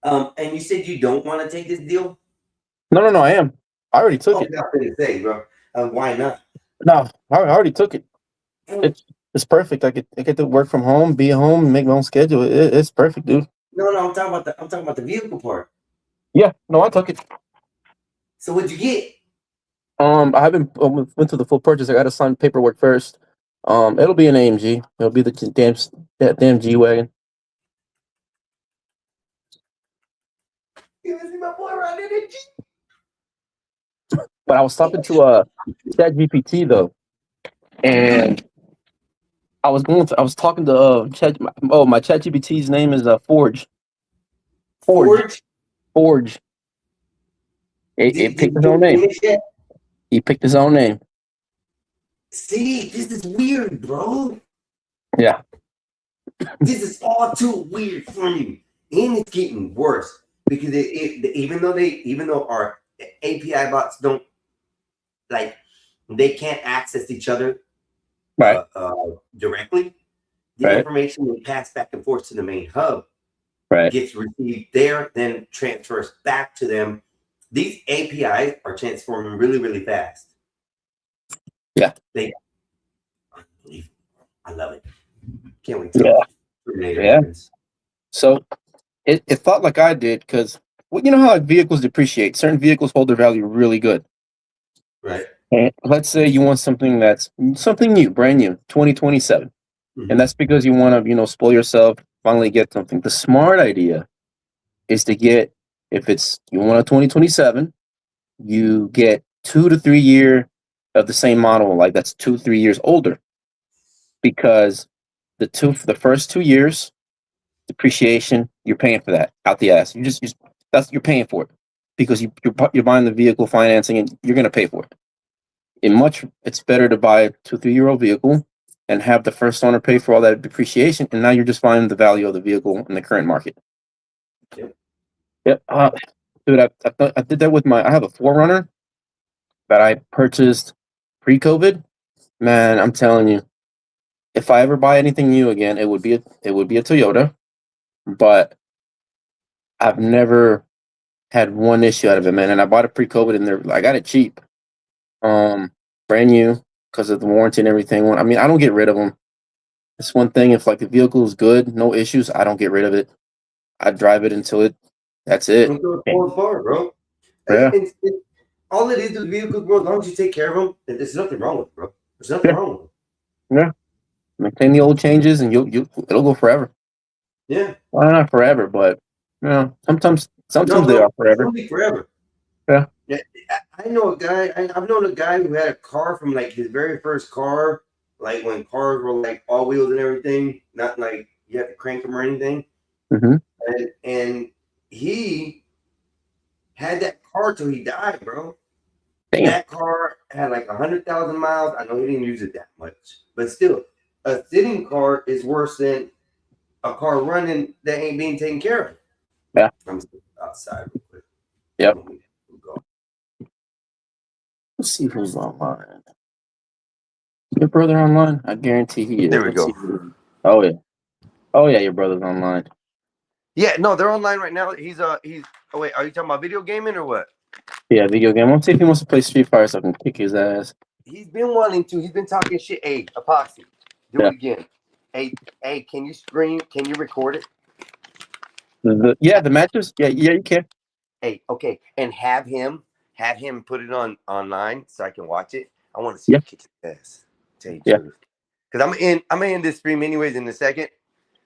And you said you don't want to take this deal? No, I am. I already took it. I'm not gonna say, bro. Why not? No, I already took it. It's perfect. I get to work from home, be at home, make my own schedule. It's perfect, dude. No, I'm talking about the vehicle part. Yeah, no, I took it. So what'd you get? I haven't went to the full purchase. I got to sign paperwork first. It'll be an AMG. It'll be the damn G-Wagon. You see my boy riding in a Jeep? But I was talking to ChatGPT though, and I was talking to Chat. Oh, my ChatGPT's name is Forge. Forge. It picked his own name. He picked his own name. See, this is weird, bro. Yeah. This is all too weird for me, and it's getting worse because even though our API bots don't they can't access each other right directly. The information will pass back and forth to the main hub. Right. Gets received there, then transfers back to them. These APIs are transforming really, really fast. Yeah. I love it. Can't wait to So it thought like I did because you know how like vehicles depreciate. Certain vehicles hold their value really good. Right. And let's say you want something that's something new, brand new, 2027. Mm-hmm. And that's because you want to, spoil yourself, finally get something. The smart idea is to get, if you want a 2027, you get 2 to 3 year of the same model, like that's 2-3 years older. Because the first 2 years depreciation, you're paying for that out the ass. You're paying for it because you're buying the vehicle financing and you're going to pay for it. It's better to buy a 2-3-year-old vehicle and have the first owner pay for all that depreciation, and now you're just finding the value of the vehicle in the current market. Yep. Dude, I did that with I have a 4Runner that I purchased pre-COVID. Man, I'm telling you, if I ever buy anything new again, it would be a Toyota. But I've never had one issue out of it, man. And I bought it pre-COVID, and I got it cheap, brand new because of the warranty and everything. I mean, I don't get rid of them. It's one thing if like the vehicle is good, no issues, I don't get rid of it. I drive it until that's it. Don't go far, bro. Yeah. All it is with vehicles, bro, as long as you take care of them, there's nothing wrong with it, bro. There's nothing Yeah. wrong with them. Yeah. Maintain the old changes, and it'll go forever. Yeah. Well, not forever, but you know, sometimes they are forever. It'll be forever. Yeah. I know a guy. I've known a guy who had a car from like his very first car, like when cars were like all wheels and everything, not like you have to crank them or anything. Mm-hmm. And he had that car till he died, bro. Damn. That car had like 100,000 miles. I know he didn't use it that much, but still, a sitting car is worse than a car running that ain't being taken care of. Yeah. I'm outside real quick. Yep. We'll go. Let's see who's online. Your brother online? I guarantee he is. There we Let's go. see. Oh yeah. Oh yeah, your brother's online. Yeah, no, they're online right now. He's oh wait, are you talking about video gaming or what? Yeah, video game. Let's see if he wants to play Street Fighter so I can kick his ass. He's been wanting to. He's been talking shit. Hey, Epoxy, do Yeah. it again. Hey, can you screen? Can you record it? The matches? Yeah, you can. Hey, okay, and have him put it online so I can watch it. I want to see Yeah. you kick his ass. Tell you the truth. Because I'm gonna end this stream anyways in a second.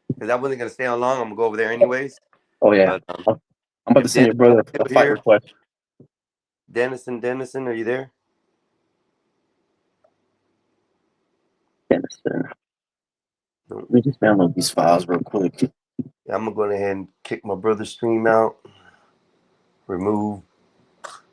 Because I wasn't gonna stay on long. I'm gonna go over there anyways. Oh yeah. But, I'm about to send your brother a fight request. Dennison, are you there? Dennison. Let me just download these files real quick. Yeah, I'm gonna go ahead and kick my brother's stream out. Remove